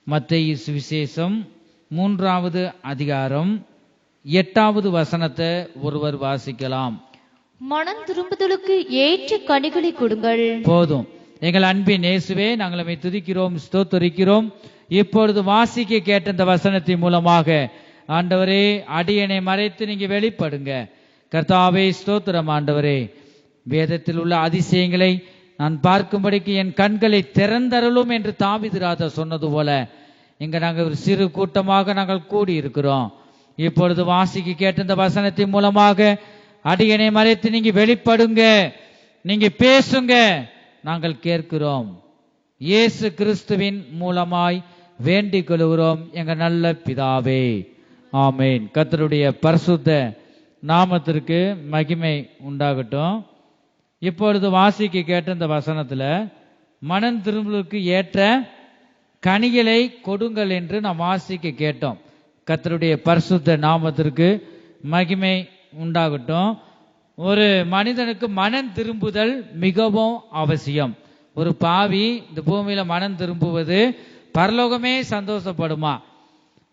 மத்தேயு சுவிசேஷம் 3வது அதிகாரம் 8வது வசனத்தை ஒருவர் வாசிக்கலாம். மனம் திரும்புதலுக்கு ஏற்ற கனிகளை கொடுங்கள். போதும். எங்கள் அன்பின் இயேசுவே, நாங்கள் உம்மை துதிக்கிறோம், ஸ்தோத்திரிக்கிறோம். இப்பொழுது வாசிக்க கேட்ட இந்த வசனத்தின் மூலமாக ஆண்டவரே, அடியனை மறைத்து நீங்க வெளிப்படுங்க. கர்த்தாவே ஸ்தோத்திரம். ஆண்டவரே, வேதத்தில் உள்ள அதிசயங்களை நான் பார்க்கும்படிக்கு என் கண்களை திறந்தருளும் என்று தாவீது ராஜா சொன்னது போல இங்க நாங்கள் ஒரு சிறு கூட்டமாக நாங்கள் கூடி இருக்கிறோம். இப்பொழுது வாசிக்க கேட்ட இந்த வசனத்தின் மூலமாக அடியனை மறைத்து நீங்க வெளிப்படுங்க, நீங்க பேசுங்க, நாங்கள் கேட்கிறோம். இயேசு கிறிஸ்துவின் மூலமாய் வேண்டிக் கொள்கிறோம் எங்க நல்ல பிதாவே, ஆமேன். கர்த்தருடைய பரிசுத்த நாமத்திற்கு மகிமை உண்டாகட்டும். இப்பொழுது வாசிக்க கேட்ட இந்த வசனத்துல மனம் திரும்பலுக்கு ஏற்ற கனிகளை கொடுங்கள் என்று நாம் வாசிக்க கேட்டோம். கர்த்தருடைய பரிசுத்த நாமத்திற்கு மகிமை உண்டாகட்டும். ஒரு மனிதனுக்கு மனம் திரும்புதல் மிகவும் அவசியம். ஒரு பாவி இந்த பூமியில மனம் திரும்புவது பரலோகமே சந்தோஷப்படுமா?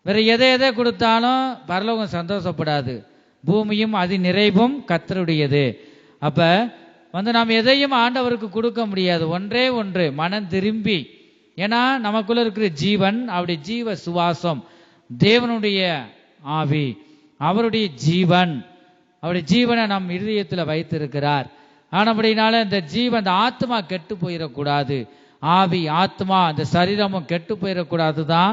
வேற எதை கொடுத்தாலும் பரலோகம் சந்தோஷப்படாது. பூமியும் அது நிறைவும் கர்த்தருடையது. அப்ப நாம் எதையும் ஆண்டவருக்கு கொடுக்க முடியாது. ஒன்றே ஒன்று, மனம் திரும்பி. ஏன்னா நமக்குள்ள இருக்கிற ஜீவன், அவருடைய ஜீவ சுவாசம், தேவனுடைய ஆவி, அவருடைய ஜீவன், அவருடைய ஜீவனை நம் இதயத்தில் வைத்திருக்கிறார். ஆனபடினால இந்த ஜீவன், இந்த ஆத்மா கெட்டு போயிடக்கூடாது. ஆவி, ஆத்மா, இந்த சரீரமும் கெட்டு போயிடக்கூடாதுதான்.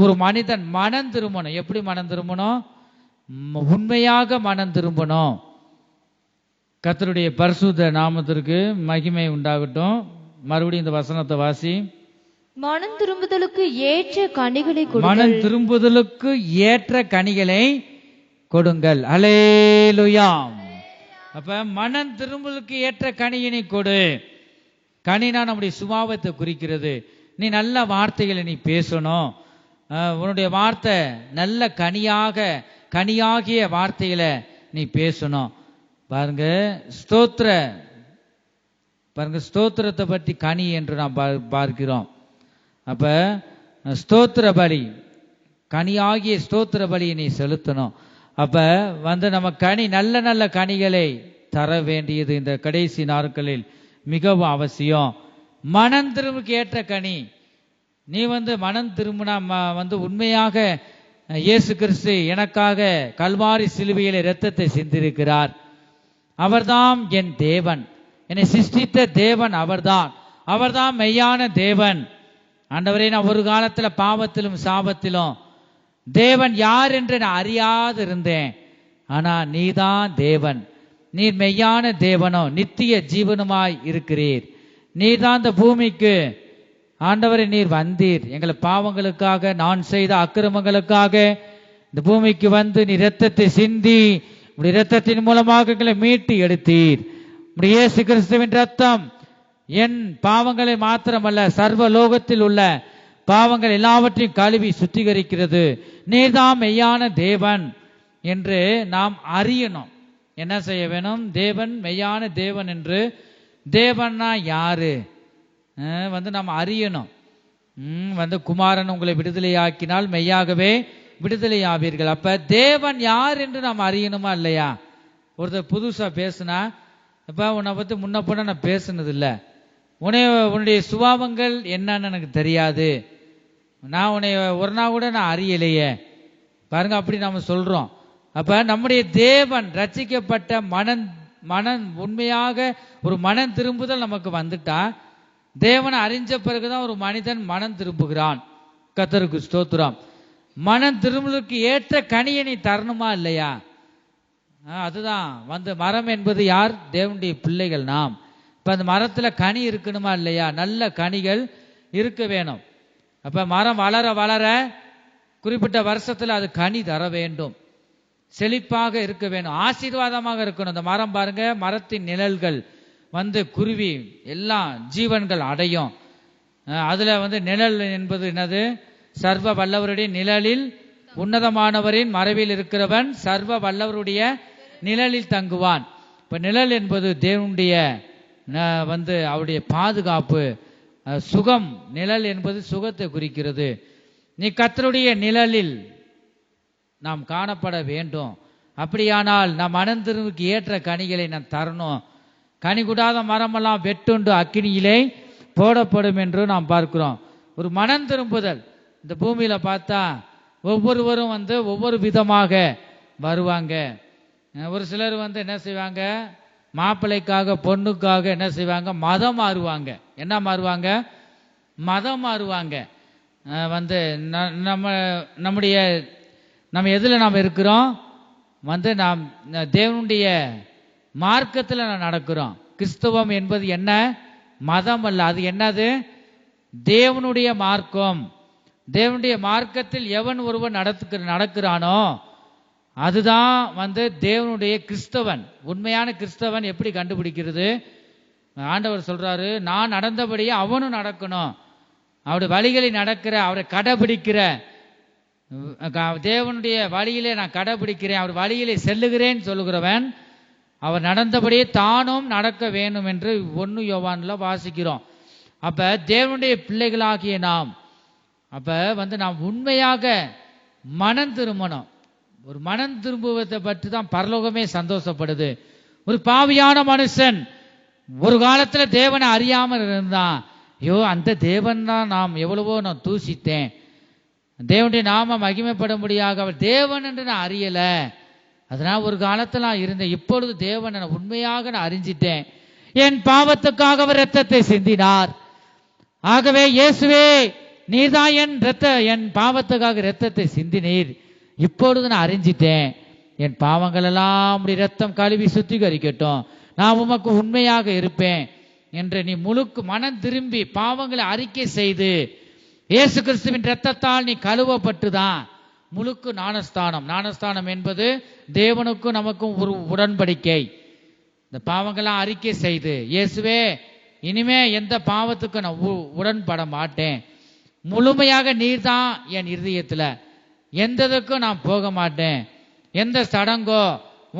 ஒரு மனிதன் மனம் திரும்பணும். எப்படி மனம் திரும்பணும்? உண்மையாக மனம் திரும்பணும். கர்த்தருடைய பரிசுத்த நாமத்திற்கு மகிமை உண்டாகட்டும். மறுபடியும் இந்த வசனத்தை வாசி. மனம் திரும்புதலுக்கு ஏற்ற கனிகளை கொடுங்கள். மனம் திரும்புதலுக்கு ஏற்ற கனிகளை கொடுங்கள். அல்லேலூயா. அப்ப மனம் திரும்புதலுக்கு ஏற்ற கனியினை கொடு. கனினா நம்முடைய சுபாவத்தை குறிக்கிறது. நீ நல்ல வார்த்தைகளை நீ பேசணும். உன்னுடைய வார்த்தை நல்ல கனியாகிய வார்த்தைகளை நீ பேசணும். பாருங்க, ஸ்தோத்திரத்தை பற்றி கனி என்று நாம் பார்க்கிறோம். அப்ப ஸ்தோத்திர பலி, கனியாகிய ஸ்தோத்திர பலியை நீ செலுத்தணும். அப்ப நம்ம கனி, நல்ல நல்ல கனிகளை தர வேண்டியது இந்த கடைசி நாட்களில் மிகவும் அவசியம். மனம் திரும்புக்கு ஏற்ற கனி. நீ மனம் திரும்பினா உண்மையாக இயேசு கிறிஸ்து எனக்காக கல்வாரி சிலுவையிலே இரத்தத்தை சிந்திருக்கிறார். அவர்தான் என் தேவன், என்னை சிருஷ்டித்த தேவன் அவர்தான் மெய்யான தேவன். ஆண்டவரே, நான் ஒரு காலத்துல பாவத்திலும் சாபத்திலும் தேவன் யார் என்று நான் அறியாது இருந்தேன். ஆனா நீதான் தேவன், நீர் மெய்யான தேவனோ நித்திய ஜீவனுமாய் இருக்கிறீர். நீர்தான் இந்த பூமிக்கு ஆண்டவரை நீர் வந்தீர். எங்களை பாவங்களுக்காக, நான் செய்த அக்கிரமங்களுக்காக இந்த பூமிக்கு நீர் இரத்தத்தை சிந்தி இரத்தத்தின் மூலமாக எங்களை மீட்டு எடுத்தீர். இயேசு கிறிஸ்துவின் ரத்தம் என் பாவங்களை மாத்திரமல்ல, சர்வ லோகத்தில் உள்ள பாவங்கள் எல்லாவற்றையும் கழுவி சுத்திகரிக்கிறது. நீர்தான் மெய்யான தேவன் என்று நாம் அறியணும். என்ன செய்ய வேணும்? தேவன் மெய்யான தேவன் என்று, தேவன்னா யாரு நாம் அறியணும். குமாரன் உங்களை விடுதலையாக்கினால் மெய்யாகவே விடுதலை ஆவீர்கள். அப்ப தேவன் யார் என்று நாம் அறியணுமா இல்லையா? ஒருத்தர் புதுசா பேசுனா, இப்ப உன்னை பத்தி முன்ன போன நான் பேசுனது இல்லை, உன்னுடைய சுபாவங்கள் என்னன்னு எனக்கு தெரியாது, நான் உன்னை ஒரு நாள் கூட நான் அறியலையே, பாருங்க, அப்படி நாம சொல்றோம். அப்ப நம்முடைய தேவன் ரட்சிக்கப்பட்ட மனம் உண்மையாக ஒரு மனம் திரும்புதல் நமக்கு வந்துட்டா, தேவனை அறிஞ்ச பிறகுதான் ஒரு மனிதன் மனம் திரும்புகிறான். கர்த்தருக்கு ஸ்தோத்திரம். மனம் திரும்பலுக்கு ஏற்ற கனியை நீ தரணுமா இல்லையா? அதுதான் மரம் என்பது யார்? தேவனுடைய பிள்ளைகள் நாம். இப்ப அந்த மரத்துல கனி இருக்கணுமா இல்லையா? நல்ல கனிகள் இருக்க வேணும். அப்ப மரம் வளர வளர குறிப்பிட்ட வருஷத்துல அது கனி தர வேண்டும், செழிப்பாக இருக்க வேணும், ஆசீர்வாதமாக இருக்கணும். அந்த மரம் பாருங்க, மரத்தின் நிழல்கள் குருவி எல்லாம் ஜீவன்கள் அடையும். அதுல நிழல் என்பது என்னது? சர்வ வல்லவருடைய நிழலில் உன்னதமானவரின் மறைவில் இருக்கிறவன் சர்வ வல்லவருடைய நிழலில் தங்குவான். இப்ப நிழல் என்பது தேவனுடைய அவருடைய பாதுகாப்பு, சுகம், நிழல் என்பது சுகத்தை குறிக்கிறது. நீ கர்த்தருடைய நிழலில் நாம் காணப்பட வேண்டும். அப்படியானால் நாம் மனந்திரும்புக்கு ஏற்ற கனிகளை நாம் தரணும். கனி கூடாத மரமெல்லாம் வெட்டுண்டு அக்கினியிலே போடப்படும் என்று நாம் பார்க்கிறோம். ஒரு மனம் திரும்புதல் இந்த பூமியில பார்த்தா ஒவ்வொருவரும் ஒவ்வொரு விதமாக வருவாங்க. ஒரு சிலர் என்ன செய்வாங்க, மாப்பிள்ளைக்காக பொண்ணுக்காக என்ன செய்வாங்க, மதம் மாறுவாங்க. என்ன மாறுவாங்க? மதம் மாறுவாங்க. நம்ம எதுல நாம் இருக்கிறோம், நாம் தேவனுடைய மார்க்கத்தில் நாம் நடக்கிறோம். கிறிஸ்தவம் என்பது என்ன? மதம் அல்ல. அது என்னது? தேவனுடைய மார்க்கம். தேவனுடைய மார்க்கத்தில் எவன் ஒருவன் நடக்கிறானோ அதுதான் தேவனுடைய கிறிஸ்தவன். உண்மையான கிறிஸ்தவன் எப்படி கண்டுபிடிக்கிறது? ஆண்டவர் சொல்றாரு, நான் நடந்தபடியே அவனும் நடக்கணும். அவருடைய வழிகளை நடக்கிற, அவரை கடைபிடிக்கிற, தேவனுடைய வழியிலே நான் கடைபிடிக்கிறேன், அவர் வழியிலே செல்லுகிறேன் சொல்லுகிறவன் அவர் நடந்தபடியே தானும் நடக்க வேண்டும் என்று 1 யோவான்ல வாசிக்கிறோம். அப்ப தேவனுடைய பிள்ளைகளாகிய நாம் நாம் உண்மையாக மனம் திரும்பணும். ஒரு மனம் திரும்புவதை பற்றி தான் பரலோகமே சந்தோஷப்படுது. ஒரு பாவியான மனுஷன் ஒரு காலத்துல தேவனை அறியாமல் இருந்தான். ஐயோ, அந்த தேவன் தான் நாம் எவ்வளவோ நான் தூசித்தேன், தேவனுடைய நாம மகிமைப்படும்படியாக அவர் தேவன் என்று நான் அறியல, அதனால ஒரு காலத்துல நான் இருந்தேன், இப்பொழுது தேவன் நான் உண்மையாக நான் அறிஞ்சிட்டேன், என் பாவத்துக்காக அவர் இரத்தத்தை சிந்தினார், ஆகவே இயேசுவே நீர்தான் என் பாவத்துக்காக இரத்தத்தை சிந்தினீர், இப்பொழுது நான் அறிஞ்சிட்டேன், என் பாவங்கள் எல்லாம் இரத்தம் கழுவி சுத்திகரிக்கட்டும், நான் உமக்கு உண்மையாக இருப்பேன் என்று நீ முழுக்கு மனம் திரும்பி பாவங்களை அறிக்கை செய்து இயேசு கிறிஸ்துவின் இரத்தத்தால் நீ கழுவப்பட்டுதான் முழுக்கு ஞானஸ்தானம். ஞானஸ்தானம் என்பது தேவனுக்கும் நமக்கும் ஒரு உடன்படிக்கை. இந்த பாவங்கள்லாம் அறிக்கை செய்து, இயேசுவே இனிமே எந்த பாவத்துக்கும் நான் உடன்பட மாட்டேன், முழுமையாக நீர்தான் என் இருதயத்துல, எந்ததுக்கும் நான் போக மாட்டேன், எந்த சடங்கோ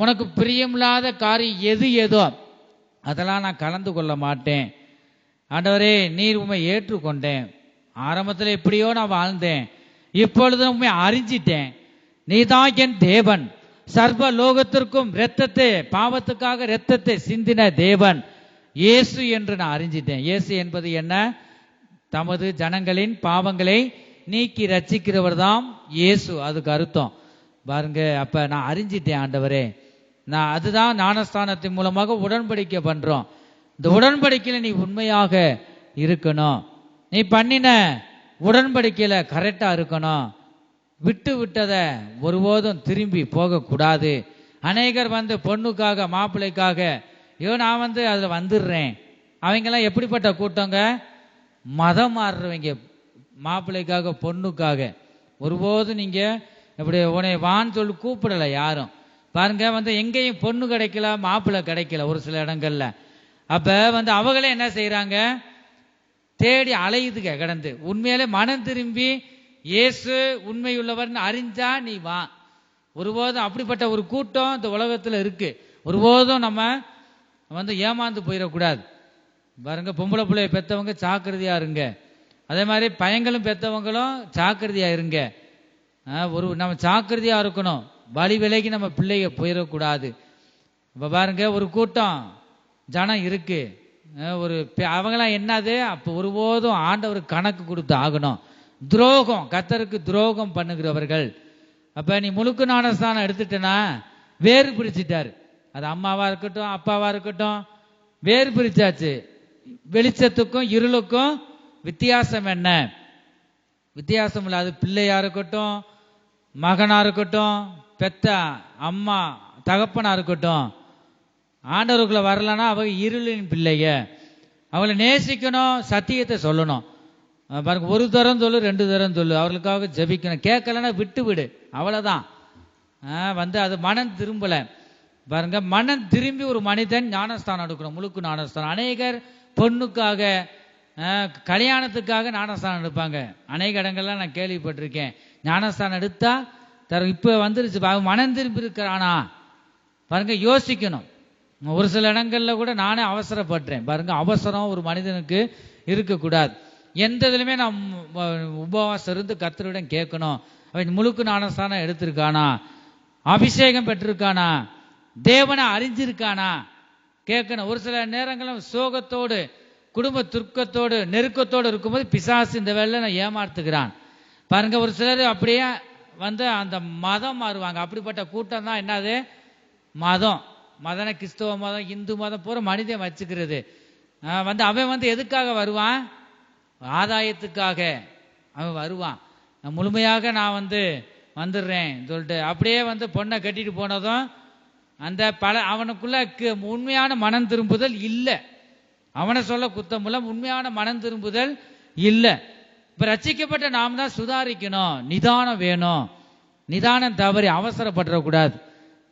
உனக்கு பிரியமில்லாத காரியம் எது ஏதோ அதெல்லாம் நான் கலந்து கொள்ள மாட்டேன். ஆண்டவரே நீர் உண்மை ஏற்றுக்கொண்டேன், ஆரம்பத்தில் எப்படியோ நான் வாழ்ந்தேன், இப்பொழுது உண்மை அறிஞ்சிட்டேன், நீதான் என் தேவன், சர்வ லோகத்திற்கும் இரத்தத்தை பாவத்துக்காக இரத்தத்தை சிந்தின தேவன் இயேசு என்று நான் அறிஞ்சிட்டேன். இயேசு என்பது என்ன? தமது ஜனங்களின் பாவங்களை நீக்கி ரட்சிக்கிறவர் தான் இயேசு. அதுக்கு அர்த்தம் பாருங்க. அப்ப நான் அறிஞ்சிட்டேன் ஆண்டவரே, நான் அதுதான் ஞானஸ்தானத்தின் மூலமாக உடன்படிக்கை பண்றோம். இந்த உடன்படிக்கையில நீ உண்மையாக இருக்கணும், நீ பண்ணின உடன்படிக்கையில கரெக்டா இருக்கணும், விட்டு விட்டதை ஒருபோதும் திரும்பி போக கூடாது. அநேகர் பொண்ணுக்காக மாப்பிள்ளைக்காக நான் அதுல வந்துடுறேன். அவங்கெல்லாம் எப்படிப்பட்ட கூட்டங்க? மதம் மாறுறவங்க. மாப்பிள்ளைக்காக பொண்ணுக்காக ஒருபோதும் நீங்க இப்படி உன்னை வான்னு சொல்லி கூப்பிடல யாரும். பாருங்க எங்கேயும் பொண்ணு கிடைக்கல, மாப்பிள்ளை கிடைக்கல ஒரு சில இடங்கள்ல. அப்ப அவங்களே என்ன செய்யறாங்க? தேடி அலையுதுங்க கிடந்து. உண்மையிலே மனம் திரும்பி இயேசு உண்மையுள்ளவர்னு அறிஞ்சா நீ வா. ஒருபோதும் அப்படிப்பட்ட ஒரு கூட்டம் இந்த உலகத்துல இருக்கு. ஒருபோதும் நம்ம ஏமாந்து போயிடக்கூடாது. பாருங்க, பொம்பளை பிள்ளைய பெற்றவங்க ஜாக்கிரதையா இருங்க, அதே மாதிரி பையங்களும் பெற்றவங்களும் ஜாக்கிரதையா இருங்க. நம்ம ஜாக்கிரதையா இருக்கணும், வழி விலகி நம்ம பிள்ளைங்க போயிடக்கூடாது. இப்ப பாருங்க, ஒரு கூட்டம் ஜனம் இருக்கு, அவங்களாம் என்னது? அப்ப ஒருபோதும் ஆண்டவருக்கு கணக்கு கொடுத்து ஆகணும். துரோகம், கர்த்தருக்கு துரோகம் பண்ணுகிறவர்கள். அப்ப நீ முழுக்கு ஞானஸ்தானம் எடுத்துட்டனா வேறு பிரிச்சுட்டாரு. அது அம்மாவா இருக்கட்டும் அப்பாவா இருக்கட்டும், வேறு பிரிச்சாச்சு. வெளிச்சத்துக்கும் இருளுக்கும் வித்தியாசம் என்ன? வித்தியாசம் இல்லாது பிள்ளையா இருக்கட்டும், மகனா இருக்கட்டும், பெத்த அம்மா தகப்பனா இருக்கட்டும், ஆண்டவருக்குள்ள வரலன்னா அவங்க இருளின் பிள்ளைங்க. அவங்களை நேசிக்கணும், சத்தியத்தை சொல்லணும். பாருங்க, ஒரு தரம் சொல்லு, 2 தரம் சொல்லு, அவர்களுக்காக ஜெபிக்கணும். கேட்கலன்னா விட்டு விடு, அவ்வளவுதான். அது மனம் திரும்பல. பாருங்க, மனம் திரும்பி ஒரு மனிதன் ஞானஸ்தானம் எடுக்கணும், முழுக்கு ஞானஸ்தானம். அநேகர் பொண்ணுக்காக கல்யாணத்துக்காக ஞானஸ்தானம் எடுப்பாங்க. அநேக இடங்கள்லாம் நான் கேள்விப்பட்டிருக்கேன். ஞானஸ்தானம் எடுத்தா இப்ப வந்துருச்சு, மனம் திரும்பி இருக்கிறானா பாருங்க, யோசிக்கணும். ஒரு சில இடங்கள்ல கூட நானே அவசரப்படுறேன் பாருங்க. அவசரம் ஒரு மனிதனுக்கு இருக்கக்கூடாது. எந்த இதுலையுமே நான் உபவாசம் இருந்து கர்த்தரிடம் கேட்கணும். அவன் முழுக்கு ஞானஸ்தானம் எடுத்திருக்கானா, அபிஷேகம் பெற்றிருக்கானா, தேவனை அறிஞ்சிருக்கானா கேட்கணும். ஒரு சில நேரங்களும் சோகத்தோடு குடும்ப துர்க்கத்தோடு நெருக்கத்தோடு இருக்கும்போது பிசாசு இந்த வேலையில நான் ஏமாத்துகிறான் பாருங்க. ஒரு சிலர் அப்படியே அந்த மதம் மாறுவாங்க. அப்படிப்பட்ட கூட்டம் தான் என்னது மதம். மதன கிறிஸ்தவ மதம், இந்து மதம் பூரா மனிதன் வச்சுக்கிறது. அவன் எதுக்காக வருவான்? ஆதாயத்துக்காக அவன் வருவான். முழுமையாக நான் வந்துடுறேன் சொல்லிட்டு அப்படியே பொண்ணை கட்டிட்டு போனதும் அந்த அவனுக்குள்ள உண்மையான மனம் திரும்புதல் இல்லை. அவனை சொல்ல குத்தமுள்ள உண்மையான மனம் திரும்புதல் இல்லை. இப்ப ரட்சிக்கப்பட்ட நாம் தான் சுதாரிக்கணும். நிதானம் வேணும். நிதானம் தவறி அவசரப்படக்கூடாது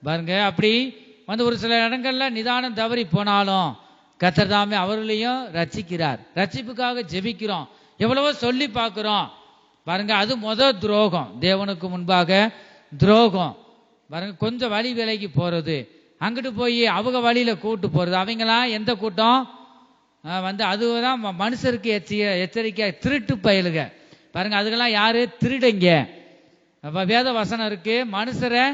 பாருங்க. அப்படி ஒரு சில இடங்கள்ல நிதானம் தவறி போனாலும் கர்த்தர் தாமே அவர்களையும் ரட்சிக்கிறார். ரட்சிப்புக்காக ஜெபிக்கிறோம், எவ்வளவோ சொல்லி பார்க்கிறோம் பாருங்க. அது துரோகம், தேவனுக்கு முன்பாக துரோகம் பாருங்க. கொஞ்சம் வழி விலைக்கு போறது, அங்கிட்டு போய் அவங்க வழியில கூட்டு போறது. அவங்களாம் எந்த கூட்டம்? அதுதான் மனுஷருக்கு எச்சரிக்கை திருட்டு பயலுக பாருங்க. அதுக்கெல்லாம் யாரு? திருடுங்க. வேத வசனம் இருக்கு, மனுஷரை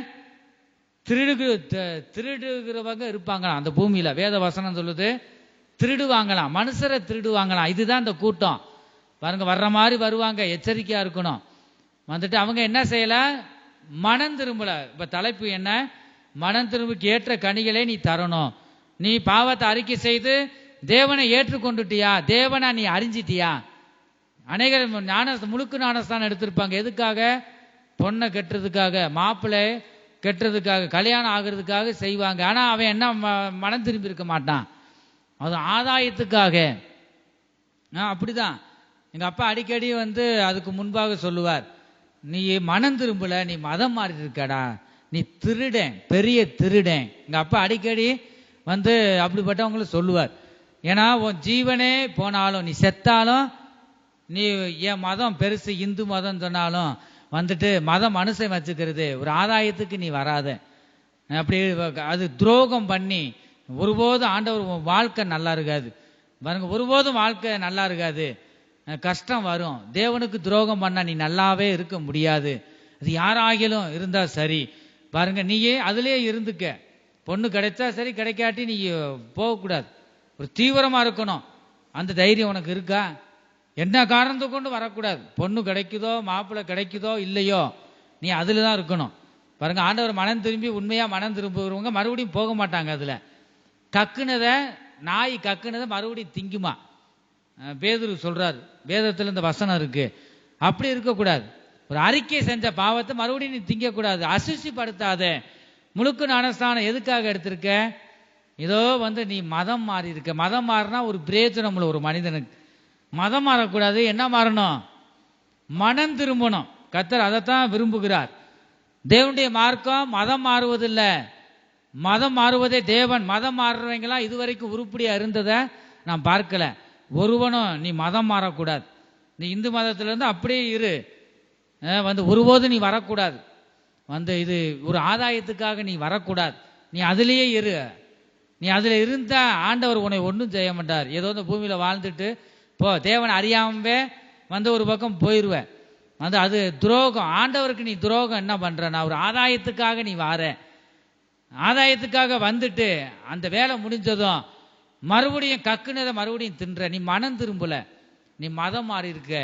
திருடுகிறவங்க இருப்பாங்களாம் அந்த பூமியில. வேத வசனம் சொல்லுது திருடுவாங்களாம், மனுஷரை திருடுவாங்களாம். இதுதான் இந்த கூட்டம் பாருங்க. வர்ற மாதிரி வருவாங்க, எச்சரிக்கையா இருக்கணும். அவங்க என்ன செய்யல? மனம் திரும்பல. இப்ப தலைப்பு என்ன? மனம் திரும்புக்கு ஏற்ற கனிகளை நீ தரணும். நீ பாவத்தை அறிக்கை செய்து தேவனை ஏற்றுக்கொண்டுட்டியா? தேவனை நீ அறிஞ்சிட்டியா? அநேகர் முழுக்கு ஞானஸ்தானம் எடுத்திருப்பாங்க. எதுக்காக? பொண்ணை கட்டுறதுக்காக, மாப்பிள்ளை கட்டுறதுக்காக, கல்யாணம் ஆகுறதுக்காக செய்வாங்க. ஆனா அவன் என்ன மனம் திரும்பி இருக்க மாட்டான், அது ஆதாயத்துக்காக. அப்படிதான் எங்க அப்பா அடிக்கடி அதுக்கு முன்பாக சொல்லுவார், நீ மனம் திரும்பல, நீ மதம் மாறி இருக்கடா, நீ திருடன், பெரிய திருடன். எங்க அப்பா அடிக்கடி அப்படிப்பட்டவங்களும் சொல்லுவார். ஏன்னா உன் ஜீவனே போனாலும், நீ செத்தாலும், நீ என் மதம் பெருசு இந்து மதம் சொன்னாலும் மதம் மனுஷன் வச்சுக்கிறது, ஒரு ஆதாயத்துக்கு நீ வராத. அப்படி அது துரோகம் பண்ணி ஒருபோதும் ஆண்டவர் வாழ்க்கை நல்லா இருக்காது பாருங்க. ஒருபோதும் வாழ்க்கை நல்லா இருக்காது, கஷ்டம் வரும். தேவனுக்கு துரோகம் பண்ண நீ நல்லாவே இருக்க முடியாது. அது யாராகிலும் இருந்தா சரி பாருங்க. நீயே அதுலயே இருந்துக்க. பொண்ணு கிடைச்சா சரி, கிடைக்காட்டி நீ போகக்கூடாது. ஒரு தீவிரமா இருக்கணும். அந்த தைரியம் உனக்கு இருக்கா? என்ன காரணத்தை கொண்டு வரக்கூடாது. பொண்ணு கிடைக்குதோ மாப்பிள்ளை கிடைக்குதோ இல்லையோ, நீ அதுல தான் இருக்கணும் பாருங்க. ஆண்டவர் மனம் திரும்பி உண்மையா மனம் திரும்புகிறவங்க மறுபடியும் போக மாட்டாங்க. அதுல நாய் கக்குனதை மறுபடியும் திங்குமா? பேதுரு சொல்றாரு, வேதத்துல இந்த வசனம் இருக்கு. அப்படி இருக்கக்கூடாது. ஒரு அறிக்கை செஞ்ச பாவத்தை மறுபடியும் நீ திங்கக்கூடாது. அசுசிப்படுத்தாத. முழுக்கு ஞானஸ்தானம் எதுக்காக எடுத்திருக்க? ஏதோ நீ மதம் மாறி இருக்க. மதம் மாறினா ஒரு பிரயோஜனம் இல்லை ஒரு மனிதனுக்கு. மதம் மாறக்கூடாது. என்ன மாறணும்? மனம் திரும்பணும். கர்த்தர் அதைத்தான் விரும்புகிறார். தேவனுடைய மார்க்கம் மதம் மாறுவதில்லை, மதம் மாறுவதே தேவன். மதம் மாறுறவங்களாம் இதுவரைக்கும் உருப்படியா இருந்ததை நான் பார்க்கல. ஒருவனும் நீ மதம் மாறக்கூடாது. நீ இந்து மதத்திலிருந்து அப்படியே இரு, ஒருபோது நீ வரக்கூடாது. இது ஒரு ஆதாயத்துக்காக நீ வரக்கூடாது. நீ அதுலேயே இரு. நீ அதுல இருந்தா ஆண்டவர் உன்னை ஒன்றும் செய்ய மாட்டார். ஏதோ இந்த பூமியில வாழ்ந்துட்டு போ, தேவன் அறியாமவே ஒரு பக்கம் போயிடுவேன். அது துரோகம். ஆண்டவருக்கு நீ துரோகம் என்ன பண்ற? நான் ஒரு ஆதாயத்துக்காக நீ வார, ஆதாயத்துக்காக வந்துட்டு அந்த வேலை முடிஞ்சதும் மறுபடியும் கக்குனதை மறுபடியும் தின்ற. நீ மனம் திரும்பல, நீ மதம் மாறி இருக்க.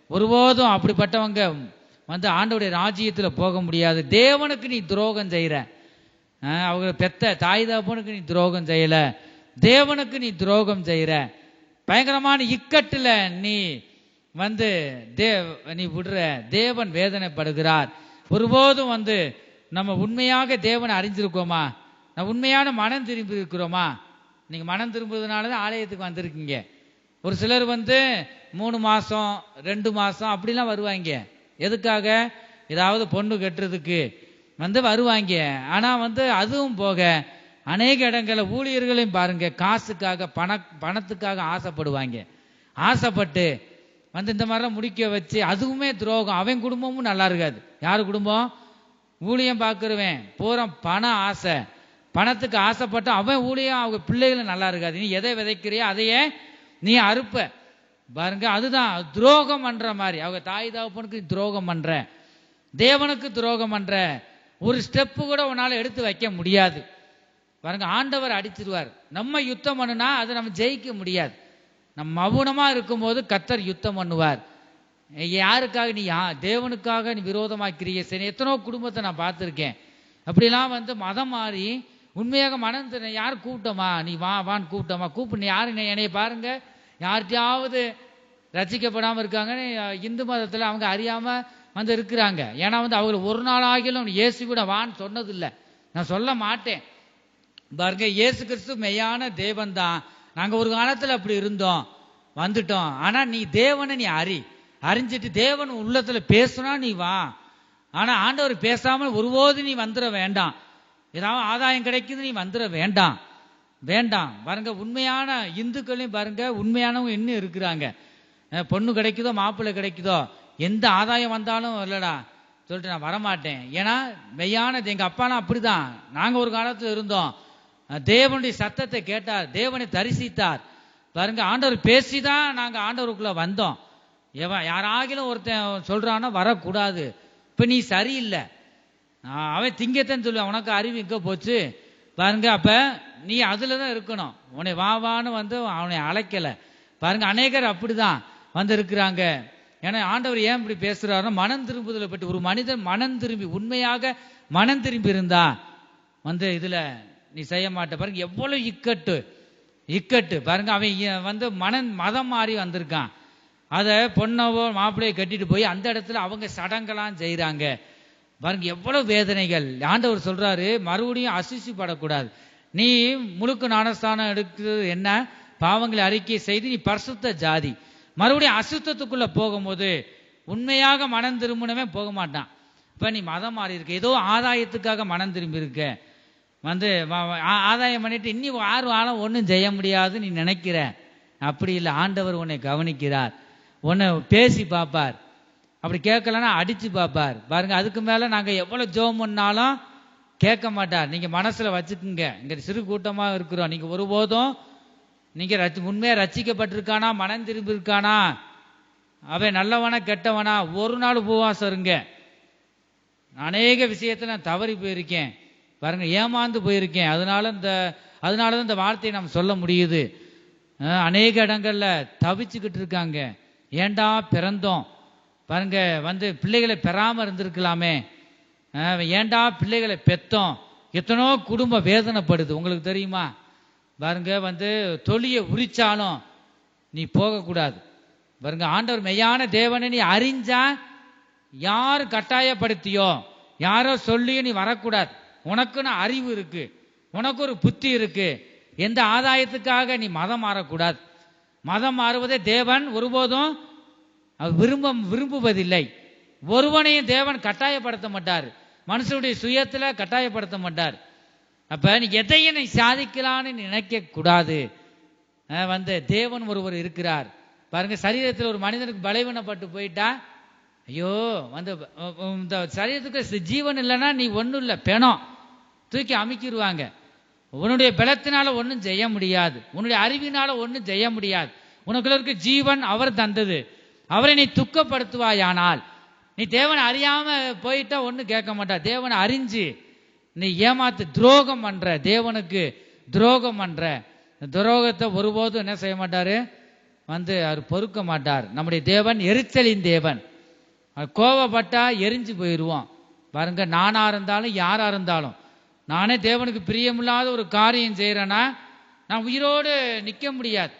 ஒருபோதும் அப்படிப்பட்டவங்க ஆண்டவருடைய ராஜ்யத்துல போக முடியாது. தேவனுக்கு நீ துரோகம் செய்யற. அவங்க பெத்த தாய் தகப்பனுக்கு நீ துரோகம் செய்யல, தேவனுக்கு நீ துரோகம் செய்யற. பயங்கரமான இக்கட்டுல நீ நீ விடுற. தேவன் வேதனைப்படுகிறார். ஒருபோதும் நம்ம உண்மையாக தேவனை அறிஞ்சிருக்கோமா? நம்ம உண்மையான மனம் திரும்பி இருக்கிறோமா? நீங்க மனம் திரும்புறதுனாலதான் ஆலயத்துக்கு வந்திருக்கீங்க. ஒரு சிலர் 3 மாசம் 2 மாசம் அப்படிலாம் வருவாங்க. எதுக்காக? ஏதாவது பொண்ணு கட்டுறதுக்கு வருவாங்க. ஆனா அதுவும் போக அநேக இடங்கள்ல ஊழியர்களையும் பாருங்க, காசுக்காக பணத்துக்காக ஆசைப்படுவாங்க. ஆசைப்பட்டு இந்த மாதிரிலாம் முடிக்க வச்சு அதுவுமே துரோகம். அவன் குடும்பமும் நல்லா இருக்காது. யாரு குடும்பம்? ஊழியம் பார்க்கிறவன் பூரா பண ஆசை, பணத்துக்கு ஆசைப்பட்டு அவன் ஊழியம் அவங்க பிள்ளைகளும் நல்லா இருக்காது. நீ எதை விதைக்கிறியோ அதையே நீ அறுப்ப பாருங்க. அதுதான் துரோகம் பண்ற மாதிரி. அவங்க தாய் தகப்பனுக்கு துரோகம் பண்ற, தேவனுக்கு துரோகம் பண்ற, ஒரு ஸ்டெப்பு கூட உன்னால எடுத்து வைக்க முடியாது பாருங்க. ஆண்டவர் அடிச்சிருவார். நம்ம யுத்தம் பண்ணுனா அதை நம்ம ஜெயிக்க முடியாது. நம்ம மௌனமா இருக்கும்போது கர்த்தர் யுத்தம் பண்ணுவார். யாருக்காக நீ தேவனுக்காக நீ விரோதமாக கிரியை செய்ய எத்தனோ குடும்பத்தை நான் பார்த்துருக்கேன். அப்படிலாம் வந்து மதம் மாறி உண்மையாக மனம் யார் கூப்பிட்டோமா, நீ வா வான்னு கூப்பிட்டோமா, கூப்பிட்டு யாரு என்னைய பாருங்க, யார்கிட்டயாவது ரசிக்கப்படாமல் இருக்காங்க இந்து மதத்தில், அவங்க அறியாம வந்து இருக்கிறாங்க. ஏன்னா வந்து அவங்க ஒரு நாள் ஆகிலும் இயேசு கூட வான்னு சொன்னதில்லை, நான் சொல்ல மாட்டேன் பாருங்க. இயேசு கிறிஸ்து மெய்யான தேவன் தான். நாங்க ஒரு காலத்துல அப்படி இருந்தோம், வந்துட்டோம். ஆனா நீ தேவனை நீ அறிஞ்சிட்டு தேவன் உள்ளத்துல பேசுனா நீ வா. ஆனா ஆண்டவர் பேசாமல் ஒருபோது நீ வந்துட வேண்டாம். ஏதாவது ஆதாயம் கிடைக்குது நீ வந்துட வேண்டாம் வேண்டாம் பாருங்க. உண்மையான இந்துக்களையும் பாருங்க, உண்மையானவங்க இன்னும் இருக்கிறாங்க. பொண்ணு கிடைக்குதோ மாப்பிள்ளை கிடைக்குதோ எந்த ஆதாயம் வந்தாலும் இல்லடா சொல்லிட்டு நான் வரமாட்டேன். ஏன்னா மெய்யானது எங்க அப்பாலாம் அப்படிதான். நாங்க ஒரு காலத்துல இருந்தோம், தேவனுடைய சத்தத்தை கேட்டார், தேவனை தரிசித்தார் பாருங்க. ஆண்டவர் பேசிதான் நாங்க ஆண்டவருக்குள்ள வந்தோம். யாராகிலும் ஒருத்தன் சொல்றான்னா வரக்கூடாது. இப்ப நீ சரியில்லை, அவன் திங்கத்தான் சொல்லுவான், உனக்கு அறிவு எங்க போச்சு பாருங்க. அப்ப நீ அதுலதான் இருக்கணும். உன்னை வான்னு வந்து அவனை அழைக்கல பாருங்க. அநேகர் அப்படிதான் வந்து இருக்கிறாங்க. ஏன்னா ஆண்டவர் ஏன் இப்படி பேசுறாருன்னா மனம் திரும்புதலை பற்றி. ஒரு மனிதன் மனம் திரும்பி உண்மையாக மனம் திரும்பி இருந்தா வந்து இதுல நீ செய்ய மாட்ட பாருங்க. எவ்வளவு இக்கட்டு பாருங்க. அவன் வந்து மதம் மாறி வந்திருக்கான். அதை பொண்ணவோ மாப்பிள்ளையை கட்டிட்டு போய் அந்த இடத்துல அவங்க சடங்கெல்லாம் செய்யறாங்க பாருங்க. எவ்வளவு வேதனைகள். ஆண்டவர் சொல்றாரு மறுபடியும் அசுசிப்படக்கூடாது. நீ முழுக்க ஞானஸ்தானம் எடுக்கிறது என்ன, பாவங்களை அறிக்கை செய்து நீ பரிசுத்த ஜாதி. மறுபடியும் அசுத்தத்துக்குள்ள போகும்போது உண்மையாக மனம் திரும்பினவே போக மாட்டான். இப்ப நீ மதம் மாறி இருக்க, ஏதோ ஆதாயத்துக்காக மனம் திரும்பி இருக்க, வந்து ஆதாயம் பண்ணிட்டு இன்னி ஆறு ஆளும் ஒன்றும் செய்ய முடியாது நீ நினைக்கிற. அப்படி இல்லை, ஆண்டவர் உன்னை கவனிக்கிறார், உன்னை பேசி பார்ப்பார். அப்படி கேட்கலன்னா அடிச்சு பார்ப்பார் பாருங்க. அதுக்கு மேல நாங்க எவ்வளவு ஜெபம் பண்ணாலும் கேட்க மாட்டார். நீங்க மனசுல வச்சுக்குங்க, இங்க சிறு கூட்டமா இருக்கிறோம். நீங்க ஒருபோதும் நீங்க உண்மையா ரட்சிக்கப்பட்டிருக்கானா, மனம் திரும்பி இருக்கானா, அவன் நல்லவனா கெட்டவனா, ஒரு நாள் உபவாசம் இருங்க. அநேக விஷயத்துல நான் தவறி போயிருக்கேன் பாருங்க, ஏமாந்து போயிருக்கேன். அதனாலதான் இந்த வார்த்தையை நம்ம சொல்ல முடியுது. அநேக இடங்கள்ல தவிச்சுக்கிட்டு இருக்காங்க. ஏண்டா பிறந்தோம் பாருங்க, வந்து பிள்ளைகளை பெறாம இருந்திருக்கலாமே, ஏண்டா பிள்ளைகளை பெத்தோம். எத்தனோ குடும்ப வேதனைப்படுது, உங்களுக்கு தெரியுமா பாருங்க. வந்து தொழியை உரிச்சாலும் நீ போகக்கூடாது பாருங்க. ஆண்டவர் மெய்யான தேவனை நீ அறிஞ்சா, யாரு கட்டாயப்படுத்தியோ யாரோ சொல்லியோ நீ வரக்கூடாது. உனக்குன்னு அறிவு இருக்கு, உனக்கு ஒரு புத்தி இருக்கு. எந்த ஆதாயத்துக்காக நீ மதம் மாறக்கூடாது. மதம் மாறுவதை தேவன் ஒருபோதும் விரும்புவதில்லை. ஒருவனையும் தேவன் கட்டாயப்படுத்த மாட்டார், மனுஷனுடைய சுயத்துல கட்டாயப்படுத்த மாட்டார். அப்ப நீ எதையும் நீ சாதிக்கலான்னு நினைக்க கூடாது. வந்து தேவன் ஒருவர் இருக்கிறார் பாருங்க. சரீரத்தில் ஒரு மனிதனுக்கு பலவீனப்பட்டு போயிட்டா, ஐயோ வந்து இந்த சரீரத்துக்கு ஜீவன் இல்லைன்னா நீ ஒன்றும் இல்லை, பெணம் தூக்கி அமைக்கிடுவாங்க. உன்னுடைய பலத்தினால ஒன்றும் செய்ய முடியாது, உன்னுடைய அறிவினால ஒன்றும் செய்ய முடியாது. உனக்குள்ள இருக்க ஜீவன் அவர் தந்தது. அவரை நீ துக்கப்படுத்துவாயானால், நீ தேவனை அறியாம போயிட்டா ஒன்றும் கேட்க மாட்டா. தேவனை அறிஞ்சு நீ ஏமாத்து துரோகம் பண்ற, தேவனுக்கு துரோகம் பண்ற, துரோகத்தை ஒருபோதும் என்ன செய்ய மாட்டாரு, வந்து அவர் பொறுக்க மாட்டார். நம்முடைய தேவன் எரிச்சலின் தேவன். கோவப்பட்டா எரிஞ்சு போயிடுவோம் பாருங்க. நானா இருந்தாலும் யாரா இருந்தாலும், நானே தேவனுக்கு பிரியமில்லாத ஒரு காரியம் செய்யறேன்னா நான் உயிரோடு நிற்க முடியாது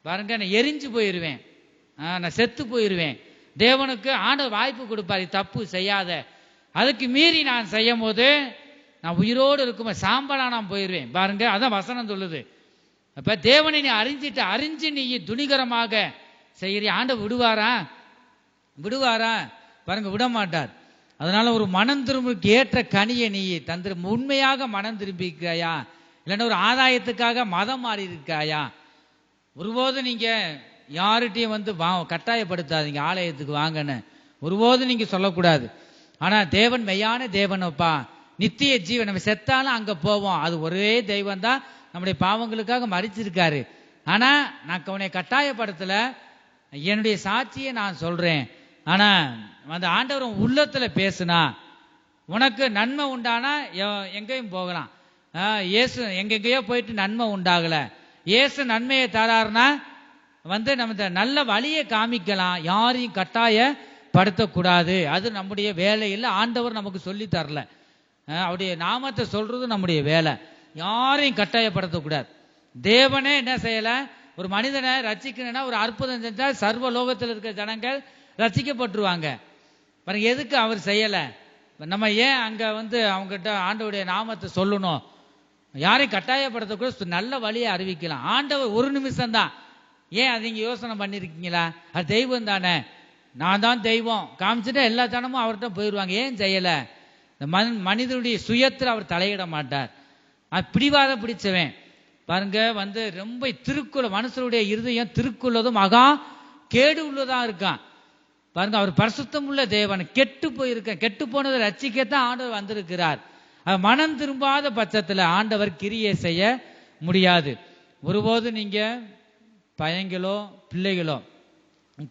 பாருங்க. நான் எரிஞ்சு போயிடுவேன், நான் செத்து போயிடுவேன். தேவனுக்கு ஆண்டவர் வாய்ப்பு கொடுப்பாரு, தப்பு செய்யாத. அதுக்கு மீறி நான் செய்யும் போது நான் உயிரோடு இருக்கும் சாம்பலா நான் போயிடுவேன் பாருங்க. அதான் வசனம் சொல்லுது. அப்ப தேவனை நீ அறிஞ்சு நீ துணிகரமாக செய்யறிய, ஆண்டவர் விடுவாரா பாருங்க, விட மாட்டார். அதனால ஒரு மனம் திரும்புக்கு ஏற்ற கனியை நீ தந்திர. உண்மையாக மனம் திரும்பிக்காயா, இல்லைன்னா ஒரு ஆதாயத்துக்காக மதம் மாறி இருக்காயா? ஒருபோது நீங்க யார்கிட்டையும் வந்து கட்டாயப்படுத்தாதீங்க, ஆலயத்துக்கு வாங்கன்னு ஒருபோது நீங்க சொல்லக்கூடாது. ஆனா தேவன் மெய்யான தேவனப்பா, நித்திய ஜீவன். நம்ம செத்தாலும் அங்க போவோம். அது ஒரே தெய்வம் தான் நம்முடைய பாவங்களுக்காக மரிச்சிருக்காரு. ஆனா நான் உன்னை கட்டாயப்படுத்தல, என்னுடைய சாட்சியை நான் சொல்றேன். ஆனா அந்த ஆண்டவர் உள்ளத்துல பேசுனா உனக்கு நன்மை உண்டானா எங்கேயும் போகலாம். இயேசு எங்கெங்கேயோ போயிட்டு நன்மை உண்டாகல. இயேசு நன்மையை தராருன்னா நம்ம நல்ல வழியை காமிக்கலாம். யாரையும் கட்டாயப்படுத்தக்கூடாது. அது நம்முடைய வேலை இல்லை. ஆண்டவர் நமக்கு சொல்லி தரல. அவருடைய நாமத்தை சொல்றது நம்முடைய வேலை. யாரையும் கட்டாயப்படுத்தக்கூடாது. தேவனே என்ன செய்யல, ஒரு மனிதனை ரட்சிக்கணும்னா ஒரு அற்புதம் செஞ்சா சர்வ லோகத்தில் இருக்கிற ஜனங்கள் ரட்சிக்கப்பட்டுருவாங்க. பாருங்க, எதுக்கு அவர் செய்யல? நம்ம ஏன் அங்க அவங்ககிட்ட ஆண்டவருடைய நாமத்தை சொல்லணும்? யாரையும் கட்டாயப்படுத்தக்கூட நல்ல வழியை அறிவிக்கலாம். ஆண்டவர் ஒரு நிமிஷம் தான். ஏன் அதை நீங்க யோசனை பண்ணிருக்கீங்களா? அது தெய்வம் தானே, நான் தான் தெய்வம் காமிச்சுட்டா எல்லா ஜனமும் அவர்கிட்ட போயிடுவாங்க. ஏன் செய்யல? மனிதனுடைய சுயத்தில் அவர் தலையிட மாட்டார். அது பிடிவாதம் பிடிச்சவன். பாருங்க ரொம்ப திருக்குள்ள மனுஷனுடைய இருதயம் திருக்குள்ளதும் மகா கேடு உள்ளதா இருக்கான். பாருங்க, அவர் பரிசுத்தம் உள்ள தேவன். கெட்டு போயிருக்க, கெட்டு போனதை ரட்சிக்கத்தான் ஆண்டவர் வந்திருக்கிறார். மனம் திரும்பாத பட்சத்தில் ஆண்டவர் கிரியை செய்ய முடியாது. ஒருபோது நீங்க பையங்களோ பிள்ளைகளோ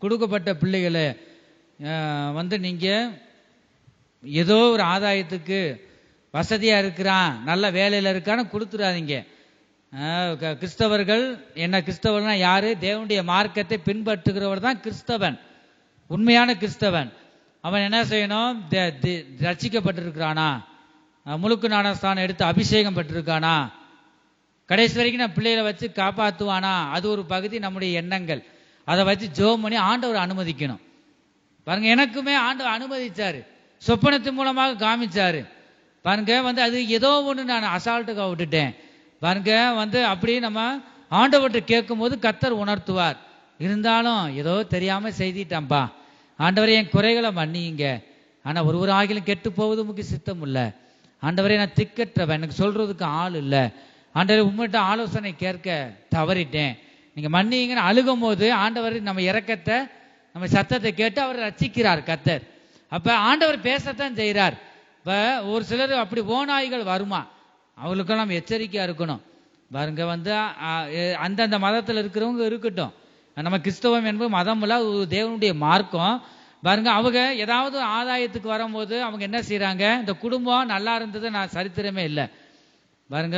கொடுக்கப்பட்ட பிள்ளைகளை நீங்க ஏதோ ஒரு ஆதாயத்துக்கு வசதியா இருக்கிறான், நல்ல வேலையில இருக்கான்னு கொடுத்துடாதீங்க. கிறிஸ்தவர்கள் என்ன, கிறிஸ்தவர்னா யாரு? தேவனுடைய மார்க்கத்தை பின்பற்றுகிறவர் தான் கிறிஸ்தவன், உண்மையான கிறிஸ்தவன். அவன் என்ன செய்யணும்? ரட்சிக்கப்பட்டிருக்கிறானா, முழுக்கு ஞானஸ்தானம் எடுத்து அபிஷேகம் பெற்றிருக்கானா, கடைசி வரைக்கும் நான் பிள்ளைகளை வச்சு காப்பாற்றுவானா, அது ஒரு பகுதி நம்முடைய எண்ணங்கள். அதை வச்சு ஜோம் பண்ணி ஆண்டவர் அனுமதிக்கணும். பாருங்க, எனக்குமே ஆண்டவர் அனுமதிச்சாரு, சொப்பனத்தின் மூலமாக காமிச்சாரு. பாருங்க அது ஏதோ ஒன்று நான் அசால்ட்டுக்காக விட்டுட்டேன். பாருங்க அப்படி நம்ம ஆண்டவர்கிட்ட கேட்கும் போது கர்த்தர் உணர்த்துவார். இருந்தாலும் ஏதோ தெரியாம செய்திட்டான்பா, ஆண்டவரே என் குறைகளை மன்னிங்க. ஆனா ஒரு ஆகிலும் கெட்டு போவது முக்கிய சித்தம் இல்லை. ஆண்டவரே நான் திக்கற்றவன், எனக்கு சொல்றதுக்கு ஆள் இல்லை. ஆண்டவரே உண்மையிட்ட ஆலோசனை கேட்க தவறிட்டேன், நீங்க மன்னிங்கன்னு அழுகும் போது ஆண்டவர் நம்ம இறக்கத்தை நம்ம சத்தத்தை கேட்டு அவர் ரட்சிக்கிறார் கர்த்தர். அப்ப ஆண்டவர் பேசத்தான் செய்கிறார். இப்ப ஒரு சிலர் அப்படி ஓநாய்கள் வருமா, அவங்களுக்கெல்லாம் நம்ம எச்சரிக்கையா இருக்கணும். பாருங்க அந்தந்த மதத்தில் இருக்கிறவங்க இருக்கட்டும், நம்ம கிறிஸ்தவம் என்பது மதம் இல்ல, தேவனுடைய மார்க்கம். பாருங்க அவங்க ஏதாவது ஆதாயத்துக்கு வரும்போது அவங்க என்ன செய்யறாங்க? இந்த குடும்பம் நல்லா இருந்தது நான் சரித்திரமே இல்லை. பாருங்க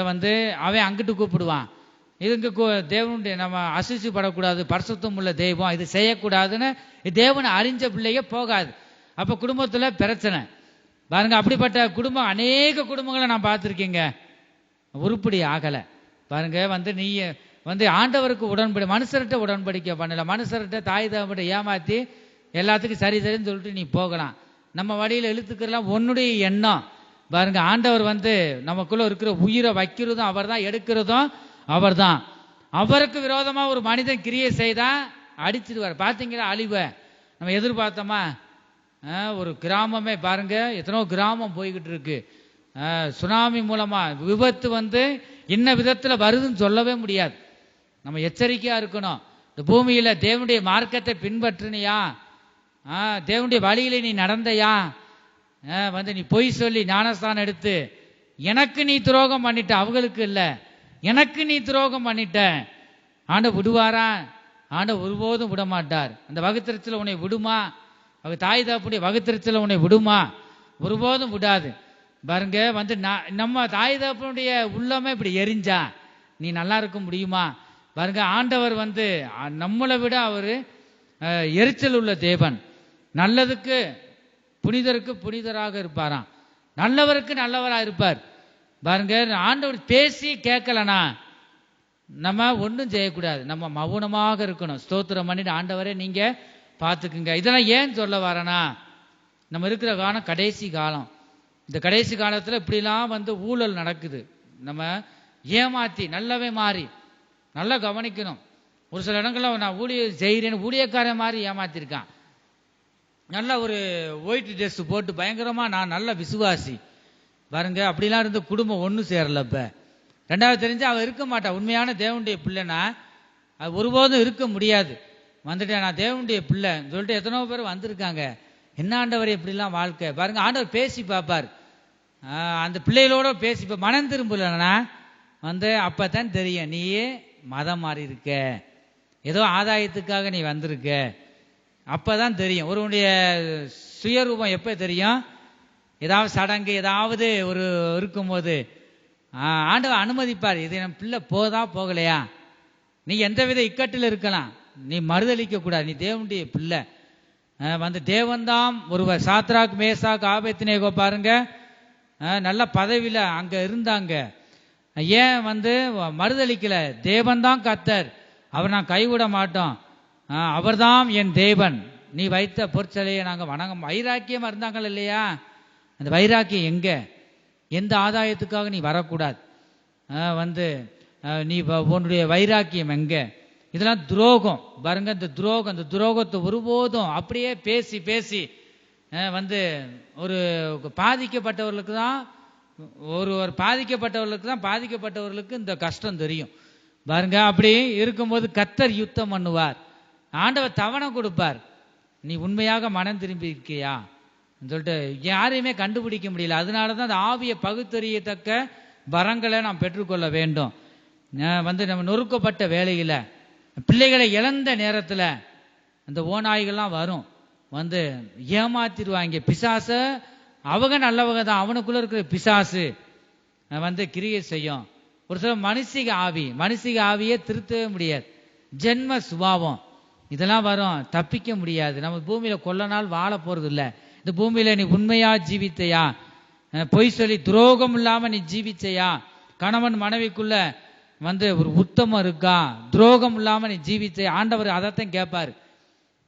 அவன் அங்கிட்டு கூப்பிடுவான், இதுங்க தேவனுடைய நம்ம அசிச்சுப்படக்கூடாது, பரிசுத்தம் உள்ள தெய்வம், இது செய்யக்கூடாதுன்னு தேவனை அறிஞ்ச பிள்ளைங்க போகாது. அப்ப குடும்பத்துல பிரச்சனை. பாருங்க அப்படிப்பட்ட குடும்பம் அநேக குடும்பங்களை நான் பார்த்துருக்கேங்க, உருப்படி ஆகலை. பாருங்க நீ ஆண்டவருக்கு உடன்படி, மனுஷர்கிட்ட உடன்படிக்கை பண்ணல, மனுஷர்கிட்ட தாய் தகப்பட்ட ஏமாத்தி எல்லாத்துக்கும் சரி சரின்னு சொல்லிட்டு நீ போகலாம். நம்ம வழியில் இழுத்துக்கிறலாம் உன்னுடைய எண்ணம். பாருங்க ஆண்டவர் நமக்குள்ள இருக்கிற உயிரை வைக்கிறதும் அவர் தான், எடுக்கிறதும் அவர் தான். அவருக்கு விரோதமா ஒரு மனிதன் கிரியை செய்தா அடிச்சிடுவார். பார்த்தீங்களா அழிவை நம்ம எதிர்பார்த்தோமா? ஒரு கிராமமே பாருங்க, எத்தனோ கிராமம் போய்கிட்டு இருக்கு. சுனாமி மூலமா விபத்து என்ன விதத்துல வருதுன்னு சொல்லவே முடியாது. நம்ம எச்சரிக்கையா இருக்கணும். இந்த பூமியில தேவனுடைய மார்க்கத்தை பின்பற்றினியா, தேவனுடைய வழியில நீ நடந்தையா, நீ பொய் சொல்லி ஞானஸ்தானம் எடுத்து எனக்கு நீ துரோகம் பண்ணிட்ட, அவங்களுக்கு இல்ல எனக்கு நீ துரோகம் பண்ணிட்ட, ஆண்டவர் விடுவாரா? ஆண்டவர் ஒருபோதும் விட மாட்டார். அந்த வகுத்திரத்தில் உன்னை விடுமா? அவ தாய் தகப்பனுடைய வகுத்திரத்தில் உன்னை விடுமா? ஒருபோதும் விடாது. பாருங்க நம்ம தாய் தகப்பனுடைய உள்ளமே இப்படி எரிஞ்சா நீ நல்லா இருக்க முடியுமா? பாருங்க ஆண்டவர் நம்மளை விட அவரு எரிச்சல் உள்ள தேவன். நல்லதுக்கு புனிதருக்கு புனிதராக இருப்பாராம், நல்லவருக்கு நல்லவரா இருப்பார். பாருங்க ஆண்டவர் பேசி கேட்கலனா நம்ம ஒன்றும் செய்யக்கூடாது, நம்ம மௌனமாக இருக்கணும். ஸ்தோத்திரம் பண்ணிட்டு ஆண்டவரே நீங்க பார்த்துக்குங்க. இதெல்லாம் ஏன் சொல்ல வரேன்னா, நம்ம இருக்கிற காலம் கடைசி காலம். இந்த கடைசி காலத்தில் இப்படிலாம் ஊழல் நடக்குது. நம்ம ஏமாத்தி நல்லவே மாறி நல்லா கவனிக்கணும். ஒரு சில இடங்கள்ல நான் ஊழியர் செய்கிறேன்னு ஊழியக்காரன் மாதிரி ஏமாத்திருக்கான். நல்ல ஒரு ஒயிட் ட்ரெஸ் போட்டு பயங்கரமா நான் நல்ல விசுவாசி. பாருங்க அப்படிலாம் இருந்து குடும்பம் ஒன்று சேரல. இப்ப ரெண்டாவது தெரிஞ்சு அவ இருக்க மாட்டா. உண்மையான தேவனுடைய பிள்ளைனா அது ஒருபோதும் இருக்க முடியாது. நான் தேவனுடைய பிள்ளைன்னு சொல்லிட்டு எத்தனோ பேர் வந்திருக்காங்க. என்ன ஆண்டவர் இப்படிலாம் வாழ்க்கை? பாருங்க ஆண்டவர் பேசி பார்ப்பார். அந்த பிள்ளைகளோட பேசி இப்போ மனம் திரும்பலன்னா அப்பதான் தெரியும் நீயே மதம் மாறி இருக்க, ஏதோ ஆதாயத்துக்காக நீ வந்திருக்க. அப்பதான் தெரியும் ஒருவனுடைய சுயரூபம். எப்ப தெரியும்? ஏதாவது சடங்கு ஏதாவது ஒரு இருக்கும்போது ஆண்டவர் அனுமதிப்பார். இது என் பிள்ளை போதா போகலையா, நீ எந்தவித இக்கட்டில் இருக்கலாம், நீ மறுதளிக்க கூடாது, நீ தேவனுடைய பிள்ளை. தேவன்தாம் ஒருவர் சாத்ராக் மேசாக் ஆபேத்நேகோ பாருங்க, நல்ல பதவியில அங்க இருந்தாங்க. ஏன் மறுதளிக்கல? தேவன்தான் கர்த்தர், அவர் நான் கைவிட மாட்டோம், அவர்தான் என் தேவன், நீ வைத்த பொற்சலையை நாங்க வணங்க. வைராக்கியமா இருந்தாங்கள் இல்லையா? அந்த வைராக்கியம் எங்க? எந்த ஆதாயத்துக்காக நீ வரக்கூடாது. நீ உன்னுடைய வைராக்கியம் எங்க? இதெல்லாம் துரோகம் பாருங்க. இந்த துரோகத்தை ஒருபோதும் அப்படியே பேசி பேசி ஒரு பாதிக்கப்பட்டவர்களுக்கு தான் பாதிக்கப்பட்டவர்களுக்கு இந்த கஷ்டம் தெரியும் பாருங்க. அப்படி இருக்கும்போது கர்த்தர் யுத்தம் பண்ணுவார், ஆண்டவர் தவணை கொடுப்பார். நீ உண்மையாக மனம் திரும்பி இருக்கியா சொல்லிட்டு யாரையுமே கண்டுபிடிக்க முடியல. அதனாலதான் அந்த ஆவியை பகுத்தறியத்தக்க வரங்களை நாம் பெற்றுக்கொள்ள வேண்டும். நம்ம நொறுக்கப்பட்ட வேலையில பிள்ளைகளை இழந்த நேரத்துல அந்த ஓநாய்கள்லாம் வரும், ஏமாத்திடுவாங்க. பிசாச அவங்க நல்லவங்க தான், அவனுக்குள்ள இருக்கிற பிசாசு கிரியை செய்யும். ஒரு சில மனுஷிக ஆவியை திருத்தவே முடியாது, ஜென்ம சுபாவம் இதெல்லாம் வரும், தப்பிக்க முடியாது. நம்ம பூமியில கொல்ல நாள் வாழ போறது இல்லை. இந்த பூமியில நீ உண்மையா ஜீவித்தையா, பொய் சொல்லி துரோகம் இல்லாம நீ ஜீவிச்சையா, கணவன் மனைவிக்குள்ள ஒரு உத்தமம் இருக்கா, துரோகம் இல்லாம நீ ஜீவிச்சையா, ஆண்டவர் அதைத்தான் கேட்பாரு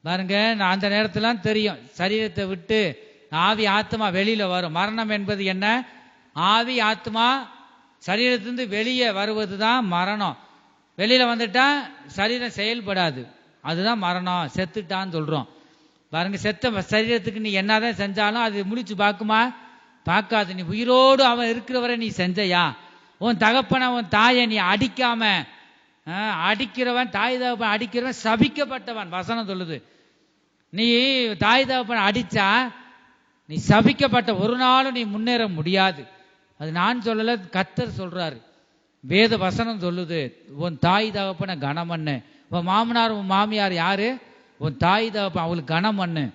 பாருங்க. நான் அந்த நேரத்துல தெரியும் சரீரத்தை விட்டு ஆவி ஆத்மா வெளியில வரும். மரணம் என்பது என்ன? ஆவி ஆத்மா சரீரத்திலிருந்து வெளியே வருவதுதான் மரணம். வெளியில வந்துட்டா சரீரம் செயல்படாது, அதுதான் மரணம், செத்துட்டான்னு சொல்றோம் பாருங்க. செத்த சரீரத்துக்கு நீ என்னதான் செஞ்சாலும் அது முடிச்சு பார்க்குமா? பார்க்காது. நீ உயிரோடு அவன் இருக்கிறவரை நீ செஞ்சையா? உன் தகப்பனை உன் தாயை நீ அடிக்காம, அடிக்கிறவன் தாய் தகப்பன் அடிக்கிறவன் சபிக்கப்பட்டவன் வசனம் சொல்லுது. நீ தாய் தகப்பனை அடிச்சா நீ சபிக்கப்பட்ட, ஒரு நாளும் நீ முன்னேற முடியாது. அது நான் சொல்லல, கர்த்தர் சொல்றாரு, வேத வசனம் சொல்லுது. உன் தாய் தகப்பனை கனம் பண்ணு. உன் மாமனார் உன் மாமியார் யாரு? உன் தாய் தகப்பன், அவளுக்கு கனம் பண்ணு.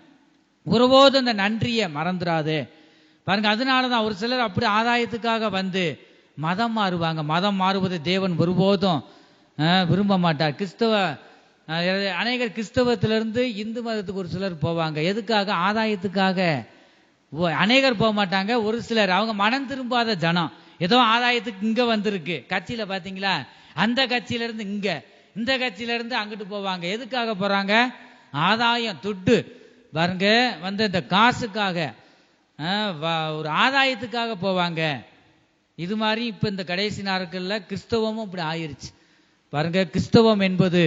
ஒருபோது அந்த நன்றியை மறந்துடாது பாருங்க. அதனாலதான் ஒரு சிலர் அப்படி ஆதாயத்துக்காக மதம் மாறுவாங்க. மதம் மாறுவதை தேவன் ஒருபோதும் விரும்ப மாட்டார். அநேகர் கிறிஸ்தவத்திலிருந்து இந்து மதத்துக்கு ஒரு சிலர் போவாங்க. எதுக்காக? ஆதாயத்துக்காக. அநேகர் போக மாட்டாங்க, ஒரு சிலர். அவங்க மனம் திரும்பாத ஜனம், ஏதோ ஆதாயத்துக்கு இங்க வந்திருக்கு. கட்சியில பாத்தீங்களா, அந்த கட்சியில இருந்து இங்க, இந்த கட்சியில இருந்து அங்கிட்டு போவாங்க. எதுக்காக போறாங்க? ஆதாயம், துட்டு பாருங்க. இந்த காசுக்காக, ஒரு ஆதாயத்துக்காக போவாங்க. இது மாதிரி இப்ப இந்த கடைசி நாட்கள்ல கிறிஸ்தவமும் இப்படி ஆயிருச்சு பாருங்க. கிறிஸ்தவம் என்பது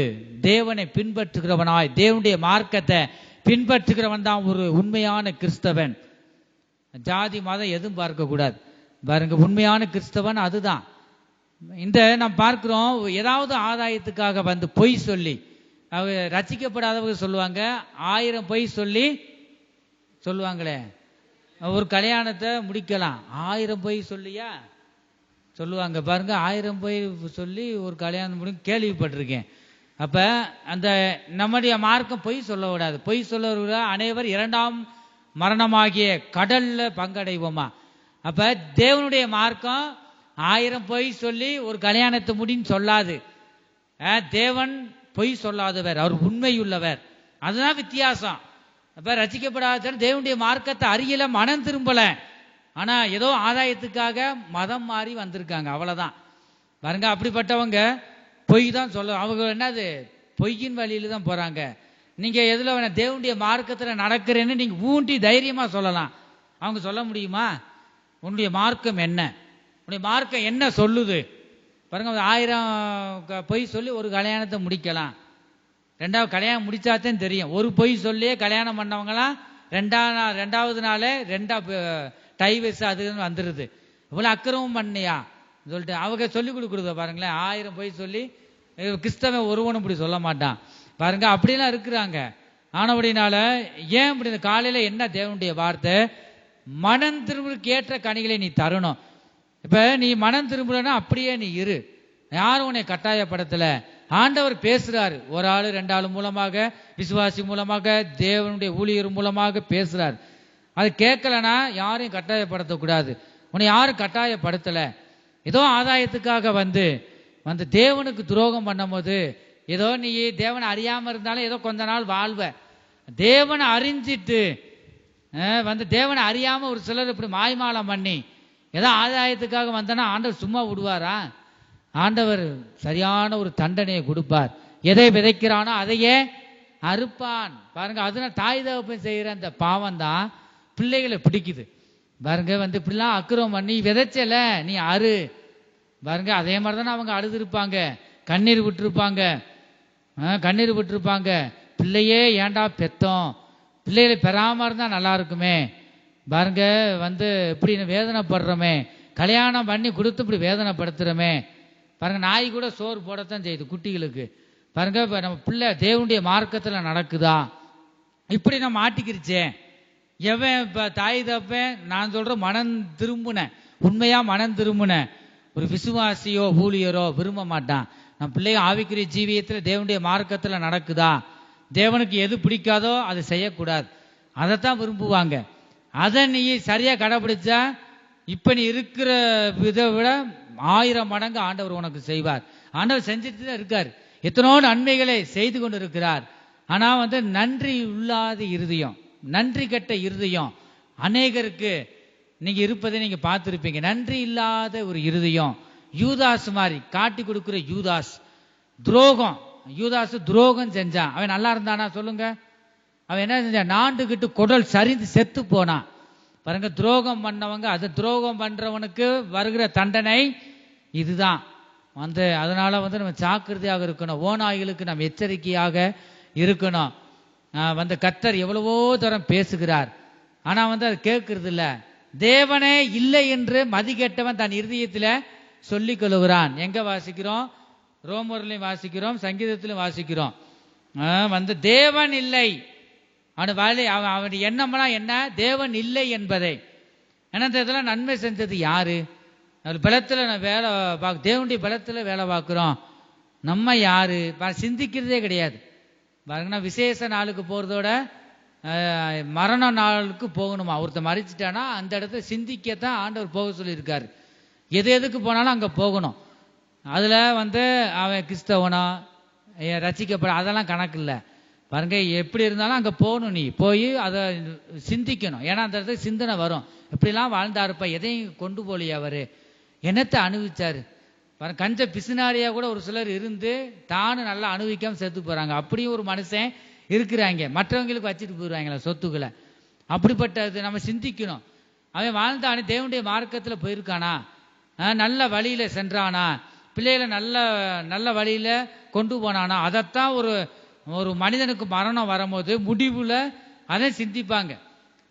தேவனை பின்பற்றுகிறவனாய், தேவனுடைய மார்க்கத்தை பின்பற்றுகிறவன் தான் ஒரு உண்மையான கிறிஸ்தவன். ஜாதி மதம் எதுவும் பார்க்க கூடாது பாருங்க. உண்மையான கிறிஸ்தவன் அதுதான். இந்த நாம் பார்க்கிறோம், ஏதாவது ஆதாயத்துக்காக பொய் சொல்லி, ரசிக்கப்படாதவங்க சொல்லுவாங்க, 1000 பொய் சொல்லி சொல்லுவாங்களே, ஒரு கல்யாணத்தை முடிக்கலாம் 1000 பொய் சொல்லியா சொல்லுவாங்க பாருங்க. 1000 பொய் சொல்லி ஒரு கல்யாணம் முடியும் கேள்விப்பட்டிருக்கேன். அப்ப அந்த நம்முடைய மார்க்கம் பொய் சொல்ல விடாது. பொய் சொல்ல அனைவர் 2ஆம் மரணமாகிய கடல்ல பங்கடைவோமா. அப்ப தேவனுடைய மார்க்கம் 1000 பொய் சொல்லி ஒரு கல்யாணத்தை முடின்னு சொல்லாது. தேவன் பொய் சொல்லாதவர், அவர் உண்மையுள்ளவர். அதுதான் வித்தியாசம். அப்ப ரசிக்கப்படாத தேவனுடைய மார்க்கத்தை அறியல, மனம் திரும்பல, ஆனா ஏதோ ஆதாயத்துக்காக மதம் மாறி வந்திருக்காங்க, அவ்வளவுதான் பாருங்க. அப்படிப்பட்டவங்க பொய் தான் சொல்ல, அவங்க என்னது பொய்யின் வழியில தான் போறாங்க. நீங்க எதுல வேணா தேவனுடைய மார்க்கத்துல நடக்கிறேன்னு நீங்க ஊண்டி தைரியமா சொல்லலாம். அவங்க சொல்ல முடியுமா? உன்னுடைய மார்க்கம் என்ன, உன்னுடைய மார்க்கம் என்ன சொல்லுது பாருங்க. 1000 பொய் சொல்லி ஒரு கல்யாணத்தை முடிக்கலாம். 2வது கல்யாணம் முடிச்சாதான் தெரியும். ஒரு பொய் சொல்லியே கல்யாணம் பண்ணவங்களாம் 2வது நாளே 2 டைவர்ஸ் அதுன்னு வந்துருது. இவ்வளவு அக்கிரமம் பண்ணியா சொல்லிட்டு அவங்க சொல்லி கொடுக்குறத பாருங்களேன். 1000 பொய் சொல்லி கிறிஸ்தவன் ஒருவனும் இப்படி சொல்ல மாட்டான் பாருங்க. அப்படிலாம் இருக்கிறாங்க. ஆனபடினால ஏன் இப்படி காலையில என்ன தேவனுடைய வார்த்தை மனம் திரும்புக்கு ஏற்ற கனிகளை நீ தரணும். இப்ப நீ மனம் திரும்பலன்னா அப்படியே நீ இரு, யாரும் உன்னை கட்டாயப்படுத்தல. ஆண்டவர் பேசுறாரு, ஒரு ஆளு 2 ஆளு மூலமாக, விசுவாசி மூலமாக, தேவனுடைய ஊழியர் மூலமாக பேசுறாரு. அது கேட்கலனா யாரையும் கட்டாயப்படுத்தக்கூடாது. உன்னை யாரும் கட்டாயப்படுத்தல. ஏதோ ஆதாயத்துக்காக வந்து தேவனுக்கு துரோகம் பண்ணும் போது, ஏதோ நீ தேவனை அறியாம இருந்தாலும் ஏதோ கொஞ்ச நாள் வாழ்வ. தேவனை அறிஞ்சிட்டு தேவனை அறியாம ஒரு சிலர் இப்படி மாய்மாலம் பண்ணி ஏதோ ஆதாயத்துக்காக வந்தனா ஆண்டவர் சும்மா விடுவாரா? ஆண்டவர் சரியான ஒரு தண்டனையை கொடுப்பார். எதை விதைக்கிறானோ அதையே அறுப்பான். பாருங்க, அதனால தாய் தகப்பன் செய்யற அந்த பாவம் தான் பிள்ளைகளை பிடிக்குது. பாருங்க, இப்படிலாம் அக்கிரமம் பண்ணி விதைச்சல நீ அறு. பாருங்க, அதே மாதிரி தானே அவங்க அழுதுருப்பாங்க, கண்ணீர் விட்டுருப்பாங்க. பிள்ளையே ஏண்டா பெத்தோம், பிள்ளைகளை பெறாம இருந்தா நல்லா இருக்குமே. பாருங்க, இப்படி வேதனைப்படுறோமே, கல்யாணம் பண்ணி கொடுத்து இப்படி வேதனைப்படுத்துறோமே. பாருங்க, நாய் கூட சோறு போடத்தான் செய்யுது குட்டிகளுக்கு. பாருங்க, இப்ப நம்ம பிள்ளை தேவனுடைய மார்க்கத்துல நடக்குதா? இப்படி நம்ம மாட்டிக்கிருச்சேன். எவன் இப்ப தாய் தப்பேன் நான் சொல்ற மனம் திரும்புன, உண்மையா மனம் திரும்புன ஒரு விசுவாசியோ ஊழியரோ விரும்ப மாட்டான். நம்ம பிள்ளைங்க ஆவிக்குரிய ஜீவியத்துல தேவனுடைய மார்க்கத்துல நடக்குதா, தேவனுக்கு எது பிடிக்காதோ அதை செய்யக்கூடாது, அதைத்தான் விரும்புவாங்க. அதை நீ சரியா கடைபிடிச்சா இப்ப நீ இருக்கிற இதை விட 1000 மடங்கு ஆண்டவர் உனக்கு செய்வார். ஆண்டவர் செஞ்சுட்டு தான் இருக்கார், எத்தனோ நன்மைகளை செய்து கொண்டு இருக்கிறார். ஆனா நன்றி இல்லாத இருதயம், நன்றி கெட்ட இருதயம் அநேகருக்கு நீங்க இருப்பதை நீங்க பார்த்திருப்பீங்க. நன்றி இல்லாத ஒரு இருதயம், யூதாஸ் மாதிரி காட்டி கொடுக்கிற யூதாஸ். துரோகம், யூதாஸ் துரோகம் செஞ்சான். அவன் நல்லா இருந்தானா சொல்லுங்க? அவன் என்ன செஞ்சான்? நாண்டுகிட்டு குடல் சரிந்து செத்து போனான். பாருங்க, துரோகம் பண்ணவங்க, அது துரோகம் பண்றவனுக்கு வருகிற தண்டனை இதுதான். அதனால நம்ம ஜாக்கிரதையாக இருக்கணும், ஓநாய்களுக்கு நம்ம எச்சரிக்கையாக இருக்கணும். கர்த்தர் எவ்வளவோ தரம் பேசுகிறார், ஆனா அது கேட்கறது இல்ல. தேவனே இல்லை என்று மதிக்கெட்டவன் தன் இருதயத்துல சொல்லிக் கொள்ளுகிறான். எங்க வாசிக்கிறோம்? ரோமர்லையும் வாசிக்கிறோம், சங்கீதத்திலும் வாசிக்கிறோம். தேவன் இல்லை, அவன் எண்ணம்லாம் என்ன? தேவன் இல்லை என்பதை. ஏன்னா இதெல்லாம் நன்மை செஞ்சது யாரு? பலத்துல வேலை பார்க்க, தேவனுடைய பலத்துல வேலை பார்க்கிறோம். நம்ம யாரு சிந்திக்கிறதே கிடையாது. பாருங்கன்னா, விசேஷ நாளுக்கு போறதோட மரண நாளுக்கு போகணுமா? ஒருத்தர் மறிச்சிட்டானா அந்த இடத்துல சிந்திக்கத்தான் ஆண்டவர் போக சொல்லியிருக்காரு. எதுக்கு போனாலும் அங்க போகணும். அதுல அவன் கிறிஸ்தவனா ரசிக்கப்பட அதெல்லாம் கணக்கு இல்லை. பாருங்க, எப்படி இருந்தாலும் அங்க போகணும், நீ போய் அதை சிந்திக்கணும். ஏன்னா அந்த இடத்துல சிந்தனை வரும், எப்படிலாம் வாழ்ந்தாருப்பா, எதையும் கொண்டு போலியே அவரு, என்னத்தை அனுபவிச்சாரு. பாருங்க, கஞ்ச பிசுனாரியா கூட ஒரு சிலர் இருந்து தானும் நல்லா அனுபவிக்காம செத்து போறாங்க. அப்படியும் ஒரு மனுஷன் இருக்கிறாங்க, மற்றவங்களுக்கு வச்சுட்டு போயிடுவாங்களா சொத்துக்களை. அப்படிப்பட்டது நம்ம சிந்திக்கணும். அவன் வாழ்ந்தானே, தேவனுடைய மார்க்கத்துல போயிருக்கானா, நல்ல வழியில சென்றானா, பிள்ளைகளை நல்ல வழியில கொண்டு போனானா, அதைத்தான் ஒரு மனிதனுக்கு மரணம் வரும்போது முடிவுல அதை சிந்திப்பாங்க.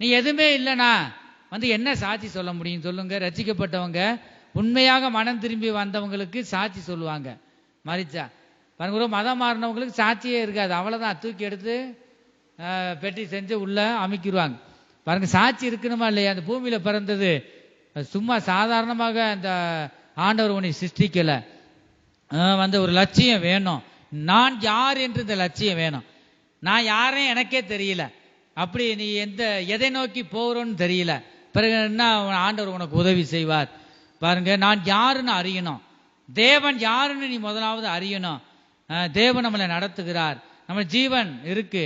நீ எதுவுமே இல்லைனா என்ன சாட்சி சொல்ல முடியும் சொல்லுங்க? ரசிக்கப்பட்டவங்க உண்மையாக மனம் திரும்பி வந்தவங்களுக்கு சாட்சி சொல்லுவாங்க. மறிச்சா பாருங்க, ஒரு மதம் மாறினவங்களுக்கு சாட்சியே இருக்காது, அவ்வளவுதான், தூக்கி எடுத்து பெட்டி செஞ்சு உள்ள அமைக்கிடுவாங்க. பாருங்க, சாட்சி இருக்கணுமா இல்லையா? அந்த பூமியில பிறந்தது சும்மா சாதாரணமாக அந்த ஆண்டவர் உன்னை சிருஷ்டிக்கல. ஒரு லட்சியம் வேணும். நான் யார் என்று இந்த லட்சியம் வேணும். நான் யாரையும் எனக்கே தெரியல, அப்படி நீ எதை நோக்கி போறோன்னு தெரியல, பிறகு என்ன ஆண்டவர் உனக்கு உதவி செய்வார். பாருங்க, நான் யாருன்னு அறியணும், தேவன் யாருன்னு நீ முதலாவது அறியணும். தேவன் நம்மளை நடத்துகிறார், நம்ம ஜீவன் இருக்கு,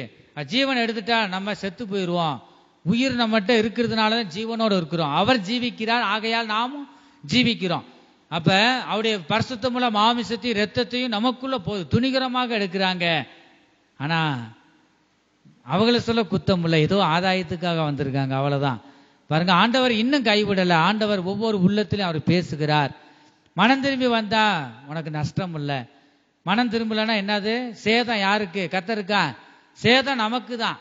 ஜீவன் எடுத்துட்டா நம்ம செத்து போயிடுவோம். உயிர் நம்மகிட்ட இருக்கிறதுனாலதான் ஜீவனோடு இருக்கிறோம். அவர் ஜீவிக்கிறார், ஆகையால் நாமும் ஜீவிக்கிறோம். அப்ப அவருடைய பரிசுத்தமுள்ள மாமிசத்தையும் இரத்தத்தையும் நமக்குள்ள துணிகரமாக எடுக்கிறாங்க. ஆனா அவங்களை சொல்ல குத்தம் இல்லை, ஏதோ ஆதாயத்துக்காக வந்திருக்காங்க, அவ்வளவுதான். பாருங்க, ஆண்டவர் இன்னும் கைவிடல. ஆண்டவர் ஒவ்வொரு உள்ளத்திலையும் அவர் பேசுகிறார். மனம் திரும்பி வந்தா உனக்கு நஷ்டம் இல்லை. மனம் திரும்பலன்னா என்னது? சேதம் யாருக்கு? கர்த்தருக்கா? சேதம் நமக்கு தான்.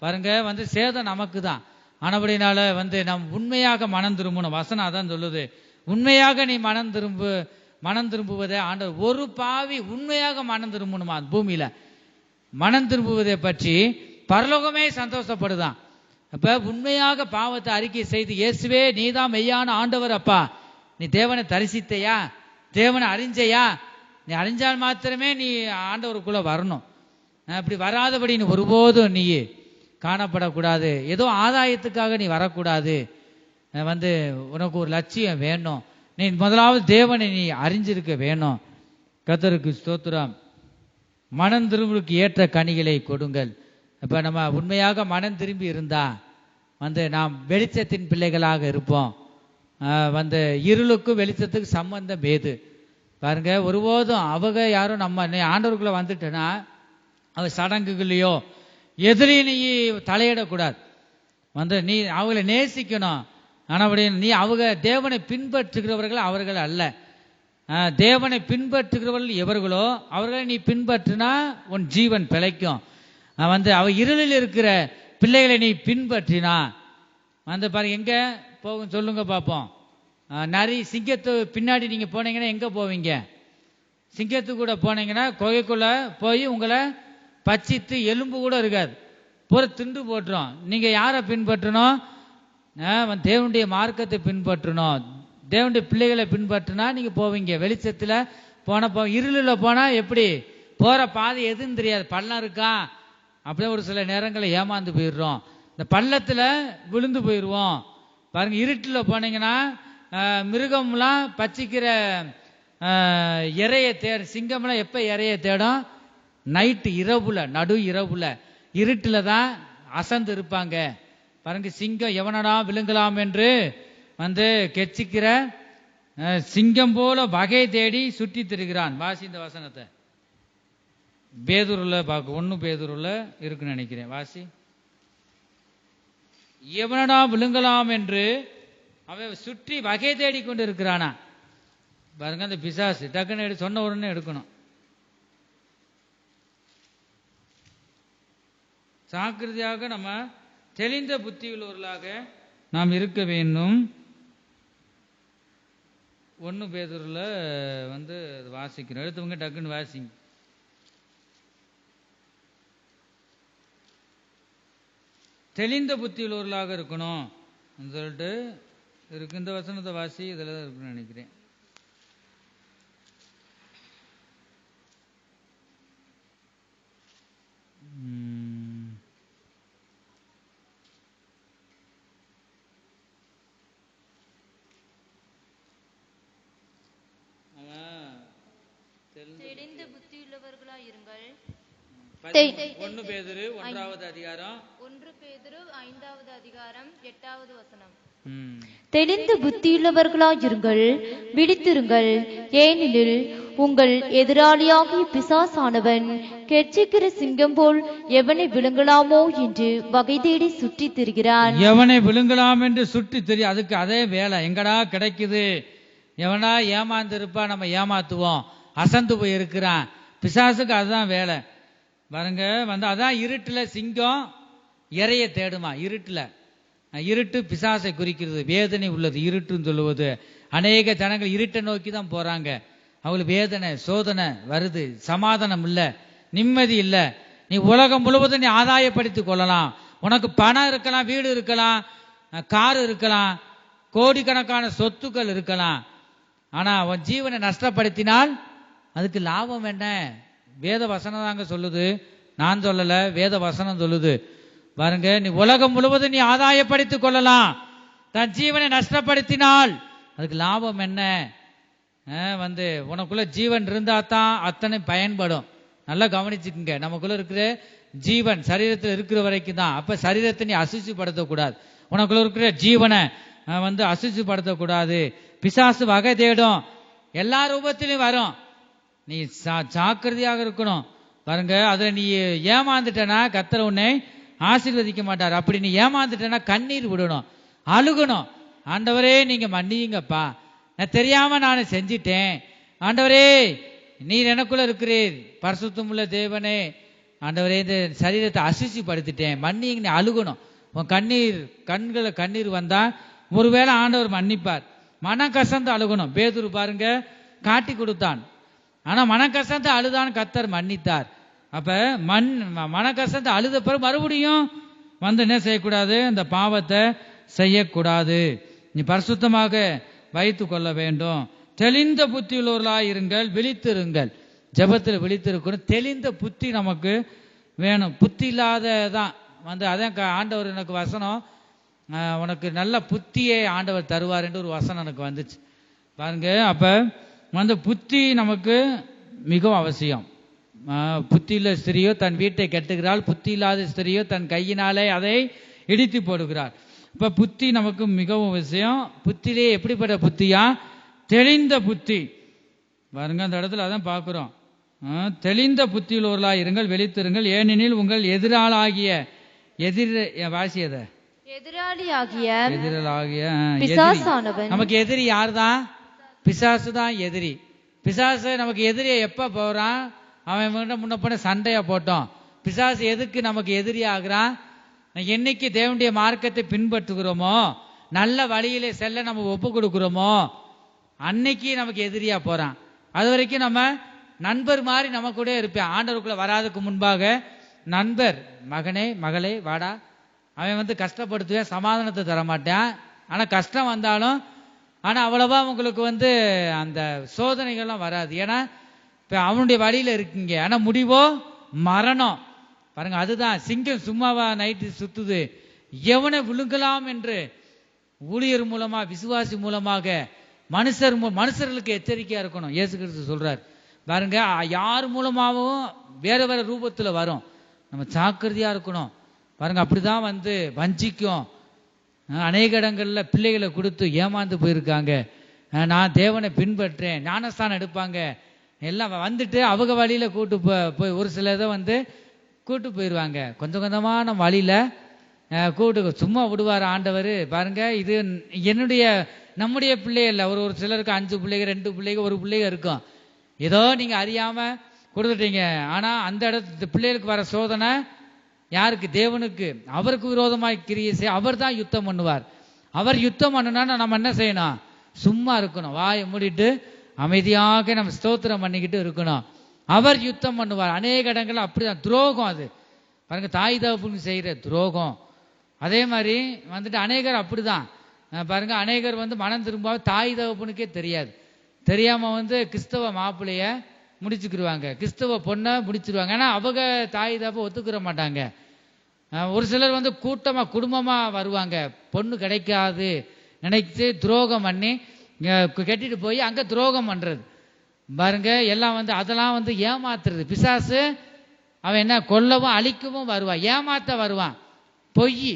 பாருங்க, சேதம் நமக்கு தான். ஆனபடினால நம் உண்மையாக மனம் திரும்பணும். வசனம் அதான் சொல்லுது, உண்மையாக நீ மனம் திரும்புவதை ஆண்டவர், ஒரு பாவி உண்மையாக மனம் திரும்பணுமா பூமியில, மனம் திரும்புவதை பற்றி பரலோகமே சந்தோஷப்படுதான். அப்ப உண்மையாக பாவத்தை அறிக்கை செய்து, இயேசுவே நீதான் மெய்யான ஆண்டவர், அப்பா நீ தேவனை தரிசித்தையா, தேவனை அறிஞ்சையா, நீ அறிஞ்சால் மாத்திரமே நீ ஆண்டவருக்குள்ள வரணும். அப்படி வராதபடி நீ ஒருபோதும் நீ காணப்படக்கூடாது. ஏதோ ஆதாயத்துக்காக நீ வரக்கூடாது. உனக்கு ஒரு லட்சியம் வேணும். நீ முதலாவது தேவனை நீ அறிஞ்சிருக்க வேணும். கர்த்தருக்கு ஸ்தோத்திரம். மனம் திரும்புக்கு ஏற்ற கனிகளை கொடுங்கள். இப்ப நம்ம உண்மையாக மனம் திரும்பி இருந்தா நாம் வெளிச்சத்தின் பிள்ளைகளாக இருப்போம். இருளுக்கும் வெளிச்சத்துக்கு சம்பந்தம் ஏது பாருங்க. ஒருபோதும் அவங்க யாரும் நம்ம ஆண்டவருக்குள்ள வந்துட்டேன்னா அவ சடங்குகளையோ எதிரையும் நீ தலையிடக்கூடாது. நீ அவங்களை நேசிக்கணும். ஆனால் நீ அவங்க தேவனை பின்பற்றுகிறவர்கள் அவர்கள் அல்ல. தேவனை பின்பற்றுகிறவர்கள் எவர்களோ அவர்களை நீ பின்பற்றினா உன் ஜீவன் பிழைக்கும். அவ இருளில் இருக்கிற பிள்ளைகளை நீ பின்பற்றினா பாருங்க எங்க போகும் சொல்லுங்க பார்ப்போம். நரி சிங்கத்து பின்னாடி நீங்க போனீங்கன்னா எங்க போவீங்க? சிங்கத்து கூட போனீங்கன்னா குகைக்குள்ள போய் உங்களை பச்சித்து எலும்பு கூட இருக்காது, பூரா திண்டு போட்டுரும். நீங்க யாரை பின்பற்றணும்? தேவனுடைய மார்க்கத்தை பின்பற்றணும். தேவனுடைய பிள்ளைகளை பின்பற்றினா நீங்க போவீங்க. வெளிச்சத்துல இருளில் போனா எப்படி போற பாதை எதுன்னு தெரியாது, பள்ளம் இருக்கா அப்படியே ஒரு சில நேரங்களை ஏமாந்து போயிடுறோம். இந்த பள்ளத்துல விழுந்து போயிடுவோம் பாருங்க. இருட்டில் போனீங்கன்னா மிருகம்லாம் பச்சிக்கிற இறைய சிங்கம்லாம் எப்ப இறைய தேடும்? நைட்டு இரவுல, நடு இரவுல இருட்டுல தான் அசந்து இருப்பாங்க பாருங்க. சிங்கம் எவனடா விழுங்கலாம் என்று கெச்சிக்கிற சிங்கம் போல வகை தேடி சுற்றி திரிகிறான். வாசி இந்த வசனத்தை. பேதுருல பார்க்க 1 பேதுருல இருக்குன்னு நினைக்கிறேன். வாசி. எவனடா விழுங்கலாம் என்று அவன் சுற்றி வகை தேடி கொண்டு இருக்கிறானா பாருங்க. அந்த பிசாசு டக்குன்னு சொன்ன உடனே எடுக்கணும். ஜாக்கிரதையாக நம்ம தெளிந்த புத்தியுள்ளவர்களாக நாம் இருக்க வேண்டும். 1 பேதுருல வாசிக்கிறோம். எடுத்தவங்க டக்குன்னு வாசிங்க. தெளிந்த புத்தியுள்ளவர்களாக இருக்கணும் சொல்லிட்டு இருக்கு. இந்த வசனத்தை வாசி, இதில் தான் இருக்குன்னு நினைக்கிறேன். தெளிந்த புத்தியுள்ளவர்களாய் இருங்கள். 1 பேதுரு 1வது அதிகாரம் 1 பேதுரு 5வது அதிகாரம் 8வது வசனம். தெளிந்த புத்தியுள்ளவர்களாய் இருங்கள், விழித்திருங்கள். ஏனெனில் உங்கள் எதிராளியாகிய பிசாசானவன் கெர்ச்சிக்கிற சிங்கம் போல் எவனை விழுங்கலாமோ என்று வகை தேடி சுற்றி திரிகிறான். எவனை விழுங்கலாம் என்று சுற்றி திரி, அதுக்கு அதே வேலை. எங்கடா கிடைக்குது, எவனா ஏமாந்து இருப்பா, நம்ம ஏமாத்துவோம். அசந்து போய் இருக்கிறான் பிசாசுக்கு, அதுதான் வேலை பாருங்க. அதான் இருட்டுல சிங்கம் இறைய தேடுமா. இருட்டு பிசாசை குறிக்கிறது, வேதனை உள்ளது இருட்டுன்னு சொல்லுவது. அநேக ஜனங்கள் இருட்டை நோக்கி தான் போறாங்க. அவங்களுக்கு வேதனை சோதனை வருது, சமாதானம் இல்லை, நிம்மதி இல்லை. நீ உலகம் முழுவதும் நீ ஆதாயப்படுத்திக் கொள்ளலாம். உனக்கு பணம் இருக்கலாம், வீடு இருக்கலாம், கார் இருக்கலாம், கோடிக்கணக்கான சொத்துக்கள் இருக்கலாம். ஆனா உன் ஜீவனை நஷ்டப்படுத்தினால் அதுக்கு லாபம் என்ன? வேத வசனம் தாங்க சொல்லுது, நான் சொல்லல, வேத வசனம் சொல்லுது பாருங்க. நீ உலகம் முழுவதும் நீ ஆதாயப்படுத்திக் கொள்ளலாம், தன் ஜீவனை நஷ்டப்படுத்தினால் அதுக்கு லாபம் என்ன? உனக்குள்ள ஜீவன் இருந்தா தான் அத்தனை பயன்படும். நல்லா கவனிச்சுக்குங்க. நமக்குள்ள இருக்கிற ஜீவன் சரீரத்தில் இருக்கிற வரைக்கும் தான். அப்ப சரீரத்தை நீ அசுசிப்படுத்தக்கூடாது. உனக்குள்ள இருக்கிற ஜீவனை அசுசிப்படுத்தக்கூடாது. பிசாசு வகை தேடும், எல்லா ரூபத்திலையும் வரும். நீ ஜாக்கிரதையாக இருக்கணும் பாருங்க. அதுல நீ ஏமாந்துட்டனா கர்த்தர் உன்னை ஆசீர்வதிக்க மாட்டார். அப்படி நீ ஏமாந்துட்டனா கண்ணீர் விடணும், அழுகணும். ஆண்டவரே நீங்க மன்னியுங்கப்பா, நான் தெரியாம நான் செஞ்சிட்டேன். ஆண்டவரே நீர் எனக்குள்ள இருக்கிறீர், பரிசுத்தமுள்ள தேவனே. ஆண்டவரே இந்த சரீரத்தை அசுசிப்படுத்திட்டேன், மன்னிங்க. நீ அழுகணும். உன் கண்களை கண்ணீர் வந்தா ஒருவேளை ஆண்டவர் மன்னிப்பார். மன கசந்து அழுகணும். பேதுரு பாருங்க காட்டி கொடுத்தான், ஆனா மனக்கசந்து அழுதான், கர்த்தர் மன்னித்தார். அப்ப மனக்கசந்து அழுத பிறகு மறுபடியும் வந்து என்ன செய்யக்கூடாது, அந்த பாவத்தை செய்யக்கூடாது. நீ பரிசுத்தமாக வைத்து கொள்ள வேண்டும். தெளிந்த புத்தி உள்ளவர்களாய் இருங்கள், விழித்திருங்கள். ஜெபத்தில் விழித்திருக்கணும். தெளிந்த புத்தி நமக்கு வேணும். புத்தி இல்லாததான் வந்து அதான் ஆண்டவர் எனக்கு வசனம், உனக்கு நல்ல புத்தியை ஆண்டவர் தருவார் என்று ஒரு வசனம் எனக்கு வந்துச்சு பாருங்க. அப்ப வந்து புத்தி நமக்கு மிகவும் அவசியம். புத்தியுள்ள ஸ்திரியோ தன் வீட்டை கட்டுகிறாள், புத்தி இல்லாத ஸ்திரியோ தன் கையினாலே அதை இடித்து போடுகிறார். இப்ப புத்தி நமக்கு மிகவும் அவசியம். புத்திலே எப்படிப்பட்ட புத்தியா, தெளிந்த புத்தி பாருங்க. அந்த இடத்துல அதான் பார்க்கிறோம். தெளிந்த புத்தியுள்ளவர்களாய் இருங்கள், விழித்திருங்கள். ஏனெனில் உங்கள் எதிராளாகிய வாசியத எதிராளியாகிய பிசாசானவன். நமக்கு எதிரி யார் தான்? பிசாசு தான் எதிரி. பிசாசு நமக்கு எதிரியை எப்ப போறான், அவன் முன்ன பண்ண சண்டையா போட்டோம். பிசாசு எதுக்கு நமக்கு எதிரி ஆகுறான்? என்னைக்கு தேவனுடைய மார்க்கத்தை பின்பற்றுகிறோமோ, நல்ல வழியிலே செல்ல நம்ம ஒப்பு கொடுக்கிறோமோ, அன்னைக்கு நமக்கு எதிரியா போறான். அது வரைக்கும் நம்ம நண்பர் மாதிரி நம்ம கூட இருப்பேன். ஆண்டவருக்குள்ள வராதுக்கு முன்பாக நண்பர், மகனே மகளே வாடா, அவன் வந்து கஷ்டப்படுத்துவேன், சமாதானத்தை தரமாட்டான். ஆனா கஷ்டம் வந்தாலும் ஆனா அவ்வளவா உங்களுக்கு வந்து அந்த சோதனைகள்லாம் வராது. ஏன்னா இப்ப அவனுடைய வழியில இருக்கீங்க. ஆனா முடிவோ மரணம் பாருங்க. அதுதான் சிங்கம் சும்மாவா நைட்டு சுத்துது, எவனை விழுங்கலாம் என்று ஊழியர் மூலமா, விசுவாசி மூலமாக, மனுஷர்களுக்கு எச்சரிக்கையா இருக்கணும். இயேசு கிறிஸ்து சொல்றார் பாருங்க. யார் மூலமாகவும் வேற வேற ரூபத்துல வரும், நம்ம ஜாக்கிரதையா இருக்கணும் பாருங்க. அப்படிதான் வந்து வஞ்சிக்கும். அநேக இடங்கள்ல பிள்ளைகளை கொடுத்து ஏமாந்து போயிருக்காங்க. நான் தேவனை பின்பற்றேன், ஞானஸ்தானம் எடுப்பாங்க, எல்லாம் வந்துட்டு அவங்க வழியில கூட்டு போய் ஒரு சில இதை வந்து கூட்டு போயிடுவாங்க. கொஞ்சம் கொஞ்சமான வழியில கூட்டு சும்மா விடுவார் ஆண்டவர் பாருங்க. இது நம்முடைய பிள்ளைகள் இல்லை. ஒரு சிலருக்கு 5 பிள்ளைங்க, 2 பிள்ளைங்க, 1 பிள்ளைங்க இருக்கும். ஏதோ நீங்க அறியாம கொடுத்துட்டீங்க. ஆனா அந்த இடத்து பிள்ளைகளுக்கு வர சோதனை யாருக்கு? தேவனுக்கு. அவருக்கு விரோதமாய் கிரியை செய்ய அவர் தான் யுத்தம் பண்ணுவார். அவர் யுத்தம் பண்ணுனா நம்ம என்ன செய்யணும்? சும்மா இருக்கணும், வாயை மூடிட்டு அமைதியாக நம்ம ஸ்தோத்திரம் பண்ணிக்கிட்டு இருக்கணும். அவர் யுத்தம் பண்ணுவார். அநேக இடங்கள் அப்படிதான். துரோகம் அது பாருங்க, தாய் தகப்பனுக்கு செய்யற துரோகம். அதே மாதிரி வந்துட்டு அநேகர் அப்படிதான் பாருங்க. அநேகர் வந்து மனம் திரும்ப தாய் தகப்பனுக்கே தெரியாது. தெரியாம வந்து கிறிஸ்தவ மாப்பிள்ளைய முடிச்சுக்கிடுவாங்க, கிறிஸ்தவ பொண்ணை முடிச்சிருவாங்க. ஏன்னா அவங்க தாய் தகப்ப ஒத்துக்கிற மாட்டாங்க. ஒரு சிலர் வந்து கூட்டமா குடும்பமா வருவாங்க, பொண்ணு கிடைக்காது நினைச்சு துரோகம் பண்ணி கட்டிட்டு போய் அங்க துரோகம் பண்றது பாருங்க. எல்லாம் வந்து அதெல்லாம் வந்து ஏமாத்துறது. பிசாசு அவன் என்ன கொல்லவும் அழிக்கவும் வருவான், ஏமாத்த வருவான். பொய்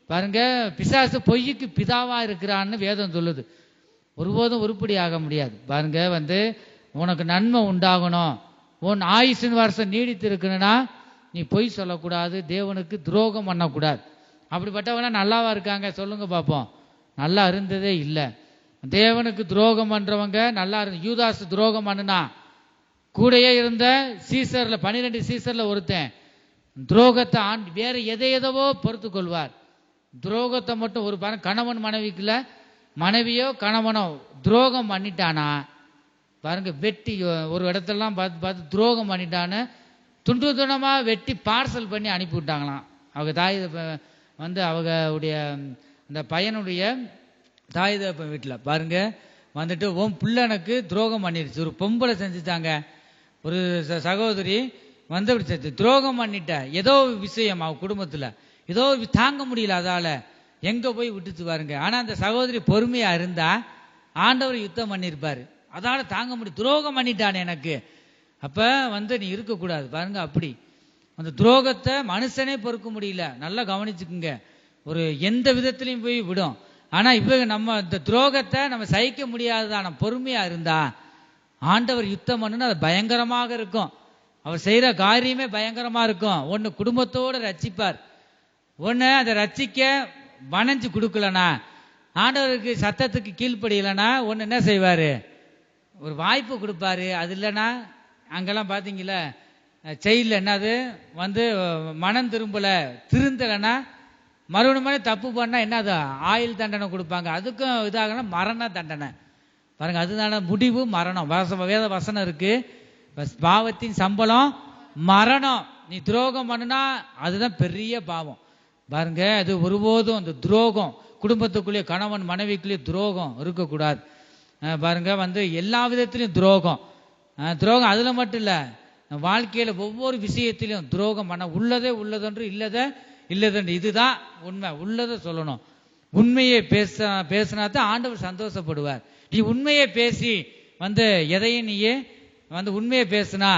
பாருங்க. பிசாசு பொய்யுக்கு பிதாவா இருக்கிறான்னு வேதம் சொல்லுது. ஒருபோதும் உருப்படி ஆக முடியாது பாருங்க. வந்து உனக்கு நன்மை உண்டாகணும், உன் ஆயுசின் வருஷம் நீடித்து இருக்கணும்னா நீ பொய் சொல்லக்கூடாது, தேவனுக்கு துரோகம் பண்ணக்கூடாது. அப்படிப்பட்டவங்க நல்லாவா இருக்காங்க சொல்லுங்க பார்ப்போம்? நல்லா இருந்ததே இல்லை. தேவனுக்கு துரோகம் பண்றவங்க நல்லா இருந்து. யூதாஸ் துரோகம் பண்ணுனா கூடையே இருந்த சீசர்ல 12 சீசர்ல ஒருத்தன் துரோகத்தை வேற எதையதவோ பொறுத்து கொள்வார். துரோகத்தை மட்டும் ஒரு கணவன் மனைவிக்குள்ள மனைவியோ கணவனோ துரோகம் பண்ணிட்டானா பாருங்க, வெட்டி ஒரு இடத்தெல்லாம் பார்த்து துரோகம் பண்ணிட்டான்னு துண்டு துண்டமா வெட்டி பார்சல் பண்ணி அனுப்பி விட்டாங்களாம். அவங்க தாய் வந்து அவங்களுடைய அந்த பையனுடைய தாய் தகப்பன் வீட்டில் பாருங்க வந்துட்டு உன் பிள்ளனுக்கு துரோகம் பண்ணிருச்சு. ஒரு பொம்பளை செஞ்சுட்டாங்க, ஒரு சகோதரி வந்து துரோகம் பண்ணிட்ட, ஏதோ விஷயம் அவ குடும்பத்துல ஏதோ தாங்க முடியல, அதால எங்க போய் விட்டுச்சு பாருங்க. ஆனா அந்த சகோதரி பொறுமையா இருந்தா ஆண்டவர் யுத்தம் பண்ணிருப்பாரு. அதால தாங்க முடியும், துரோகம் பண்ணிட்டான் எனக்கு. அப்ப வந்து நீ இருக்கக்கூடாது பாருங்க. அப்படி அந்த துரோகத்தை மனுஷனே பொறுக்க முடியல. நல்லா கவனிச்சுக்குங்க, ஒரு எந்த விதத்திலையும் போய் விடும். ஆனா இப்ப நம்ம இந்த துரோகத்தை நம்ம சகிக்க முடியாதுதான். நம்ம பொறுமையா இருந்தா ஆண்டவர் யுத்தம் பண்ணுன்னு அது பயங்கரமாக இருக்கும். அவர் செய்யற காரியமே பயங்கரமா இருக்கும். ஒன்னு குடும்பத்தோட ரட்சிப்பார், ஒன்னு அதை ரட்சிக்க வணைஞ்சு கொடுக்கலனா, ஆண்டவருக்கு சத்தத்துக்கு கீழ்ப்படியலனா ஒன்னு என்ன செய்வாரு, ஒரு வாய்ப்பு கொடுப்பாரு. அது இல்லைன்னா அங்கெல்லாம் பாத்தீங்களா செயல என்னது வந்து மனம் திருந்தலைன்னா மறுபடியும் தப்பு பண்ணா என்னது ஆயுள் தண்டனை கொடுப்பாங்க. அதுக்கும் இதாகனா மரண தண்டனை பாருங்க. அதுதான முடிவு மரணம். வேத வசனம் இருக்கு, பாவத்தின் சம்பளம் மரணம். நீ துரோகம் பண்ணுனா அதுதான் பெரிய பாவம் பாருங்க, அது ஒருபோதும் அந்த துரோகம், குடும்பத்துக்குள்ளே கணவன் மனைவிக்குள்ளே துரோகம் இருக்கக்கூடாது. பாருங்க, எல்லா விதத்திலையும் துரோகம். துரோகம் அதுல மட்டும் இல்ல, வாழ்க்கையில ஒவ்வொரு விஷயத்திலும் துரோகம் பண்ண, உள்ளதே உள்ளதென்று இல்லதென்று, இதுதான் உண்மை. உள்ளதை சொல்லணும். உண்மையை பேசினாதான் ஆண்டவர் சந்தோஷப்படுவார். நீ உண்மையை பேசி எதையும் நீயே உண்மையை பேசினா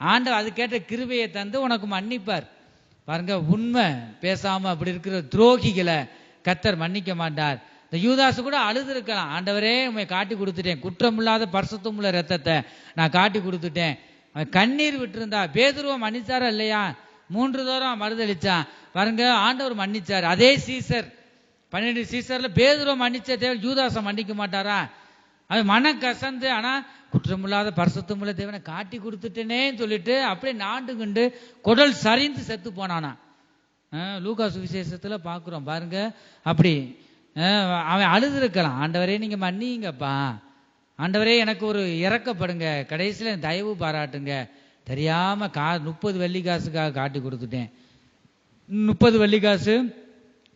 ஆண்டவர் அது கேட்ட கிருபையை தந்து உனக்கு மன்னிப்பார். பாருங்க, உண்மை பேசாம அப்படி இருக்கிற துரோகிகளை கர்த்தர் மன்னிக்க மாட்டார். இந்த யூதாசு கூட அழுது இருக்கலாம், ஆண்டவரே உண்மை காட்டி கொடுத்துட்டேன், குற்றமில்லாத பரிசுத்தமுள்ள ரத்தத்தை நான் காட்டி கொடுத்துட்டேன். கண்ணீர் விட்டுருந்தா பேதுருவை மன்னிச்சாரா இல்லையா? 3 தூரம் மறுதளிச்சான். பாருங்க, ஆண்டவர் மன்னிச்சார். அதே சீசர் 12 சீசர்ல பேதுருவை மன்னிச்ச தேவன் யூதாசை மன்னிக்க மாட்டாரா? அவன் மன கசந்து, ஆனா குற்றமில்லாத பரிசுத்தமுள்ள தேவனை காட்டி கொடுத்துட்டேனேன்னு சொல்லிட்டு அப்படியே நாண்டுகிண்டு குடல் சரிந்து செத்து போனானா. லூக்கா சுவிசேஷத்துல பாக்குறோம். பாருங்க, அப்படி அவன் அழுது இருக்கலாம், ஆண்டவரே நீங்க மன்னிங்கப்பா, ஆண்டவரே எனக்கு ஒரு இறக்கப்படுங்க, கடைசியில தயவு பாராட்டுங்க, தெரியாம 30 வெள்ளிக்காசுக்காக காட்டி கொடுத்துட்டேன். 30 வெள்ளிக்காசு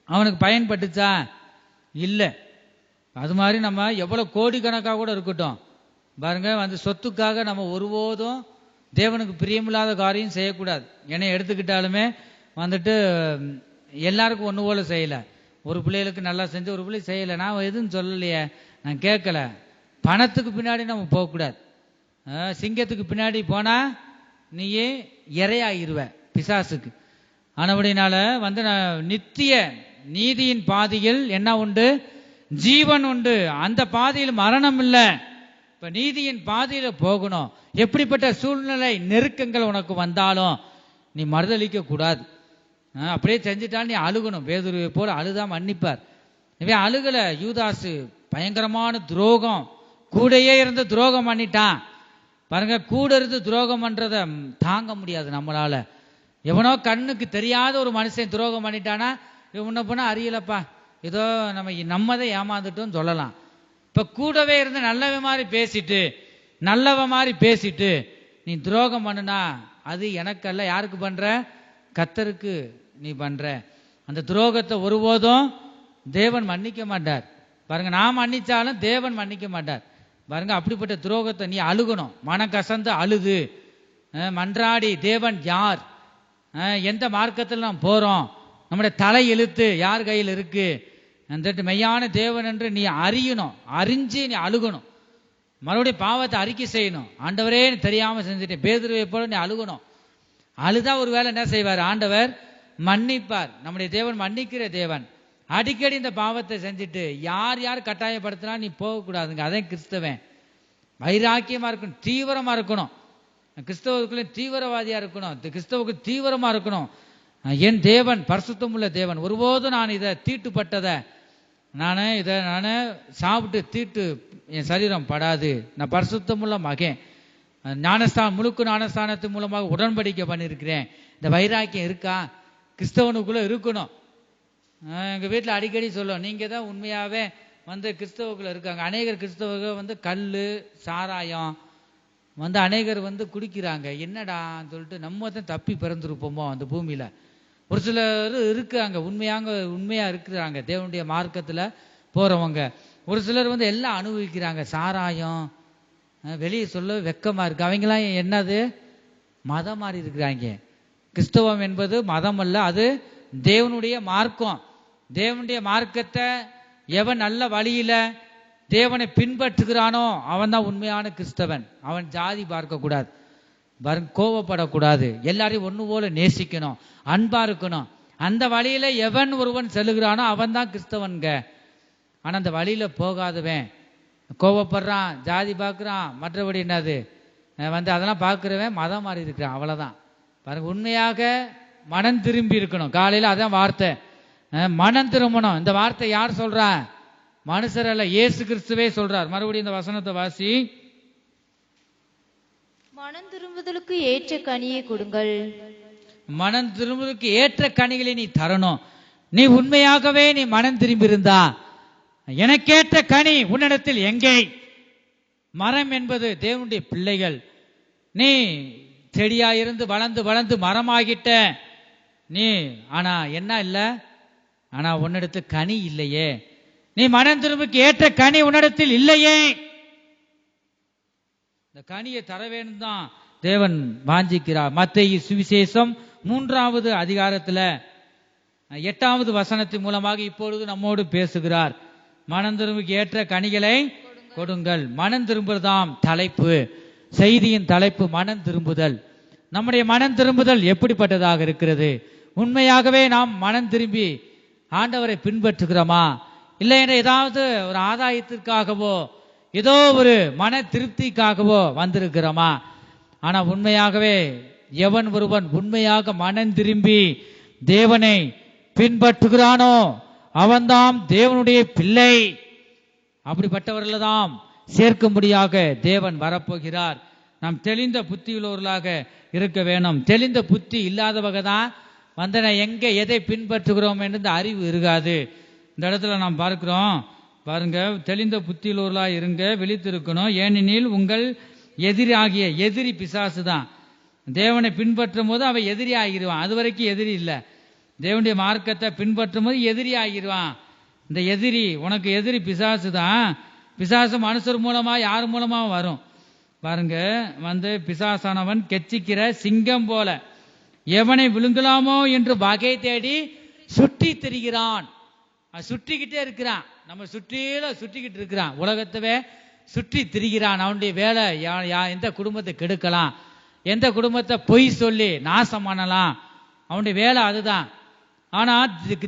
அவனுக்கு பயன்பட்டுச்சா? இல்ல. அது மாதிரி நம்ம எவ்வளவு கோடிக்கணக்காக கூட இருக்கட்டும், பாருங்க, சொத்துக்காக நம்ம ஒருபோதும் தேவனுக்கு பிரியமில்லாத காரியம் செய்யக்கூடாது. என்னை எடுத்துக்கிட்டாலுமே எல்லாருக்கும் ஒன்று போல செய்யல. ஒரு பிள்ளைகளுக்கு நல்லா செஞ்சு ஒரு பிள்ளை செய்யலை, நான் எதுவும் சொல்லலையே, நான் கேட்கல. பணத்துக்கு பின்னாடி நம்ம போகக்கூடாது. சிங்கத்துக்கு பின்னாடி போனா நீயே இரையாயிருவ பிசாசுக்கு. ஆனபடினால நித்திய நீதியின் பாதையில் என்ன உண்டு? ஜீவன் உண்டு. அந்த பாதையில் மரணம் இல்லை. இப்ப நீதியின் பாதையில போகணும். எப்படிப்பட்ட சூழ்நிலை நெருக்கங்கள் உனக்கு வந்தாலும் நீ மறுதளிக்க கூடாது. அப்படியே செஞ்சுட்டால் நீ அழுகணும். பேதுருவை போல அழுதா மன்னிப்பார். இவன் அழுகல. யூதாசு பயங்கரமான துரோகம், கூடையே இருந்து துரோகம் பண்ணிட்டான். பாருங்க, கூட இருந்து துரோகம் பண்றத தாங்க முடியாது நம்மளால. எவனோ கண்ணுக்கு தெரியாத ஒரு மனுஷன் துரோகம் பண்ணிட்டானா, முன்ன போனா அறியலப்பா, ஏதோ நம்மதை ஏமாந்துட்டோம் சொல்லலாம். இப்ப கூடவே இருந்து நல்லவ மாதிரி பேசிட்டு நீ துரோகம் பண்ணுனா அது எனக்கல்ல, யாருக்கு பண்ற? கர்த்தருக்கு நீ பண்ற. அந்த துரோகத்தை ஒருபோதும் தேவன் மன்னிக்க மாட்டார். பாருங்க, நான் மன்னிச்சாலும் தேவன் மன்னிக்க மாட்டார். பாருங்க, அப்படிப்பட்ட துரோகத்தை நீ அழுகணும். மன கசந்து அழுது மன்றாடி, தேவன் யார், எந்த மார்க்கத்தில் நாம் போறோம், நம்முடைய தலை எழுத்து யார் கையில் இருக்கு, அந்த மெய்யான தேவன் என்று நீ அறியணும். அறிஞ்சு நீ அழுகணும். மறுபடியும் பாவத்தை அறிக்கை செய்யணும். ஆண்டவரே தெரியாம செஞ்சுட்டேன், பேதுருவை போல நீ அழுகணும். அழுதா ஒரு வேளை என்ன செய்வார்? ஆண்டவர் மன்னிப்பார். நம்முடைய தேவன் மன்னிக்கிற தேவன். அடிக்கடி இந்த பாவத்தை செஞ்சுட்டு யார் கட்டாயப்படுத்தினா நீ போகக்கூடாதுங்க. அதான் கிறிஸ்தவன். வைராக்கியமா இருக்கணும், தீவிரமா இருக்கணும். கிறிஸ்தவத்துக்குள்ள தீவிரவாதியா இருக்கணும், கிறிஸ்தவுக்கு தீவிரமா இருக்கணும். என் தேவன் பரிசுத்தம் உள்ள தேவன். ஒருபோதும் நான் இதை தீட்டுப்பட்டதை நான் சாப்பிட்டு தீட்டு என் சரீரம் படாது. நான் பரிசுத்தமுள்ள மகன். முழுக்க ஞானஸ்தானத்தின் மூலமாக உடன்படிக்கை பண்ணியிருக்கிறேன். இந்த வைராக்கியம் இருக்கா? கிறிஸ்தவனுக்குள்ள இருக்கணும். எங்க வீட்டில் அடிக்கடி சொல்லுவோம், நீங்க தான் உண்மையாவே கிறிஸ்தவக்குள்ள இருக்காங்க. அநேகர் கிறிஸ்தவர்கள் கல்லு சாராயம் அநேகர் குடிக்கிறாங்க. என்னடா சொல்லிட்டு நம்ம தான் தப்பி பிறந்திருப்போமோ அந்த பூமியில. ஒரு சிலர் இருக்காங்க, உண்மையா இருக்கிறாங்க, தேவனுடைய மார்க்கத்துல போறவங்க. ஒரு சிலர் எல்லாம் அனுபவிக்கிறாங்க. சாராயம் வெளியே சொல்ல வெக்கமா இருக்கு. அவங்களாம் என்னது? மதம் மாறி இருக்கிறாங்க. கிறிஸ்தவம் என்பது மதம் அல்ல, அது தேவனுடைய மார்க்கம். தேவனுடைய மார்க்கத்தை எவன் நல்ல வழியில தேவனை பின்பற்றுகிறானோ அவன் தான் உண்மையான கிறிஸ்தவன். அவன் ஜாதி பார்க்க கூடாது, கோபப்படக்கூடாது, எல்லாரையும் ஒண்ணு போல நேசிக்கணும், அன்பா இருக்கணும். அந்த வழியில எவன் ஒருவன் செல்லுகிறானோ அவன் தான் கிறிஸ்தவன்க. ஆனா அந்த வழியில போகாதவன் கோபப்படுறான், ஜாதி பார்க்கிறான், மற்றபடி என்னது அதெல்லாம் பார்க்கிறவன் மதம் மாறி இருக்கிறான். அவ்வளவுதான். பாருங்க, உண்மையாக மனம் திரும்பி இருக்கணும். காலையில அதான் வார்த்தை, மனம் திரும்பணும். இந்த வார்த்தை யார் சொல்றா? மனுஷர் அல்ல, இயேசு கிறிஸ்துவே சொல்றார். மறுபடியும் இந்த வசனத்தை வாசி. மனம் திரும்புதலுக்கு ஏற்ற கனியை கொடுங்கள். மனம் திரும்புதலுக்கு ஏற்ற கனிகளை நீ தரணும். நீ உண்மையாகவே நீ மனம் திரும்பி இருந்தா எனக்கேற்ற கனி உன்னிடத்தில் எங்கே? மரம் என்பது தேவனுடைய பிள்ளைகள். நீ செடியா இருந்து வளர்ந்து வளர்ந்து மரமாகிட்ட நீ. ஆனா என்ன இல்ல, ஆனா உன்னிடத்து கனி இல்லையே, நீ மனம் திரும்புக்கு ஏற்ற கனி உன்னிடத்தில் இல்லையே. இந்த கனியை தர வேண்டும் தான் தேவன் வாஞ்சிக்கிறார். மத்தேயு சுவிசேஷம் 3வது அதிகாரத்துல 8வது வசனத்தின் மூலமாக இப்பொழுது நம்மோடு பேசுகிறார். மனம் திரும்புக்கு ஏற்ற கனிகளை கொடுங்கள். மனம் திரும்புவதாம் தலைப்பு, செய்தியின் தலைப்பு மனம் திரும்புதல். நம்முடைய மனம் திரும்புதல் எப்படிப்பட்டதாக இருக்கிறது? உண்மையாகவே நாம் மனம் திரும்பி ஆண்டவரை பின்பற்றுகிறோமா? இல்லை என்ற ஏதாவது ஒரு ஆதாயத்திற்காகவோ ஏதோ ஒரு மன திருப்திக்காகவோ வந்திருக்கிறோமா? ஆனா உண்மையாகவே எவன் ஒருவன் உண்மையாக மனம் திரும்பி தேவனை பின்பற்றுகிறானோ அவன்தான் தேவனுடைய பிள்ளை. அப்படிப்பட்டவர்கள் தான் சேர்க்கும்படியாக தேவன் வரப்போகிறார். நாம் தெளிந்த புத்தியுள்ளவர்களாக இருக்க வேணும். தெளிந்த புத்தி இல்லாதவங்க தான் வந்தன எங்க எதை பின்பற்றுகிறோம் என்று இந்த அறிவு இருக்காது. இந்த இடத்துல நாம் பார்க்கிறோம் பாருங்க, தெளிந்த புத்தியுள்ளவர்களாக இருங்க, விழித்திருக்கணும். ஏனெனில் உங்கள் எதிரி பிசாசு தான். தேவனை பின்பற்றும் போது அவன் எதிரி ஆகிடுவான். அது வரைக்கும் எதிரி இல்லை. தேவனுடைய மார்க்கத்தை பின்பற்றும் போது எதிரி ஆகிடுவான். இந்த எதிரி உனக்கு எதிரி பிசாசு தான். பிசாசு மனுஷர் மூலமா யார் மூலமா வரும் பாருங்க. பிசாசானவன் கெச்சிக்கிற சிங்கம் போல எவனை விழுங்கலாமோ என்று வகை தேடி சுற்றி திரிகிறான். சுற்றிக்கிட்டே இருக்கிறான். நம்ம சுற்றிக்கிட்டு இருக்கிறான். உலகத்தவே சுற்றி திரிகிறான். அவனுடைய வேலை எந்த குடும்பத்தை கெடுக்கலாம், எந்த குடும்பத்தை பொய் சொல்லி நாசம் பண்ணலாம், அவனுடைய வேலை அதுதான். ஆனா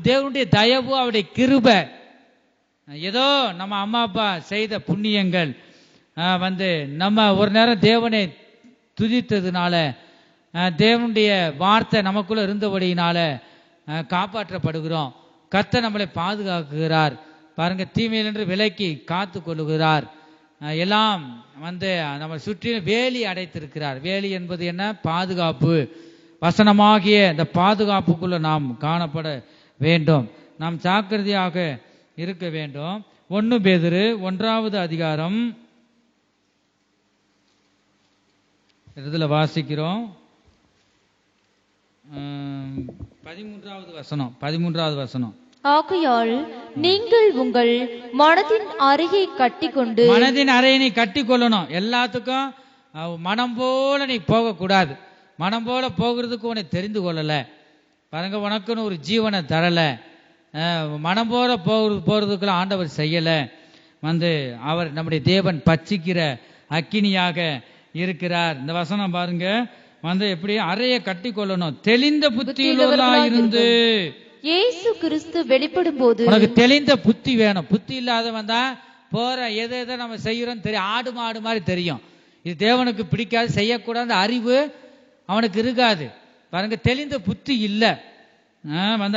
தேவனுடைய தயவு, அவருடைய கிருபை, ஏதோ நம்ம அம்மா அப்பா செய்த புண்ணியங்கள் நம்ம ஒரு நேரம் தேவனை துதித்ததுனால, தேவனுடைய வார்த்தை நமக்குள்ள இருந்தபடியினால காப்பாற்றப்படுகிறோம். கர்த்தர் நம்மளை பாதுகாக்குகிறார் பாருங்க. தீமையிலிருந்து விலக்கி காத்து கொள்ளுகிறார். எல்லாம் நம்ம சுற்றிலும் வேலி அடைத்திருக்கிறார். வேலி என்பது என்ன? பாதுகாப்பு. வசனமாகிய இந்த பாதுகாப்புக்குள்ள நாம் காணப்பட வேண்டும். நாம் ஜாக்கிரதையாக இருக்க வேண்டும். 1 பேதுரு 1வது அதிகாரம் இதுல வாசிக்கிறோம். 13வது வசனம். ஆகையால் நீங்கள் உங்கள் மனதின் அறையை கட்டிக்கொண்டு, மனதின் அறையை கட்டி கொள்ளணும். எல்லாத்துக்கும் மனம் போல நீ போகக்கூடாது. மனம் போல போகிறதுக்கு உன்னை தெரிந்து கொள்ளல பாருங்க. உனக்குன்னு ஒரு ஜீவனை தரல. மனம் போல போறதுக்குள்ள ஆண்டவர் செய்யல. அவர் நம்முடைய தேவன் பச்சிக்கிற அக்கினியாக இருக்கிறார். இந்த வசனம் பாருங்க. எப்படி அறையை கட்டி கொள்ளணும்? தெளிந்த புத்தியுள்ளவர்களாய் இருந்து. இயேசு கிறிஸ்து வெளிப்படும் போது உனக்கு தெளிந்த புத்தி வேணும். புத்தி இல்லாதவன் தான் போற எதை நம்ம செய்யறோம் தெரியும். ஆடு மாடு மாதிரி தெரியும். இது தேவனுக்கு பிடிக்காது, செய்யக்கூடாது அறிவு அவனுக்கு இருக்காது பாருங்க. தெளிந்த புத்தி இல்லை.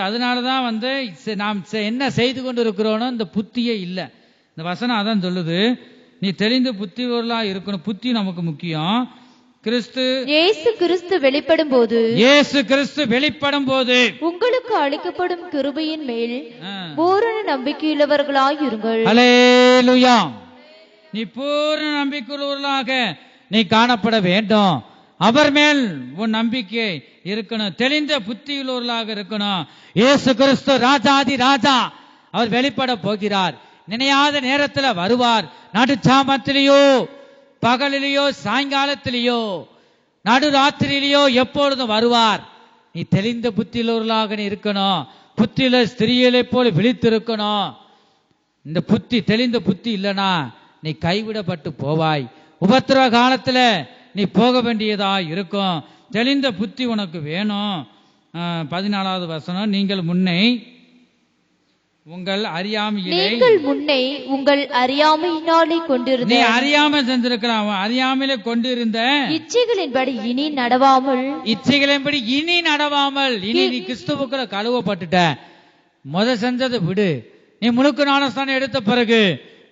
அதனாலதான் நாம் என்ன செய்து கொண்டு இருக்கிறோனோ இந்த புத்தியே இல்லை. இந்த வசனம் அதான் சொல்லுது. நீ தெளிந்த புத்தியுள்ளவர்களா இருக்கணும். புத்தி நமக்கு முக்கியம். இயேசு கிறிஸ்து வெளிப்படும் போது உங்களுக்கு அளிக்கப்படும் கிருபையின் மேல் பூரண நம்பிக்கையுள்ளவர்களாய் இருங்கள். அல்லேலூயா. நீ பூரண நம்பிக்கையுள்ளவர்களாக நீ காணப்பட வேண்டும். அவர் மேல் உன் நம்பிக்கை இருக்கணும். தெளிந்த புத்தியுள்ளவர்களாக இருக்கணும். இயேசு கிறிஸ்து ராஜாதி ராஜா. அவர் வெளிப்பட போகிறார். நினையாத நேரத்தில் வருவார். நடுச்சாமத்திலேயோ பகலிலேயோ சாயங்காலத்திலேயோ நடுராத்திரியிலேயோ எப்பொழுதும் வருவார். நீ தெளிந்த புத்தியுள்ளவர்களாக நீ இருக்கணும். புத்தியில ஸ்திரீகளை போல விழித்திருக்கணும். இந்த புத்தி தெளிந்த புத்தி இல்லைனா நீ கைவிடப்பட்டு போவாய். உபத்திரவ காலத்துல நீ போக வேண்டியதா இருக்கும். தெளிந்த புத்தி உனக்கு வேணும். 14வது வசனம். நீங்கள் முன்னே உங்கள் அறியாமையினாலே கொண்டிருந்த, நீ அறியாம செஞ்சிருக்கலாம். அறியாமலே கொண்டிருந்த இச்சைகளின்படி இனி நடவாமல் இனி நீ கிறிஸ்துவுக்குள்ள கழுவப்பட்டுட்ட. செஞ்சதை விடு. நீ முழுக்க ஞானஸ்தானம் எடுத்த பிறகு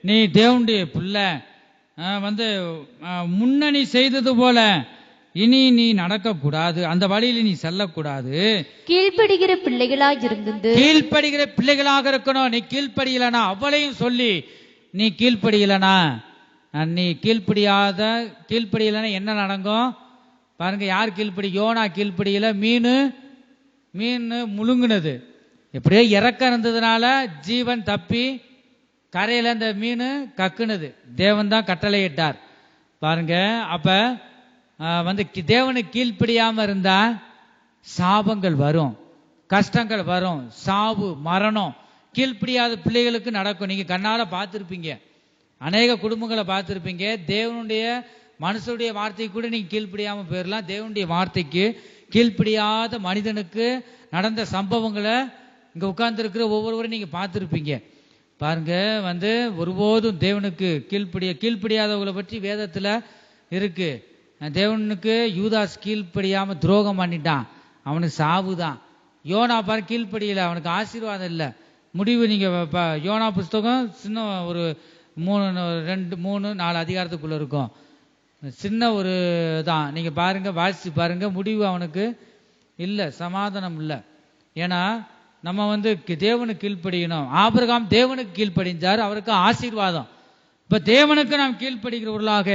நீ தேவனுடைய பிள்ளை. முன்னணி செய்தது போல இனி நீ நடக்கக்கூடாது. அந்த வழியில் நீ செல்லக்கூடாது. கீழ்ப்படுகிற பிள்ளைகளாக இருக்கணும். நீ கீழ்ப்படியலனா அவளையும் சொல்லி நீ கீழ்ப்படியலனா கீழ்ப்படியலனா என்ன நடக்கும் பாருங்க. யார் கீழ்ப்படி? யோனா கீழ்ப்படியல. மீன் முழுங்குனது. எப்படியோ இறக்கம் இருந்ததுனால ஜீவன் தப்பி கரையில அந்த மீன் கக்குனது. தேவன் தான் கட்டளையிட்டார் பாருங்க. அப்ப வந்து தேவனுக்கு கீழ்ப்படியாம இருந்தா சாபங்கள் வரும், கஷ்டங்கள் வரும், சாவு, மரணம் கீழ்ப்படியாத பிள்ளைகளுக்கு நடக்கும். நீங்க கண்ணால பார்த்துருப்பீங்க, அநேக குடும்பங்களை பார்த்துருப்பீங்க. தேவனுடைய மனுஷனுடைய வார்த்தைக்கு கூட நீங்க கீழ்ப்படியாம போயிடலாம். தேவனுடைய வார்த்தைக்கு கீழ்ப்படியாத மனிதனுக்கு நடந்த சம்பவங்களை இங்க உட்கார்ந்து இருக்கிற ஒவ்வொருவரும் நீங்க பார்த்துருப்பீங்க பாருங்க. வந்து ஒருபோதும் தேவனுக்கு கீழ்ப்படியாதவங்களை பற்றி வேதத்துல இருக்கு. தேவனுக்கு யூதாஸ் கீழ்ப்படியாம துரோகம் பண்ணிட்டான், அவனுக்கு சாவுதான். யோனா பாரு கீழ்ப்படியல, அவனுக்கு ஆசீர்வாதம் இல்லை. முடிவு நீங்க யோனா புஸ்தகம் சின்ன ஒரு 3-4 அதிகாரத்துக்குள்ள இருக்கும், சின்ன ஒரு தான். நீங்க பாருங்க, வாசிச்சு பாருங்க. முடிவு அவனுக்கு இல்லை, சமாதானம் இல்லை. ஏன்னா நம்ம வந்து தேவனுக்கு கீழ்ப்படியணும். ஆபிரகாம் தேவனுக்கு கீழ்ப்படிஞ்சார், அவருக்கு ஆசீர்வாதம். இப்ப தேவனுக்கு நாம் கீழ்ப்படுகிறவர்களாக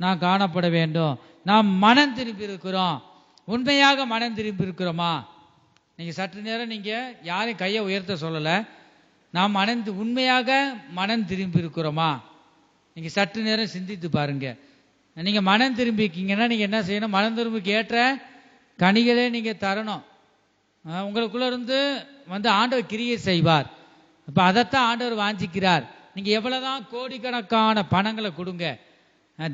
நாம் காணப்பட வேண்டும். நாம் மனம் திரும்பி இருக்கிறோம், உண்மையாக மனம் திரும்பி இருக்கிறோமா? நீங்க சற்று நேரம் நீங்க யாரையும் கையை உயர்த்த சொல்லல, நாம் உண்மையாக மனம் திரும்பி இருக்கிறோமா? நீங்க சற்று நேரம் சிந்தித்து பாருங்க. நீங்க மனம் திரும்பிக்கீங்கன்னா நீங்க என்ன செய்யணும்? மனம் திரும்பிக்கு ஏற்ற கனிகளே நீங்க தரணும். உங்களுக்குள்ள இருந்து வந்து ஆண்டவர் கிரியை செய்வார். அப்ப அதைத்தான் ஆண்டவர் வாஞ்சிக்கிறார். நீங்க எவ்வளவுதான் கோடிக்கணக்கான பணங்களை கொடுங்க,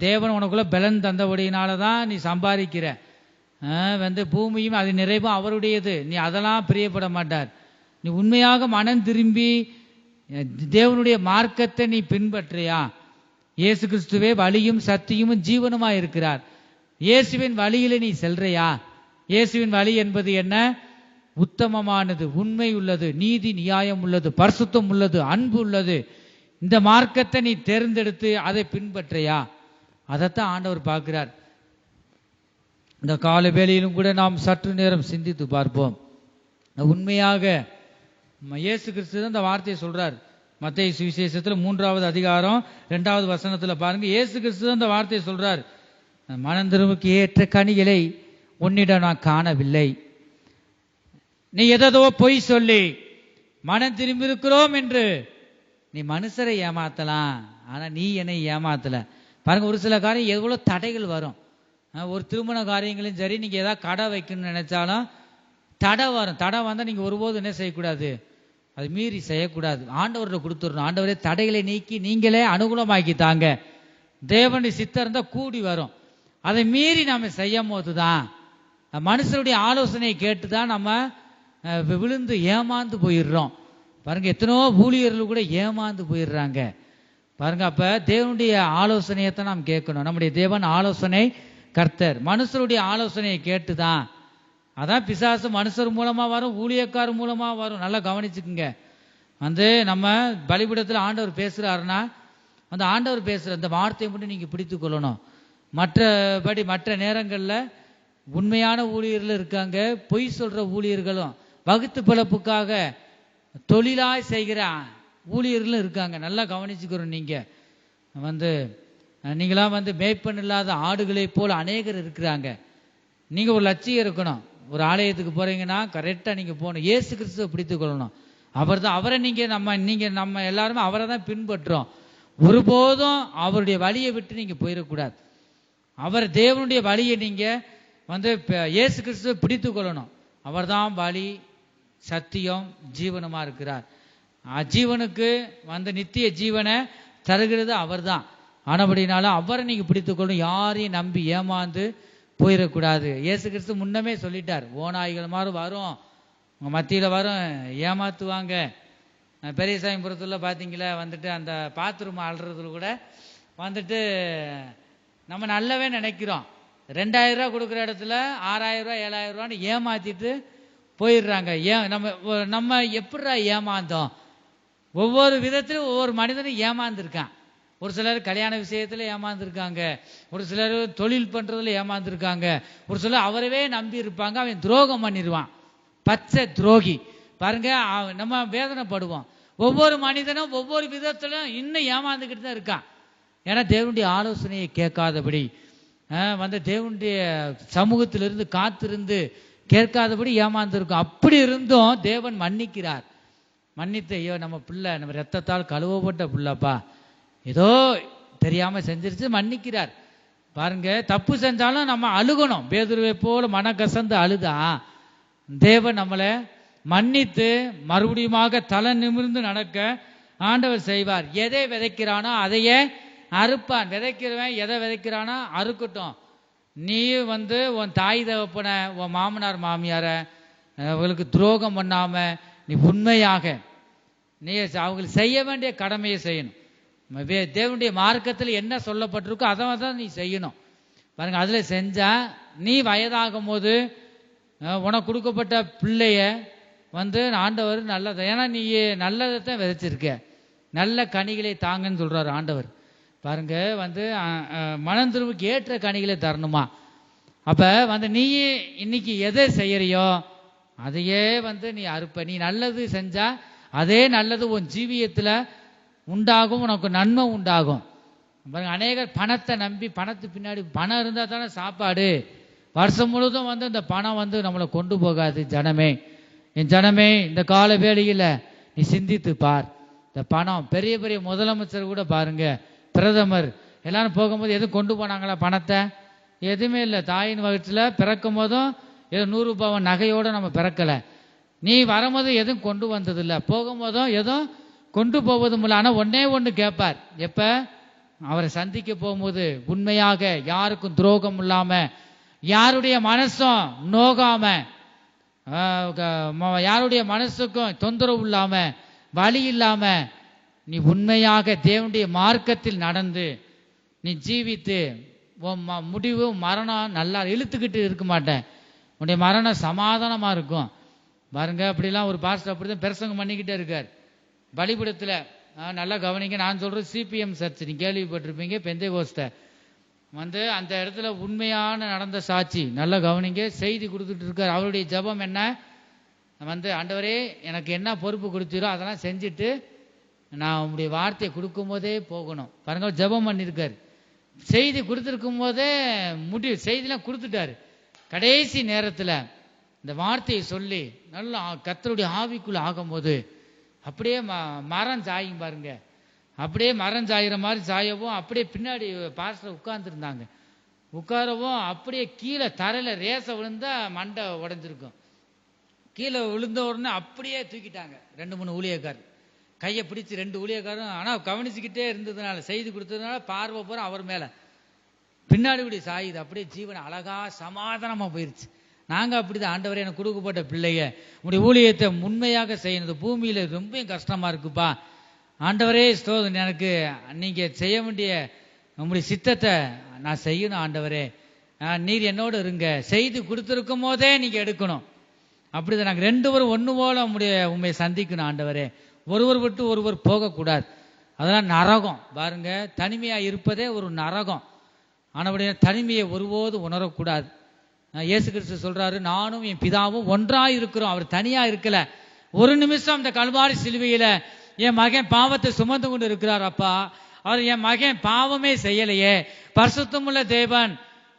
தேவன் உனக்குள்ள பலன் தந்தபடியினாலதான் நீ சம்பாதிக்கிற. வந்து பூமியும் அது நிறைவும் அவருடையது, நீ அதெல்லாம் பிரியப்பட மாட்டார். நீ உண்மையாக மனம் திரும்பி தேவனுடைய மார்க்கத்தை நீ பின்பற்றியா? இயேசு கிறிஸ்துவே வழியும் சத்தியமும் ஜீவனுமா இருக்கிறார். இயேசுவின் வழியில நீ செல்றையா? இயேசுவின் வழி என்பது என்ன? உத்தமமானது, உண்மை உள்ளது, நீதி நியாயம் உள்ளது, பரிசுத்தம் உள்ளது, அன்பு உள்ளது. இந்த மார்க்கத்தை நீ தேர்ந்தெடுத்து அதை பின்பற்றையா? அதைத்தான் ஆண்டவர் பார்க்கிறார். இந்த கால வேளையிலும் கூட நாம் சற்று நேரம் சிந்தித்து பார்ப்போம். உண்மையாக இயேசு கிறிஸ்து தான் இந்த வார்த்தையை சொல்றார். மத்தேயு சுவிசேஷத்துல 3வது அதிகாரம் 2வது வசனத்துல பாருங்க, இயேசு கிறிஸ்து தான் இந்த வார்த்தையை சொல்றார். மனம் திரும்புக்கு ஏற்ற கனிகளை உன்னிடம் நான் காணவில்லை. நீ எதோ பொய் சொல்லி மனம் திரும்பி இருக்கிறோம் என்று நீ மனுஷரை ஏமாத்தலாம், ஆனா நீ என்னை ஏமாத்தல. பாருங்க, ஒரு சில காரியம் எவ்வளவு தடைகள் வரும். ஒரு திருமண காரியங்களும் சரி, நீங்க ஏதாவது கடை வைக்கணும்னு நினைச்சாலும் தடை வரும். தடை வந்தா நீங்க ஒருபோது என்ன செய்யக்கூடாது? அது மீறி செய்யக்கூடாது. ஆண்டவர்கிட்ட கொடுத்துடணும். ஆண்டவரே தடைகளை நீக்கி நீங்களே அனுகூலமாக்கி தாங்க. தேவனுடைய சித்தம் இருந்தா கூடி வரும். அதை மீறி நம்ம செய்யும் போதுதான், மனுஷருடைய ஆலோசனையை கேட்டுதான் நம்ம விழுந்து ஏமாந்து போயிடுறோம். பாருங்க, எத்தனையோ ஊழியர்கள் கூட ஏமாந்து போயிடுறாங்க பாருங்க. அப்ப தேவனுடைய ஆலோசனையத்தான் நாம் கேட்கணும். நம்முடைய தேவன் ஆலோசனை கர்த்தர். மனுஷருடைய ஆலோசனையை கேட்டுதான், அதான் பிசாசு மனுஷர் மூலமா வரும், ஊழியக்காரர் மூலமா வரும். நல்லா கவனிச்சுக்குங்க. வந்து நம்ம பலிபீடத்துல ஆண்டவர் பேசுறாருன்னா, அந்த ஆண்டவர் பேசுற அந்த வார்த்தையை மட்டும் நீங்க பிடித்து கொள்ளணும். மற்றபடி மற்ற நேரங்கள்ல உண்மையான ஊழியர்கள் இருக்காங்க, பொய் சொல்ற ஊழியர்களும், வகுத்து பிழப்புக்காக தொழிலாய் செய்கிற ஊழியர்களும் இருக்காங்க. நல்லா கவனிச்சுக்கிறோம். நீங்க வந்து நீங்களாம் வந்து மேய்ப்பன் இல்லாத ஆடுகளை போல அநேகர் இருக்கிறாங்க. நீங்க ஒரு லட்சியம் இருக்கணும். ஒரு ஆலயத்துக்கு போறீங்கன்னா கரெக்டா நீங்க போகணும். இயேசு கிறிஸ்துவை பிடித்து கொள்ளணும். அவரை நீங்க நம்ம எல்லாருமே அவரை தான் பின்பற்றோம். ஒருபோதும் அவருடைய வழியை விட்டு நீங்க போயிடக்கூடாது. அவர் தேவனுடைய வழியை நீங்க வந்து இயேசு கிறிஸ்துவை பிடித்து கொள்ளணும். அவர் தான் வழி, சத்தியம், ஜீவனமா இருக்கிறார். ஜீவனுக்கு வந்து நித்திய ஜீவனை தருகிறது அவர் தான். ஆனபடினால அவரை நீங்க பிடித்து கொள்ளணும். யாரையும் நம்பி ஏமாந்து போயிடக்கூடாது. இயேசு கிறிஸ்து முன்னமே சொல்லிட்டார், ஓநாய்கள் மாதிரி வரும், உங்க மத்தியில வரும், ஏமாத்துவாங்க. பெரியசாமிபுரத்துல பாத்தீங்களா, வந்துட்டு அந்த பாத்ரூம் அல்றதுல கூட வந்துட்டு நம்ம நல்லவே நினைக்கிறோம். 2000 ரூபா கொடுக்குற இடத்துல 6000 ரூபா 7000 ரூபான்னு ஏமாத்திட்டு போயிடுறாங்க. நம்ம எப்படிடா ஏமாந்தோம்? ஒவ்வொரு விதத்திலும் ஒவ்வொரு மனிதனும் ஏமாந்துருக்கான். ஒரு சிலர் கல்யாண விஷயத்துல ஏமாந்துருக்காங்க, ஒரு சிலர் தொழில் பண்றதுல ஏமாந்துருக்காங்க, ஒரு சிலர் அவரவே நம்பி இருப்பாங்க, அவன் துரோகம் பண்ணிடுவான், பச்சை துரோகி. பாருங்க, நம்ம வேதனைப்படுவோம். ஒவ்வொரு மனிதனும் ஒவ்வொரு விதத்திலும் இன்னும் ஏமாந்துக்கிட்டு தான் இருக்கான். ஏன்னா தேவனுடைய ஆலோசனையை கேட்காதபடி வந்து தேவனுடைய சமூகத்திலிருந்து காத்திருந்து கேட்காதபடி ஏமாந்துருக்கும். அப்படி இருந்தும் தேவன் மன்னிக்கிறார். மன்னித்து, ஐயோ நம்ம பிள்ளை நம்ம ரத்தத்தால் கழுவப்பட்ட பிள்ளைப்பா, ஏதோ தெரியாம செஞ்சிருச்சு, மன்னிக்கிறார். பாருங்க, தப்பு செஞ்சாலும் நம்ம அழுகணும். பேதுருவை போல மனக்கசந்து அழுதா தேவன் நம்மளை மன்னித்து மறுபடியுமாக தலை நிமிர்ந்து நடக்க ஆண்டவர் செய்வார். எதை விதைக்கிறானோ அதையே அறுப்பான். விதைக்கிறவன் எதை விதைக்கிறானோ அறுக்கட்டும். நீ உன் தாய் தகப்பனை, உன் மாமனார் மாமியார அவங்களுக்கு துரோகம் பண்ணாம நீ உண்மையாக நீ அவங்களுக்கு செய்ய வேண்டிய கடமையை செய்யணும். தேவனுடைய மார்க்கத்தில் என்ன சொல்லப்பட்டிருக்கோ அதை தான் நீ செய்யணும். பாருங்க, அதுல செஞ்சா நீ வயதாகும் போது உனக்கு கொடுக்கப்பட்ட பிள்ளைய ஆண்டவர் நல்லது, ஏன்னா நீ நல்லதை விதைச்சிருக்க, நல்ல கனிகளை தாங்கன்னு சொல்றாரு ஆண்டவர். பாருங்க, மனம் திரும்புக்கு ஏற்ற கனிகளை தரணுமா. அப்ப நீ இன்னைக்கு எதை செய்யறியோ அதையே நீ அறுப்ப. நீ நல்லது செஞ்சா அதே நல்லது உன் ஜீவியத்துல உண்டாகும், உனக்கு நன்மை உண்டாகும். பாருங்க, அநேகர் பணத்தை நம்பி, பணத்து பின்னாடி பணம் இருந்தா தானே சாப்பாடு, வருஷம் முழுதும் இந்த பணம் நம்மளை கொண்டு போகாது. ஜனமே, என் ஜனமே, இந்த கால வேளையில நீ சிந்தித்து பார். இந்த பணம், பெரிய பெரிய முதலமைச்சர் கூட பாருங்க, பிரதமர் எல்லாரும் போகும்போது எதுவும் கொண்டு போனாங்களா பணத்தை? எதுவுமே இல்லை. தாயின் வயிற்றுல பிறக்கும் போதும் ஏதோ 100 ரூபாய் நகையோட நம்ம பிறக்கல. நீ வரும்போது எதுவும் கொண்டு வந்ததில்லை, போகும்போதும் எதுவும் கொண்டு போவதும் இல்லை. ஆனால் ஒன்னே ஒன்று கேட்பார், எப்ப அவரை சந்திக்க போகும்போது உண்மையாக யாருக்கும் துரோகம் இல்லாம, யாருடைய மனசும் நோகாம, யாருடைய மனசுக்கும் தொந்தரவு இல்லாம, வலி இல்லாம, நீ உண்மையாக தேவனுடைய மார்க்கத்தில் நடந்து நீ ஜீவித்து முடிவு மரணம் நல்லா இழுத்துக்கிட்டு இருக்க மாட்டேன். உன்னுடைய மரணம் சமாதானமா இருக்கும். பாருங்க, அப்படிலாம் ஒரு பாஸ்டர் அப்படிதான் பிரசங்கம் பண்ணிக்கிட்டே இருக்கார் பலிபீடத்துல. நல்லா கவனிங்க, நான் சொல்றது சிபிஎம் சர்ச், நீ கேள்விப்பட்டிருப்பீங்க, பெந்தேகோஸ்தை. அந்த இடத்துல உண்மையான நடந்த சாட்சி, நல்லா கவனிங்க, செய்தி கொடுத்துட்டு இருக்கார். அவருடைய ஜெபம் என்ன? ஆண்டவரே எனக்கு என்ன பொறுப்பு கொடுத்தீரோ அதெல்லாம் செஞ்சுட்டு நான் உங்களுடைய வார்த்தையை கொடுக்கும் போதே போகணும். பாருங்க, ஜெபம் பண்ணியிருக்காரு. செய்தி கொடுத்துருக்கும் போதே செய்திலாம் கொடுத்துட்டாரு. கடைசி நேரத்தில் இந்த வார்த்தையை சொல்லி நல்லா கர்த்தருடைய ஆவிக்குள்ள ஆகும்போது அப்படியே மரம் சாயும். பாருங்க, அப்படியே மரம் சாயிற மாதிரி சாயவும், அப்படியே பின்னாடி பாஸ்டர் உட்கார்ந்துருந்தாங்க. உட்காரவும் அப்படியே கீழே தரையில ரேச விழுந்தா மண்டை உடஞ்சிருக்கும். கீழே விழுந்த உடனே அப்படியே தூக்கிட்டாங்க 2-3 ஊழியக்காரர். கையை பிடிச்சி 2 ஊழியக்காரும், ஆனால் கவனிச்சுக்கிட்டே இருந்ததுனால, செய்தி கொடுத்ததுனால பார்வை போற அவர் மேல, பின்னாடி இப்படி சாயுது. அப்படியே ஜீவனை அழகா சமாதானமா போயிருச்சு. நாங்க அப்படிதான், ஆண்டவரே எனக்கு கொடுக்கப்பட்ட பிள்ளைய உங்களுடைய ஊழியத்தை உண்மையாக செய்யணும், பூமியில ரொம்ப கஷ்டமா இருக்குப்பா, ஆண்டவரே ஸ்தோத்திரம், எனக்கு நீங்க செய்ய வேண்டிய உங்களுடைய சித்தத்தை நான் செய்யணும், ஆண்டவரே நீர் என்னோடு இருங்க, செய்தி கொடுத்துருக்கும் போதே நீங்க எடுக்கணும். அப்படிதான் நாங்கள் 2 பேரும் ஒன்று போல உண்மையை சந்திக்கணும் ஆண்டவரே. ஒருவர் விட்டு ஒருவர் போகக்கூடாது, அதெல்லாம் நரகம். பாருங்க, தனிமையா இருப்பதே ஒரு நரகம். ஆனவுடைய தனிமையை ஒருபோது உணரக்கூடாது. இயேசு கிறிஸ்து சொல்றாரு, நானும் என் பிதாவும் ஒன்றாய் இருக்கிறோம். அவர் தனியா இருக்கல. ஒரு நிமிஷம் இந்த கல்வாரி சிலுவையில என் மகன் பாவத்தை சுமந்து கொண்டு இருக்கிறார். அப்பா, அவர் என் மகன் பாவமே செய்யலையே, பரிசுத்தமுள்ள தேவன்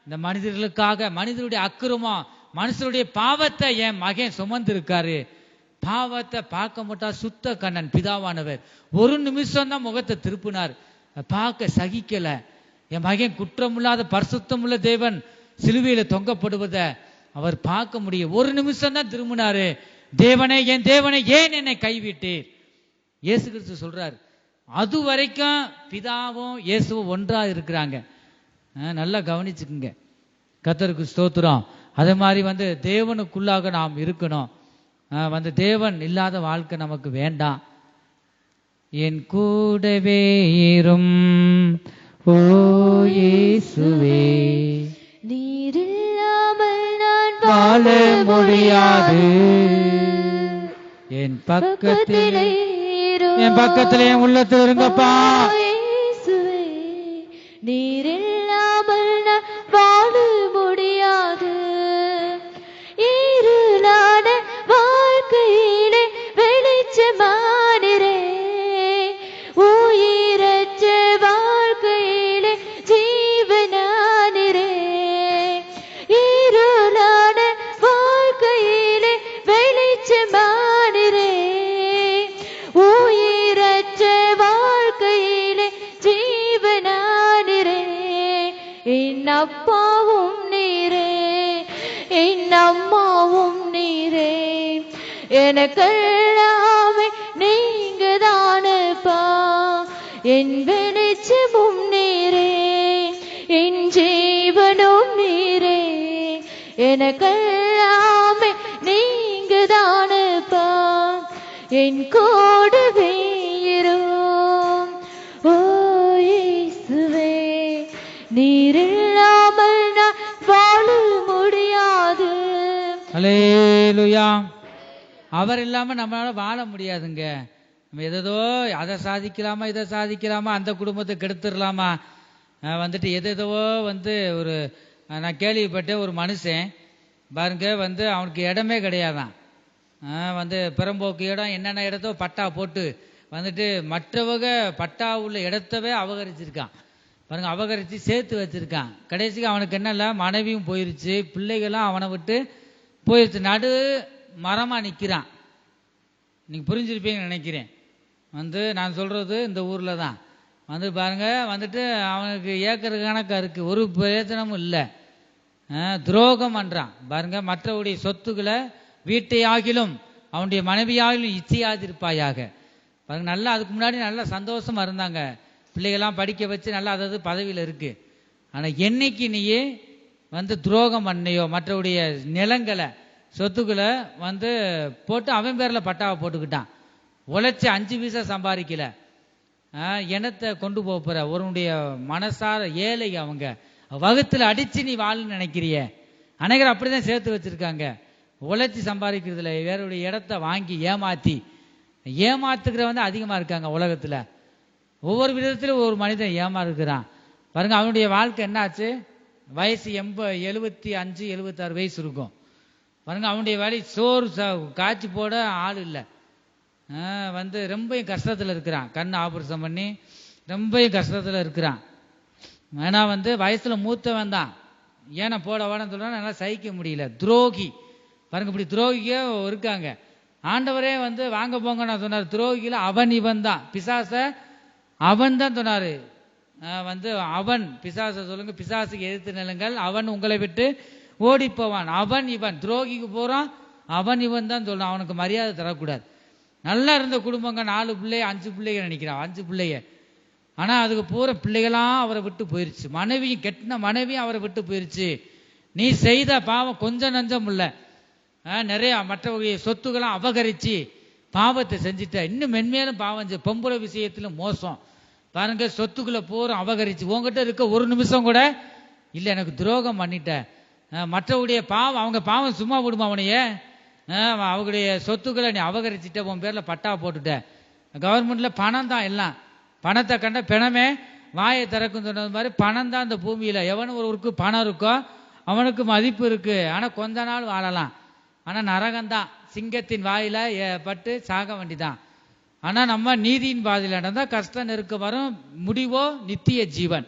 இந்த மனிதர்களுக்காக, மனிதனுடைய அக்கிரமம், மனுஷனுடைய பாவத்தை என் மகன் சுமந்து இருக்காரு. பாவத்தை பார்க்க மாட்டா சுத்த கண்ணன் பிதாவானவர் ஒரு நிமிஷம் தான் முகத்தை திருப்பினார். பார்க்க சகிக்கல. என் மகன் குற்றமில்லாத பரிசுத்தமுள்ள தேவன் சிலுவையில தொங்கப்படுவத அவர் பார்க்க முடியும். ஒரு நிமிஷம் தான் திரும்பினாரு. தேவனே, என் தேவனே, ஏன் என்னை கைவிட்டீர்? இயேசு கிறிஸ்து சொல்றார். அது வரைக்கும் பிதாவும் இயேசுவும் ஒன்றா இருக்கிறாங்க. நல்லா கவனிச்சுக்குங்க. கர்த்தருக்கு ஸ்தோத்திரம். அதே மாதிரி தேவனுக்குள்ளாக நாம் இருக்கணும். தேவன் இல்லாத வாழ்க்கை நமக்கு வேண்டாம். என் கூடவே இரும் ஓ இயேசுவே, நீர் இல்லாமல் நான் வாழ முடியாது. என் பக்கத்திலே என் உள்ளத்தில் இருங்கப்பா. இயேசுவே, நீர் இல்லாமல் நான் வாழ முடியாது. இருளான வாழ்க்கையிலே வெளிச்சமானிரே, உயிரற்ற வாழ்க்கையிலே ஜீவனானிரே. இருளான வாழ்க்கை அப்பாவும் நீரே, என் அம்மாவும் நீரே, எனக்கெல்லாமே நீங்க தானப்பா. என் வெளிச்சமும் நீரே, என் ஜீவனும் நீரே, எனக்கெல்லாமே நீங்க தானப்பா. என் கூடவே இரும் ஓ இயேசுவே, நீர் இல்லாமல் நான் வாழ முடியாது. அல்லேலூயா. அவர் இல்லாம நம்மளால வாழ முடியாதுங்க. நம்ம எதோ அதை சாதிக்கலாமா, இதை சாதிக்கலாமா, அந்த குடும்பத்தை கெடுத்துடலாமா, வந்துட்டு எதோ ஒரு நான் கேள்விப்பட்டேன். ஒரு மனுஷன் பாருங்க அவனுக்கு இடமே கிடையாதான். பிறம்போக்கு இடம் என்னென்ன இடத்தோ பட்டா போட்டு மற்றவங்க பட்டா உள்ள இடத்தவே அபகரிச்சிருக்கான் பாருங்க. அபகரித்து சேர்த்து வச்சிருக்கான். கடைசிக்கு அவனுக்கு என்னல்ல, மனைவியும் போயிருச்சு, பிள்ளைகளும் அவனை விட்டு போயிருச்சு. நடு மரமா நிற்கிறான். நீங்க புரிஞ்சிருப்பீங்கன்னு நினைக்கிறேன். நான் சொல்றது இந்த ஊர்ல தான் பாருங்க அவனுக்கு ஏக்கர் கணக்கா இருக்கு, ஒரு பிரயோஜனமும் இல்லை. துரோகம் பண்றான் பாருங்க. மற்றவருடைய சொத்துக்களை வீட்டையாகிலும் அவனுடைய மனைவியாகிலும் இச்சையாதிருப்பாயாக பாருங்க. நல்லா அதுக்கு முன்னாடி நல்லா சந்தோஷமா இருந்தாங்க, பிள்ளைகள்லாம் படிக்க வச்சு நல்லா அதாவது பதவியில் இருக்கு. ஆனா என்னைக்கு நீயே துரோகம் பண்ணையோ, மற்றவருடைய நிலங்களை சொத்துக்களை போட்டு அவன் பேர்ல பட்டாவை போட்டுக்கிட்டான். உழைச்சி 5 பைசா சம்பாதிக்கல, இனத்தை கொண்டு போற ஒருடைய மனசார ஏழை. அவங்க வகுத்துல அடிச்சு நீ வாழன்னு நினைக்கிறிய, அனைவரும் அப்படிதான் சேர்த்து வச்சிருக்காங்க. உழைச்சி சம்பாதிக்கிறதுல வேறுடைய இடத்த வாங்கி ஏமாத்துக்கிற அதிகமா இருக்காங்க உலகத்துல. ஒவ்வொரு விதத்திலும் ஒரு மனிதன் ஏமாறுகிறான் பாருங்க. அவனுடைய வாழ்க்கை என்னாச்சு, வயசு 75 76 வயசு இருக்கும் பாருங்க. அவனுடைய வேலை சோறு காய்ச்சி போட ஆள் இல்லை. ரொம்ப கஷ்டத்துல இருக்கிறான். கண் ஆபரேஷன் பண்ணி ரொம்ப கஷ்டத்துல இருக்கிறான். ஏன்னா வயசுல மூத்தவன் தான், ஏன்னா போட வாடன்னு சொல்றான், நல்லா சகிக்க முடியல. துரோகி பாருங்க, இப்படி துரோகியே இருக்காங்க. ஆண்டவரே வாங்க போங்க நான் சொன்னார். துரோகியில அவன் இவன் தான், பிசாச அவன் தான் சொன்னாரு. அவன் பிசாச சொல்லுங்க, பிசாசுக்கு எதிர்த்து நிலுங்கள், அவன் உங்களை விட்டு ஓடி போவான். அவன் இவன் துரோகிக்கு போறான், அவன் இவன் தான் சொல்லணும். அவனுக்கு மரியாதை தரக்கூடாது. நல்லா இருந்த குடும்பங்க 4 பிள்ளைய 5 பிள்ளைங்க நினைக்கிறான், 5 பிள்ளைய. ஆனா அதுக்கு பூரா பிள்ளைகளாம் அவரை விட்டு போயிருச்சு. மனைவியும் கெட்டின மனைவியும் அவரை விட்டு போயிருச்சு. நீ செய்த பாவம் கொஞ்சம் நஞ்சம் இல்ல, நிறைய மற்றவருடைய சொத்துக்கெல்லாம் அபகரிச்சு பாவத்தை செஞ்சுட்ட. இன்னும் மென்மேலும் பாவம். பொம்பளை விஷயத்துல மோசம் பாருங்க. சொத்துக்களை பூரா அபகரிச்சு உங்ககிட்ட இருக்க ஒரு நிமிஷம் கூட இல்ல, எனக்கு துரோகம் பண்ணிட்ட. மற்றவருடைய பாவம், அவங்க பாவம் சும்மா விடுமா அவனைய? அவங்களுடைய சொத்துக்களை நீ அபகரிச்சுட்ட, உன் பேர்ல பட்டா போட்டுட்ட. கவர்மெண்ட்ல பணம் தான் எல்லாம். பணத்தை கண்ட பிணமே வாயை திறக்கும் சொன்னது மாதிரி பணம் தான் இந்த பூமியில. எவனும் ஒருக்கு பணம் இருக்கோ அவனுக்கு மதிப்பு இருக்கு. ஆனா கொஞ்ச நாள் வாழலாம், ஆனா நரகம்தான். சிங்கத்தின் வாயில பட்டு சாக வேண்டிதான். ஆனா நம்ம நீதியின் பாதையில நடந்தா கஷ்டம் நெருக்க வரும், முடிவோ நித்திய ஜீவன்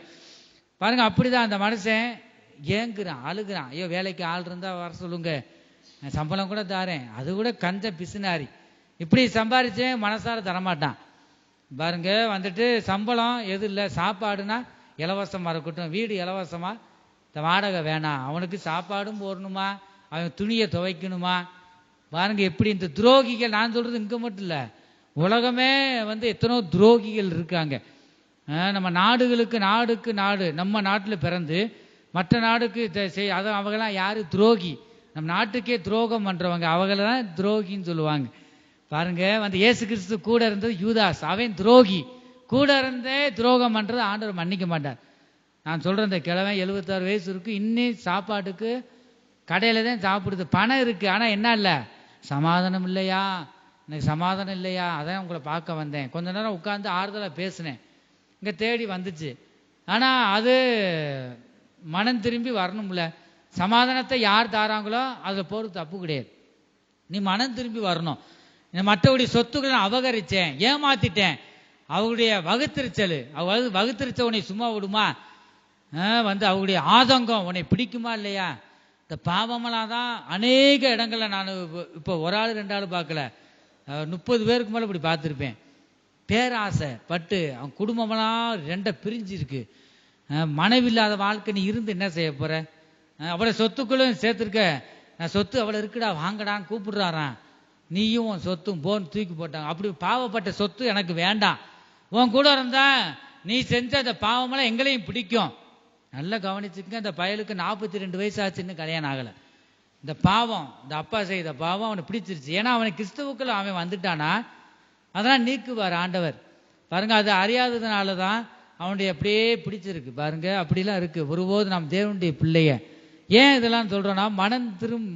பாருங்க. அப்படிதான் அந்த மனுஷன் ஏங்குறான், அழுகுறான். ஐயோ வேலைக்கு ஆள் இருந்தா வர சொல்லுங்க, சம்பளம் கூட தாரேன். அது கூட கஞ்ச பிசுனாரி. இப்படி சம்பாதிச்சேன் மனசார தரமாட்டான் பாருங்க. சம்பளம் எது இல்லை, சாப்பாடுனா இலவசமா இருக்கட்டும், வீடு இலவசமா, வாடகை வேணாம். அவனுக்கு சாப்பாடும் போடணுமா, அவன் துணியை துவைக்கணுமா பாருங்க. எப்படி இந்த துரோகிகள், நான் சொல்றது இங்க மட்டும் இல்ல, உலகமே எத்தனோ துரோகிகள் இருக்காங்க. நம்ம நாடுகளுக்கு நாடு நம்ம நாட்டுல பிறந்து மற்ற நாடுக்கு அவங்கெல்லாம் யாரு துரோகி? நம்ம நாட்டுக்கே துரோகம் பண்றவங்க அவங்கதான் துரோகின்னு சொல்லுவாங்க பாருங்க. இயேசு கிறிஸ்து கூட இருந்தது யூதாஸ், அவன் துரோகி. கூட இருந்தே துரோகம் பண்றது ஆண்டவர் மன்னிக்க மாட்டார். நான் சொல்றேன், இந்த கிழவன் 76 வயசு இருக்கு, இன்னும் சாப்பாட்டுக்கு கடையில தான் சாப்பிடுது. பணம் இருக்கு, ஆனா என்ன இல்ல, சமாதானம் இல்லையா, எனக்கு சமாதானம் இல்லையா, அதான் உங்களை பார்க்க வந்தேன். கொஞ்ச நேரம் உட்கார்ந்து ஆறுதலா பேசினேன், இங்க தேடி வந்துச்சு. ஆனா அது மனம் திரும்பி வரணும்ல. சமாதானத்தை யார் தாராங்களோ அதுல போறது தப்பு கிடையாது. நீ மனம் திரும்பி வரணும். மற்றவருடைய சொத்துக்களை அபகரிச்சேன், ஏமாத்திட்டேன், அவருடைய வகுத்திருச்சல், வகுத்திருச்ச உன்னை சும்மா விடுமா? அவருடைய ஆதங்கம் உன்னை பிடிக்குமா இல்லையா? இந்த பாவமெல்லாம் தான் அநேக இடங்கள்ல நான் இப்போ ஒரு ஆள் 2 ஆள் பார்க்கல, 30 பேருக்கு மேல இப்படி பார்த்துருப்பேன். பேராசை பட்டு அவன் குடும்பமெல்லாம் 2 பிரிஞ்சு இருக்கு. மனைவி இல்லாத வாழ்க்கை நீ இருந்து என்ன செய்ய போற? அவளை சொத்துக்களும் சேர்த்துருக்க, நான் சொத்து அவளை இருக்குடா வாங்கடான்னு கூப்பிடுறாரான், நீயும் உன் சொத்தும் போன்னு தூக்கி போட்டாங்க. அப்படி பாவப்பட்ட சொத்து எனக்கு வேண்டாம், உன் கூட இருந்தா நீ செஞ்ச அந்த பாவமெல்லாம் எங்களையும் பிடிக்கும். நல்லா கவனிச்சுக்க, அந்த பயலுக்கு 42 வயசு ஆச்சுன்னு கல்யாணம் ஆகலை. இந்த பாவம், இந்த அப்பா செய்த பாவம் அவனை பிடிச்சிருச்சு. ஏன்னா அவனை கிறிஸ்துவுக்குள்ள அவன் வந்துட்டானா அதெல்லாம் நீக்குவார் ஆண்டவர். பாருங்க, அது அறியாததுனால தான் அவனுடைய அப்படியே பிடிச்சிருக்கு பாருங்க. அப்படிலாம் இருக்கு. ஒருபோது நாம் தேவனுடைய பிள்ளைய ஏன் இதெல்லாம் சொல்றோம்னா,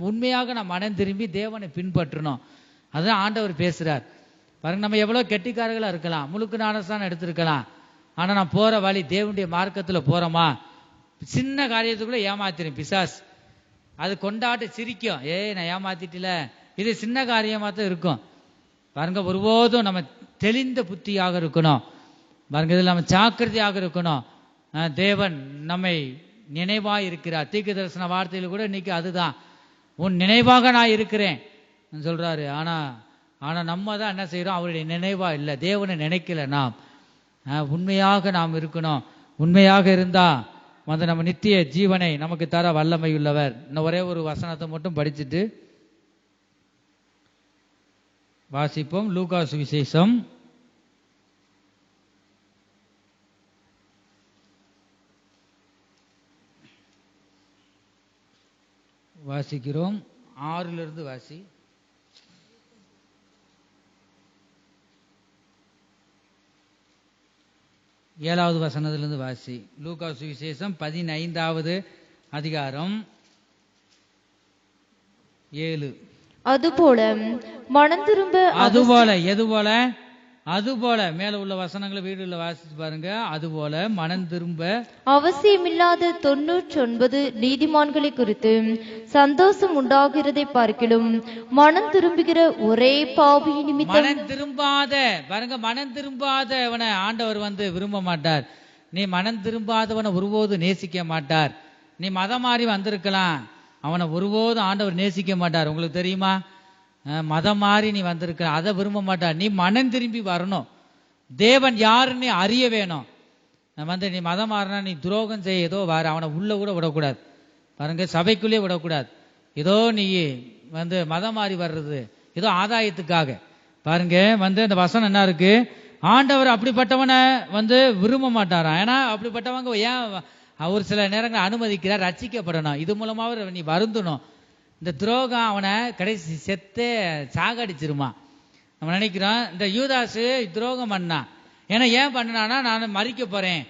உண்மையாக நாம் மனம் திரும்பி தேவனை பின்பற்றணும். அதுதான் ஆண்டவர் பேசுறார். பாருங்க, நம்ம எவ்வளவு கெட்டிக்காரர்களா இருக்கலாம், முழுக்க ஞானஸ்தானம் எடுத்திருக்கலாம், ஆனா நான் போற வழி தேவனுடைய மார்க்கத்துல போறோமா? சின்ன காரியத்துக்குள்ள ஏமாத்திரும் பிசாஸ், அது கொண்டாட்டு சிரிக்கும், நான் ஏமாத்திட்டல, இது சின்ன காரியமா தான் இருக்கும். பாருங்க, ஒருபோதும் நம்ம தெளிந்த புத்தியாக இருக்கணும். பாருங்க, இதில் நம்ம ஜாக்கிரதையாக இருக்கணும். தேவன் நம்மை நினைவாக இருக்கிறார். தீர்க்க தரிசன வார்த்தையில் கூட இன்னைக்கு அதுதான், உன் நினைவாக நான் இருக்கிறேன் சொல்றாரு. ஆனா நம்ம தான் என்ன செய்யறோம், அவருடைய நினைவா இல்லை, தேவனை நினைக்கல. நாம் உண்மையாக நாம் இருக்கணும். உண்மையாக இருந்தா நம்ம நித்திய ஜீவனை நமக்கு தர வல்லமை உள்ளவர். இன்னும் ஒரே ஒரு வசனத்தை மட்டும் படிச்சுட்டு வாசிப்போம். லூக்கா சுவிசேஷம் 6 வாசி. 7வது வசனத்திலிருந்து வாசி. லூக்கா சுவிசேஷம் 15வது அதிகாரம் 7. அதுபோல மனம் திரும்ப, அதுபோல மேல உள்ள வசனங்களை வீடுல வாசிச்சு பாருங்க. அதுபோல மனம் திரும்ப அவசியமில்லாத 99 நீதிமான்களை குறித்து சந்தோஷம் உண்டாகிறதை பார்க்கிலும் மனம் திரும்புகிற ஒரே பாவி நிமித்தம், மனம் திரும்பாத பாருங்க, மனம் திரும்பாதவனை ஆண்டவர் விரும்ப மாட்டார். நீ மனம் திரும்பாதவனை ஒருபோது நேசிக்க மாட்டார். நீ மதம் மாறி வந்திருக்கலாம், அவனை ஒருபோதும் ஆண்டவர் நேசிக்க மாட்டார். உங்களுக்கு தெரியுமா? மதம் மாறி நீ வந்திருக்க, அதை விரும்ப மாட்டார். நீ மனம் திரும்பி வரணும், தேவன் யாருன்னு அறிய வேணும். நீ மதம் மாறினா நீ துரோகம் செய்ய ஏதோ வார, அவனை உள்ள கூட விடக்கூடாது. பாருங்க, சபைக்குள்ளே விடக்கூடாது. ஏதோ நீ மதம் மாறி வர்றது ஏதோ ஆதாயத்துக்காக. பாருங்க, அந்த வசனம் என்ன இருக்கு, ஆண்டவர் அப்படிப்பட்டவனை விரும்ப மாட்டாராம். ஏன்னா அப்படிப்பட்டவங்க ஏன் ஒரு சில நேரங்கள் அனுமதிக்கிறார், ரட்சிக்கப்படணும், இது மூலமாக நீ வருந்தணும். இந்த துரோகம் அவனை கடைசி செத்தே சாகடிச்சிருமா. நம்ம நினைக்கிறோம் இந்த யூதாசு துரோகம் பண்ணா, ஏன்னா ஏன் பண்ணானா, நான் மறிக்க போறேன்,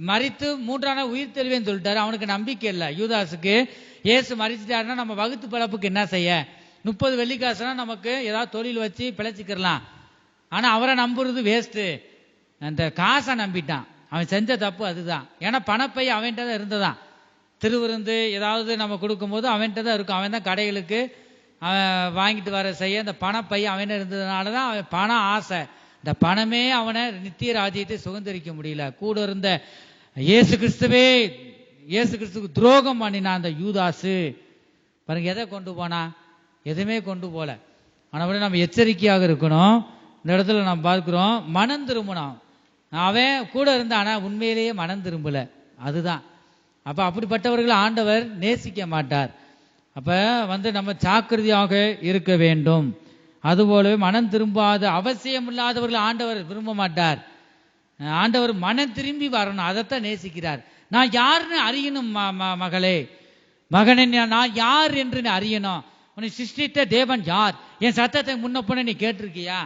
மறித்து 3ஆம் நாள் உயிர் தெளிவேன்னு சொல்லிட்டாரு. அவனுக்கு நம்பிக்கை இல்லை யூதாசுக்கு. ஏசு மறிச்சிட்டாருன்னா நம்ம வகுத்து பழப்புக்கு என்ன செய்ய, 30 வெள்ளிக்காசுனா நமக்கு ஏதாவது தொழில் வச்சு பிழைச்சிக்கிறலாம். ஆனா அவரை நம்புறது வேஸ்ட்டு. அந்த காசை நம்பிட்டான், அவன் செஞ்ச தப்பு அதுதான். ஏன்னா பணப்பை அவன்கிட்ட தான் இருந்ததான். திருவிருந்து ஏதாவது நம்ம கொடுக்கும்போது அவன்கிட்ட தான் இருக்கும். அவன் தான் கடைகளுக்கு வாங்கிட்டு வர செய்ய அந்த பணப்பை அவன் இருந்ததுனால தான் அவன் பண ஆசை. இந்த பணமே அவனை நித்திய ராஜ்யத்தை சுதந்திரிக்க முடியல. கூட இருந்த இயேசு கிறிஸ்துக்கு துரோகம் பண்ணினா அந்த யூதாசு. பாருங்க, எதை கொண்டு போனா, எதுவுமே கொண்டு போல. ஆனால் நம்ம எச்சரிக்கையாக இருக்கணும். இந்த இடத்துல நம்ம பார்க்கிறோம், மனம் திரும்பணும். அவன் கூட இருந்தானா உண்மையிலேயே மனம் திரும்பல, அதுதான். அப்ப அப்படிப்பட்டவர்களை ஆண்டவர் நேசிக்க மாட்டார். அப்ப நம்ம ஜாக்கிரதையாக இருக்க வேண்டும். அதுபோலவே மனம் திரும்பாத அவசியம் இல்லாதவர்கள் ஆண்டவர் விரும்ப மாட்டார். ஆண்டவர் மனம் திரும்பி வரணும், அதைத்தான் நேசிக்கிறார். நான் யாருன்னு அறியணும் மகளே, மகனே, நான் யார் என்று அறியணும். உன்னை சிருஷ்டித்த தேவன் யார்? என் சத்தத்தை முன்ன போன நீ கேட்டிருக்கியா?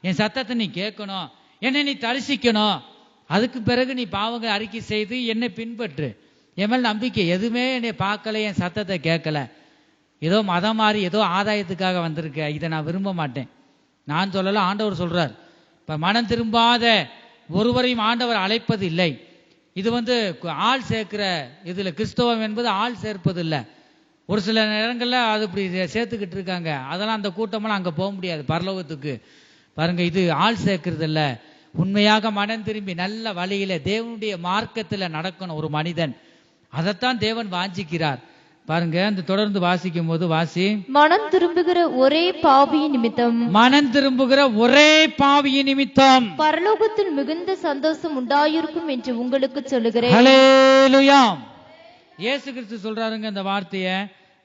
என் சத்தத்தை நீ கேட்கணும், என்னை நீ தரிசிக்கணும். அதுக்கு பிறகு நீ பாவங்களை அறிக்கை செய்து என்னை பின்பற்று. என் மேல் நம்பிக்கை, எதுவுமே என்னை பார்க்கல, என் சத்தத்தை கேட்கல, ஏதோ மதம் மாறி ஏதோ ஆதாயத்துக்காக வந்திருக்க, இதை நான் விரும்ப மாட்டேன். நான் சொல்லல, ஆண்டவர் சொல்றார். இப்ப மனம் திரும்பாத ஒருவரையும் ஆண்டவர் அழைப்பது இல்லை. இது ஆள் சேர்க்கிற இதுல கிறிஸ்தவம் என்பது ஆள் சேர்ப்பது இல்லை. ஒரு சில நேரங்கள்ல அது இப்படி சேர்த்துக்கிட்டு இருக்காங்க. அதெல்லாம் அந்த கூட்டமெல்லாம் அங்க போக முடியாது பரலோகத்துக்கு. பாருங்க, இது ஆள் சேர்க்கிறது இல்லை. உண்மையாக மனம் திரும்பி நல்ல வழியில தேவனுடைய மார்க்கத்துல நடக்கணும் ஒரு மனிதன். அதைத்தான் தேவன் வாஞ்சிக்கிறார். பாருங்க, அந்த தொடர்ந்து வாசிக்கும் போது வாசி. மனம் திரும்புகிற ஒரே பாவியின் நிமித்தம், மனம் திரும்புகிற ஒரே பாவியின் நிமித்தம் பரலோகத்தில் மிகுந்த சந்தோஷம் உண்டாயிருக்கும் என்று உங்களுக்கு சொல்லுகிறேன். ஹல்லேலூயா. இயேசு கிறிஸ்து சொல்றாருங்க இந்த வார்த்தைய,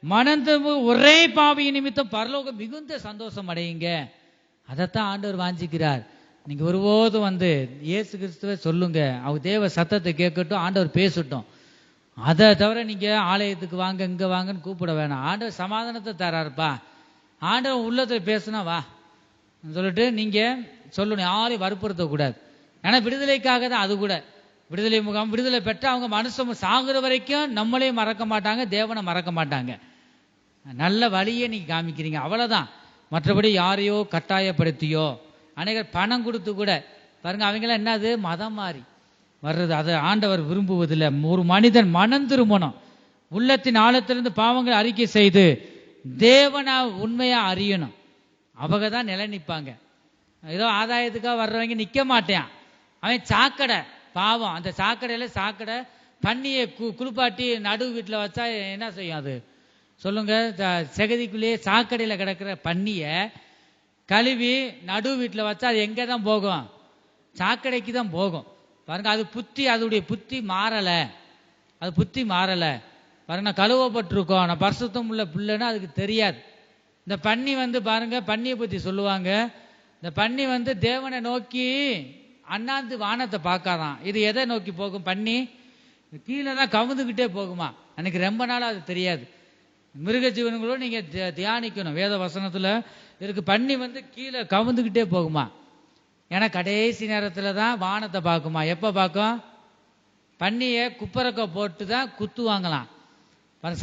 மனம் திரும்பு ஒரே பாவியின் நிமித்தம் பரலோகம் மிகுந்த சந்தோஷம் அடையுங்க. அதைத்தான் ஆண்டவர் வாஞ்சிக்கிறார். நீங்க ஒருபோதும் இயேசு கிறிஸ்துவை சொல்லுங்க, அவங்க தேவ சத்தத்தை கேட்கட்டும், ஆண்டவர் பேசட்டும். அதை தவிர நீங்க ஆலயத்துக்கு வாங்க இங்க வாங்கன்னு கூப்பிட வேணாம். ஆண்டவர் சமாதானத்தை தராருப்பா, ஆண்டவர் உள்ளத்துல பேசுனா வா சொல்லிட்டு நீங்க சொல்லணும். யாரையும் வற்புறுத்த கூடாது. ஏன்னா விடுதலைக்காக தான். அது கூட விடுதலை முகாம், விடுதலை பெற்ற அவங்க மனுஷன் சாகுற வரைக்கும் நம்மளையும் மறக்க மாட்டாங்க, தேவனை மறக்க மாட்டாங்க. நல்ல வழியை நீங்க காமிக்கிறீங்க, அவ்வளவுதான். மற்றபடி யாரையோ கட்டாயப்படுத்தியோ, அநேகர் பணம் கொடுத்து கூட பாருங்க, அவங்களாம் என்னது மதம் மாறி வர்றது, அதை ஆண்டவர் விரும்புவதில்லை. ஒரு மனிதன் மனம் திரும்பணும், உள்ளத்தின் ஆழத்திலிருந்து பாவங்களை அறிக்கை செய்து தேவனை உண்மையா அறியணும். அவங்க தான் நிலை நிற்பாங்க. ஏதோ ஆதாயத்துக்காக வர்றவங்க நிக்க மாட்டேன். அவன் சாக்கடை பாவம். அந்த சாக்கடை பண்ணியை குளிப்பாட்டி நடு வீட்டில் வச்சா என்ன செய்யும்? அது சொல்லுங்க, செகதிக்குள்ளேயே சாக்கடையில கிடக்கிற பண்ணிய கழுவி நடு வீட்டில் வச்சா அது எங்கே தான் போகும்? சாக்கடைக்கு தான் போகும். பாருங்க, அது புத்தி, அதோடைய புத்தி மாறல. அது புத்தி மாறல. பாருங்க, நான் கழுவப்பட்டிருக்கோம், நான் பரிசுத்தம் உள்ள பிள்ளைன்னா அதுக்கு தெரியாது. இந்த பண்ணி பாருங்க, பண்ணியை பத்தி சொல்லுவாங்க. இந்த பண்ணி தேவனை நோக்கி அண்ணாந்து வானத்தை பார்க்காதான். இது எதை நோக்கி போகும்? பண்ணி கீழே தான் கவுந்துக்கிட்டே போகுமா? எனக்கு ரொம்ப நாள் அது தெரியாது. மிருக ஜீவன்களோடு நீங்க தியானிக்கணும். வேத வசனத்துல இருக்கு, பண்ணி கீழே கவுந்துக்கிட்டே போகுமா. ஏன்னா கடைசி நேரத்துல தான் வானத்தை பார்க்குமா. எப்ப பார்க்கும்? பண்ணிய குப்பரக்க போட்டு தான் குத்துவாங்களாம்,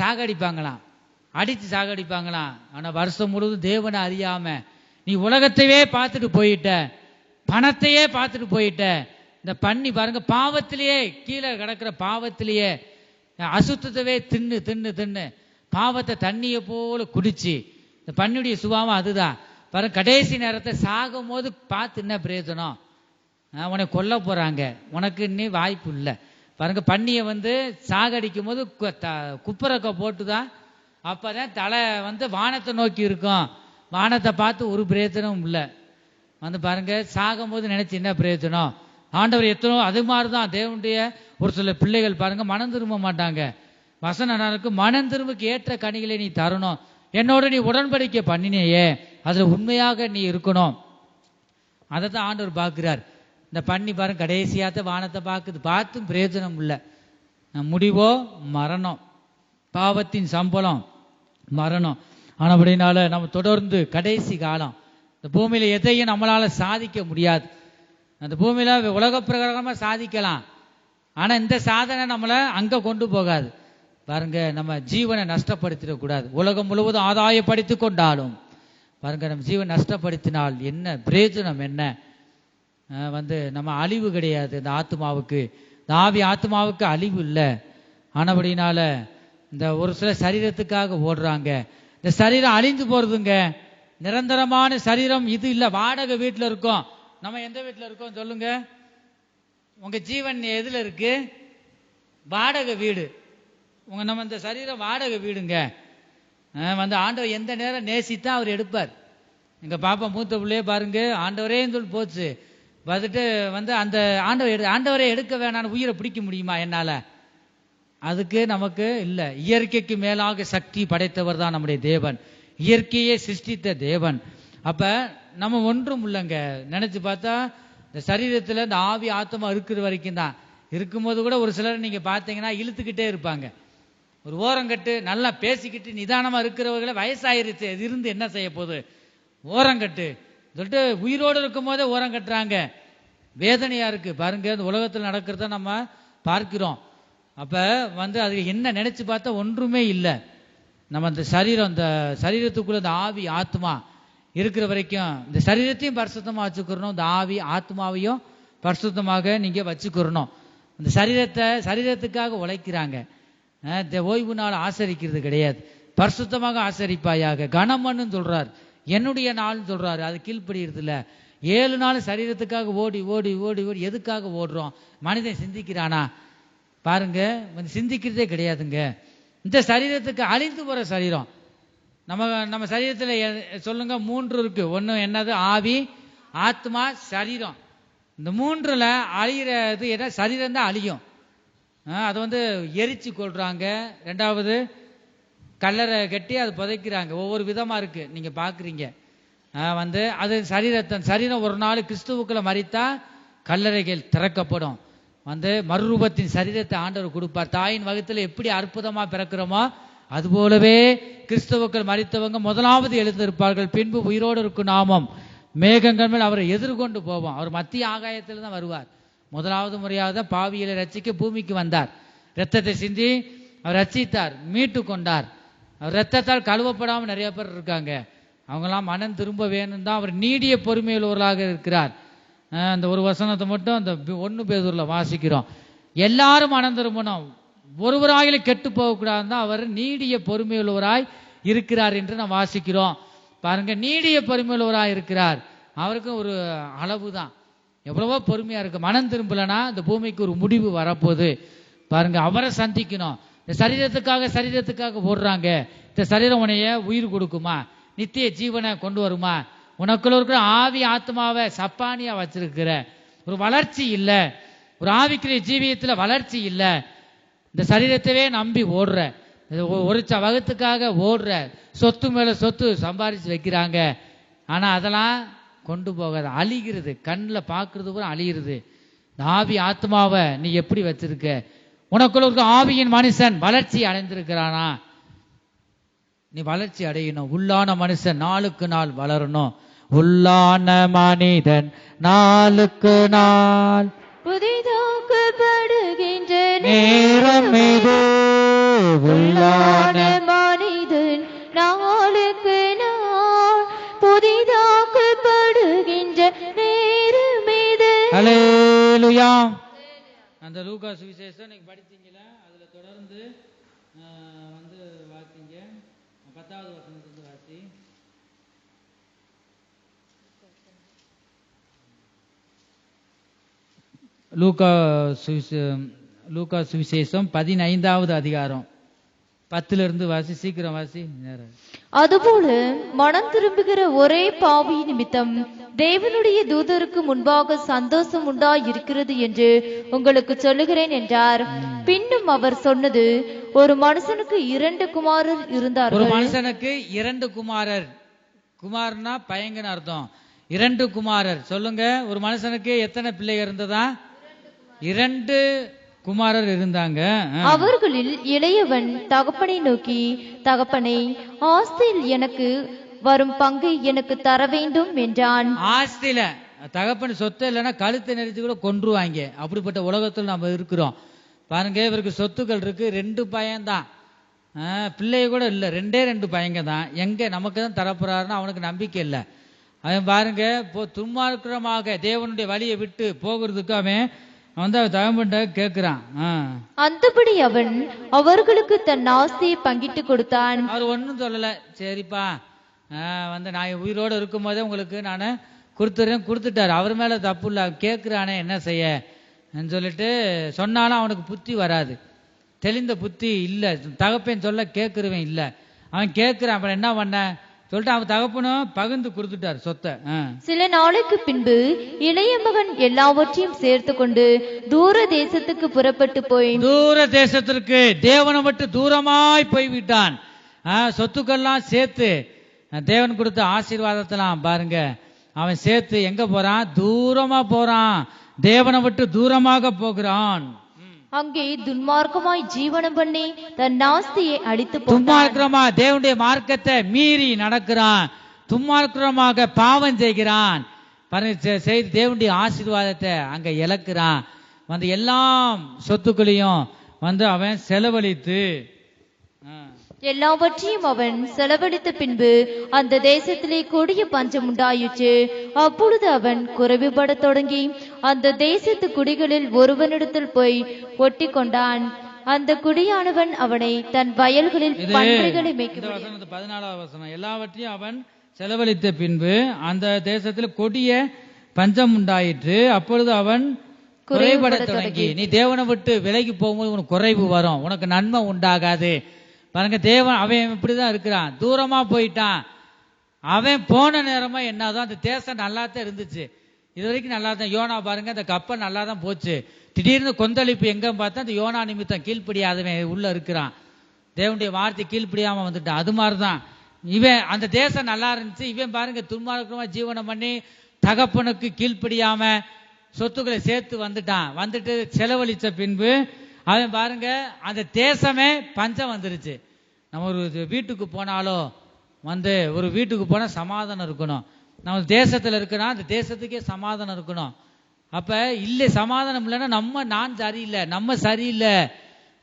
சாகடிப்பாங்களாம், அடிச்சு சாகடிப்பாங்களாம். ஆனா வருஷம் முழுவதும் தேவனை அறியாம நீ உலகத்தையே பார்த்துட்டு போயிட்ட, பணத்தையே பார்த்துட்டு போயிட்ட. இந்த பண்ணி பாருங்க, பாவத்திலேயே கீழே கிடக்கிற பாவத்திலேயே அசுத்தத்தவே தின்னு தின்னு தின்னு பாவத்தை தண்ணியை போல குடிச்சு, இந்த பண்ணியுடைய சுபாவம் அதுதான். பாருங்க, கடைசி நேரத்தை சாகும் போது பார்த்து என்ன பிரயோஜனம்? உனக்கு கொல்ல போறாங்க, உனக்கு இன்னும் வாய்ப்பு இல்லை. பாருங்க, பண்ணியை சாகடிக்கும் போது குப்பரக்க போட்டுதான். அப்பதான் தலை வானத்தை நோக்கி இருக்கும். வானத்தை பார்த்து ஒரு பிரயோஜனமும் இல்லை. பாருங்க, சாகும் போது நினைச்சு என்ன பிரயோஜனம்? ஆண்டவர் எத்தனோ அது மாதிரிதான் தேவனுடைய ஒரு சில பிள்ளைகள் பாருங்க மனம் திரும்ப மாட்டாங்க. வசனருக்கு மனம் திரும்புக்கு ஏற்ற கனிகளை நீ தரணும், என்னோட நீ உடன்படிக்கை பண்ணினேயே, அதுல உண்மையாக நீ இருக்கணும். அதை தான் ஆண்டவர் பார்க்கிறார். இந்த பண்ணி பாருங்க கடைசியாத்த வானத்தை பார்க்குது, பார்த்தும் பிரயோஜனம் இல்லை. முடிவோ மரணம், பாவத்தின் சம்பளம் மரணம். ஆனபடினால நம்ம தொடர்ந்து கடைசி காலம், இந்த பூமியில எதையும் நம்மளால சாதிக்க முடியாது. அந்த பூமியில உலக பிரகாரமா சாதிக்கலாம், ஆனா இந்த சாதனை நம்மளை அங்க கொண்டு போகாது. பாருங்க, நம்ம ஜீவனை நஷ்டப்படுத்திடக்கூடாது. உலகம் முழுவதும் ஆதாயப்படுத்தி கொண்டாலும் பாருங்க, நம்ம ஜீவன் நஷ்டப்படுத்தினால் என்ன பிரயோஜனம்? என்ன நம்ம அழிவு கிடையாது. இந்த ஆத்மாவுக்கு, இந்த ஆவி ஆத்மாவுக்கு அழிவு இல்லை. ஆனபடினால இந்த ஒரு சில சரீரத்துக்காக ஓடுறாங்க. இந்த சரீரம் அழிந்து போறதுங்க. நிரந்தரமான சரீரம் இது இல்லை. வாடகை வீட்டில் இருக்கோம். நம்ம எந்த வீட்டில் இருக்கோம் சொல்லுங்க? உங்க ஜீவன் எதுல இருக்கு? வாடகை வீடு. நம்ம இந்த சரீரம் வாடகை வீடுங்க. ஆண்டவர் எந்த நேரம் நேசித்தா அவர் எடுப்பார். எங்க பாப்பா மூத்த பிள்ளையே பாருங்க, ஆண்டவரே சொல்லி போச்சு. வந்துட்டு அந்த ஆண்டவரை எடுக்க வேணான்னு உயிரை பிடிக்க முடியுமா என்னால? அதுக்கு நமக்கு இல்லை. இயற்கைக்கு மேலாக சக்தி படைத்தவர் தான் நம்முடைய தேவன், இயற்கையே சிருஷ்டித்த தேவன். அப்ப நம்ம ஒன்றும் இல்லைங்க. நினைச்சு பார்த்தா இந்த சரீரத்துல இந்த ஆவி ஆத்மா இருக்கிற வரைக்கும் தான். இருக்கும்போது கூட ஒரு சிலர் நீங்க பார்த்தீங்கன்னா இழுத்துக்கிட்டே இருப்பாங்க. ஒரு ஓரங்கட்டு நல்லா பேசிக்கிட்டு நிதானமா இருக்கிறவர்களை வயசாயிருச்சு, இது இருந்து என்ன செய்ய போகுது, ஓரங்கட்டு சொல்லிட்டு உயிரோடு இருக்கும் போதே ஓரம் கட்டுறாங்க. வேதனையா இருக்கு பாருங்க. இந்த உலகத்தில் நடக்கிறத நம்ம பார்க்கிறோம். அப்ப அது என்ன நினைச்சு பார்த்தா ஒன்றுமே இல்லை. நம்ம இந்த சரீரம், இந்த சரீரத்துக்குள்ள இந்த ஆவி ஆத்மா இருக்கிற வரைக்கும் இந்த சரீரத்தையும் பரிசுத்தமா வச்சுக்கிறணும், இந்த ஆவி ஆத்மாவையும் பரிசுத்தமாக நீங்க வச்சுக்கிறணும். இந்த சரீரத்துக்காக உழைக்கிறாங்க. ஓய்வு நாள் ஆசரிக்கிறது கிடையாது. பரிசுத்தமாக ஆசரிப்பாயாக. கனமன்னு சொல்றார், என்னுடைய நாள் சொல்றாரு. அது கீழ்படுகிறது இல்ல. 7 நாள் சரீரத்துக்காக ஓடி ஓடி ஓடி ஓடி எதுக்காக ஓடுறோம்? மனிதன் சிந்திக்கிறானா? பாருங்க, சிந்திக்கிறதே கிடையாதுங்க. இந்த சரீரத்துக்கு அழிந்து போற சரீரம். நம்ம சரீரத்துல சொல்லுங்க 3 இருக்கு. ஒண்ணு என்னது? ஆவி, ஆத்மா, சரீரம். இந்த 3ல அழிகிறது என்ன? சரீரம் தான் அழியும். அது எரிச்சு கொள்றாங்க. 2வது கல்லறை கட்டி அது புதைக்கிறாங்க. ஒவ்வொரு விதமா இருக்கு, நீங்க பாக்குறீங்க. அது சரீரம் ஒரு நாள் கிறிஸ்துவுக்குள்ள மரித்தா கல்லறைகள் திறக்கப்படும். மறுரூபத்தின் சரீரத்தை ஆண்டவர் கொடுப்பார். தாயின் வகுத்துல எப்படி அற்புதமா பிறக்கிறோமோ அது போலவே கிறிஸ்துவுக்குள் மரித்தவங்க முதலாவது எழுந்திருப்பார்கள். பின்பு உயிரோடு இருக்கும் நாமம் மேகங்கள் மேல் அவரை எதிர்கொண்டு போவோம். அவர் மத்திய ஆகாயத்தில் தான் வருவார். முதலாவது முறையாக பாவியலை ரட்சிக்க பூமிக்கு வந்தார். இரத்தத்தை சிந்தி அவர் ரட்சித்தார், மீட்டு கொண்டார். அவர் ரத்தத்தால் கழுவப்படாமல் நிறைய பேர் இருக்காங்க. அவங்கெல்லாம் மனம் திரும்ப வேணும் தான். அவர் நீடிய பொறுமையுள்ளவர்களாக இருக்கிறார். அந்த ஒரு வசனத்தை மட்டும் அந்த 1 பேதுருல வாசிக்கிறோம். எல்லாரும் மனம் திரும்பணும், ஒருவராயிலும் கெட்டு போகக்கூடாது தான் அவர் நீடிய பொறுமையுள்ளவராய் இருக்கிறார் என்று நாம் வாசிக்கிறோம். பாருங்க, நீடிய பொறுமையுள்ளவராய் இருக்கிறார். அவருக்கு ஒரு அளவு தான், எவ்வளவோ பொறுமையா இருக்கு. மனம் திரும்பலனா இந்த பூமிக்கு ஒரு முடிவு வரப்போகுது. பாருங்க, அவரை சந்திக்கணும். இந்த சரீரத்துக்காக ஓடுறாங்க. இந்த சரீரம் உனைய உயிர் கொடுக்குமா? நித்திய ஜீவனை கொண்டு வருமா? உனக்குள்ள இருக்கிற ஆவி ஆத்மாவை சப்பானியா வச்சிருக்கிற ஒரு வளர்ச்சி இல்ல, ஒரு ஆவிக்குரிய ஜீவியத்துல வளர்ச்சி இல்ல. இந்த சரீரத்தவே நம்பி ஓடுற, ஒரு வகுத்துக்காக ஓடுற, சொத்து மேல சொத்து சம்பாதிச்சு வைக்கிறாங்க. ஆனா அதெல்லாம் கொண்டு போகாது, அழிகிறது. கண்ணில் பார்க்கறது கூட அழிகிறது. இந்த ஆவி ஆத்மாவை நீ எப்படி வச்சிருக்க? உனக்குள்ள இருக்க ஆவியின் மனுஷன் வளர்ச்சி அடைந்திருக்கிறானா? நீ வளர்ச்சி அடையணும். உள்ளான மனுஷன் நாளுக்கு நாள் வளரணும். உள்ளான மனிதன் நாளுக்கு நாள் புதிதாக்கப்படுகின்ற நேரம் இது. உள்ளான மனிதன் நாளுக்கு நாள் புதிதாக்கப்படுகின்ற நேரம் இது. ஹல்லேலூயா. அந்த லூக்கா சுவிசேஷம் நீங்க படிச்சீங்களா? அதுல தொடர்ந்து வாசிங்க. 10வது வசனத்திலிருந்து வாசி. லூக்கா சுவிசேஷம் 15வது அதிகாரம் 10லிருந்து வாசி. சீக்கிரம் வாசி. அதுபோல மனம் திரும்புகிற ஒரே பாவி நிமித்தம் தேவனுடைய தூதருக்கு முன்பாக சந்தோஷம் உண்டாயிருக்கிறது என்று உங்களுக்கு சொல்லுகிறேன் என்றார். பின்னும் அவர் சொன்னது, ஒரு மனுஷனுக்கு 2 குமாரர் இருந்தார்கள். ஒரு மனுஷனுக்கு 2 குமாரர். குமார்னா பையங்கன்னு அர்த்தம். 2 குமாரர். சொல்லுங்க, ஒரு மனுஷனுக்கு எத்தனை பிள்ளை இருந்ததா? 2 குமாரர் இருந்தாங்க. அவர்களில் இளையவன் தகப்பனை நோக்கி, தகப்பனை, ஆஸ்தியில் எனக்கு வரும் பங்கை எனக்கு தர வேண்டும் என்றான். ஆஸ்தியில தகப்பன் சொத்து இல்லைன்னா கழுத்தை நெரிச்சு கூட கொன்றுவாங்க. அப்படிப்பட்ட உலகத்தில் நம்ம இருக்கிறோம். பாருங்க, இவருக்கு சொத்துக்கள் இருக்கு, 2 பையன்தான், பிள்ளைய கூட இல்லை, 2 பையங்க தான். எங்க நமக்கு தான் தரப்போறாருன்னு அவனுக்கு நம்பிக்கை இல்லை. அவன் பாருங்க, துன்மார்க்கமாக தேவனுடைய வழியை விட்டு போகிறதுக்கு அவன் தகப்பன்ட்ட கேட்கிறான். அந்தபடி அவன் அவர்களுக்கு தன் ஆஸ்தியை பங்கிட்டு கொடுத்தான். அவர் ஒன்னும் சொல்லல. சரிப்பா, நான் உயிரோடு இருக்கும் போதே உங்களுக்கு நான் கொடுத்துட்டாரு. அவர் மேல தப்பு இல்லை. கேட்கிறானே என்ன செய்ய சொல்லிட்டு சொன்னாலும் அவனுக்கு புத்தி வராது, தெளிந்த புத்தி இல்லை. தகப்பன் சொல்ல கேட்கிறவன் இல்லை. அவன் கேட்கிறான். அப்புறம் என்ன பண்ண சொல்லிட்டு அவன் தகப்பனும் பகிர்ந்து கொடுத்துட்டார் சொத்தை. சில நாளைக்கு பின்பு இளைய மகன் எல்லாவற்றையும் சேர்த்து கொண்டு தூர தேசத்துக்கு புறப்பட்டு போய், தூர தேசத்திற்கு தேவனை விட்டு தூரமாய் போய்விட்டான். சொத்துக்கள்லாம் சேர்த்து தேவன் கொடுத்த ஆசீர்வாதத்தெல்லாம் பாருங்க, அவன் சேர்த்து எங்க போறான்? தூரமா போறான். தேவனை விட்டு தூரமாக போகிறான். அங்கே துன்மார்க்கமாய் ஜீவனம் பண்ணி தன் ஆஸ்தியை அழித்து துன்மார்க்கமா தேவனுடைய மார்க்கத்தை மீறி நடக்கிறான். துன்மார்க்கமாக பாவம் செய்கிறான். செய்து தேவனுடைய ஆசீர்வாதத்தை அங்க இழக்கிறான். எல்லாம் சொத்துக்களையும் அவன் செலவழித்து எல்லாவற்றையும் அவன் செலவழித்த பின்பு அந்த தேசத்திலே கொடிய பஞ்சம் உண்டாயிற்று. அப்பொழுது அவன் குறைவுபட தொடங்கி அந்த தேசத்து குடிகளில் ஒருவனிடத்தில் போய் ஒட்டி கொண்டான். அந்த குடியானவன் அவனை தன் வயல்களில் பன்றிகளை மேய்க்க. 14வது வசனம். எல்லாவற்றையும் அவன் செலவழித்த பின்பு அந்த தேசத்தில் கொடிய பஞ்சம் உண்டாயிற்று. அப்பொழுது அவன் குறைபட தொடங்கி. நீ தேவனை விட்டு விலகி போகும்போது உனக்கு குறைவு வரும், உனக்கு நன்மை உண்டாகாது. பாருங்க, தேவன் அவன் இப்படிதான் இருக்கிறான், தூரமா போயிட்டான். அவன் போன நேரமா என்னதான் அந்த தேசம் நல்லா தான் இருந்துச்சு, இது வரைக்கும் நல்லா தான். யோனா பாருங்க, அந்த கப்பல் நல்லா தான் போச்சு. திடீர்னு கொந்தளிப்பு எங்க பார்த்தா அந்த யோனா நிமித்தம் கீழ்ப்படியாதவன் உள்ள இருக்கிறான், தேவனுடைய வார்த்தை கீழ்ப்படியாம வந்துட்டான். அது மாதிரிதான் இவன், அந்த தேசம் நல்லா இருந்துச்சு, இவன் பாருங்க துன்மார்க்கமா ஜீவனம் பண்ணி தகப்பனுக்கு கீழ்ப்படியாம சொத்துக்களை சேர்த்து வந்துட்டான். வந்துட்டு செலவழிச்ச பின்பு அவன் பாருங்க அந்த தேசமே பஞ்சம் வந்துருச்சு. நம்ம ஒரு வீட்டுக்கு போனாலோ ஒரு வீட்டுக்கு போனா சமாதானம் இருக்கணும். நம்ம தேசத்துல இருக்கிறோம், அந்த தேசத்துக்கே சமாதானம் இருக்கணும். அப்ப இல்ல சமாதானம் இல்லைன்னா நான் சரியில்லை, நம்ம சரியில்லை.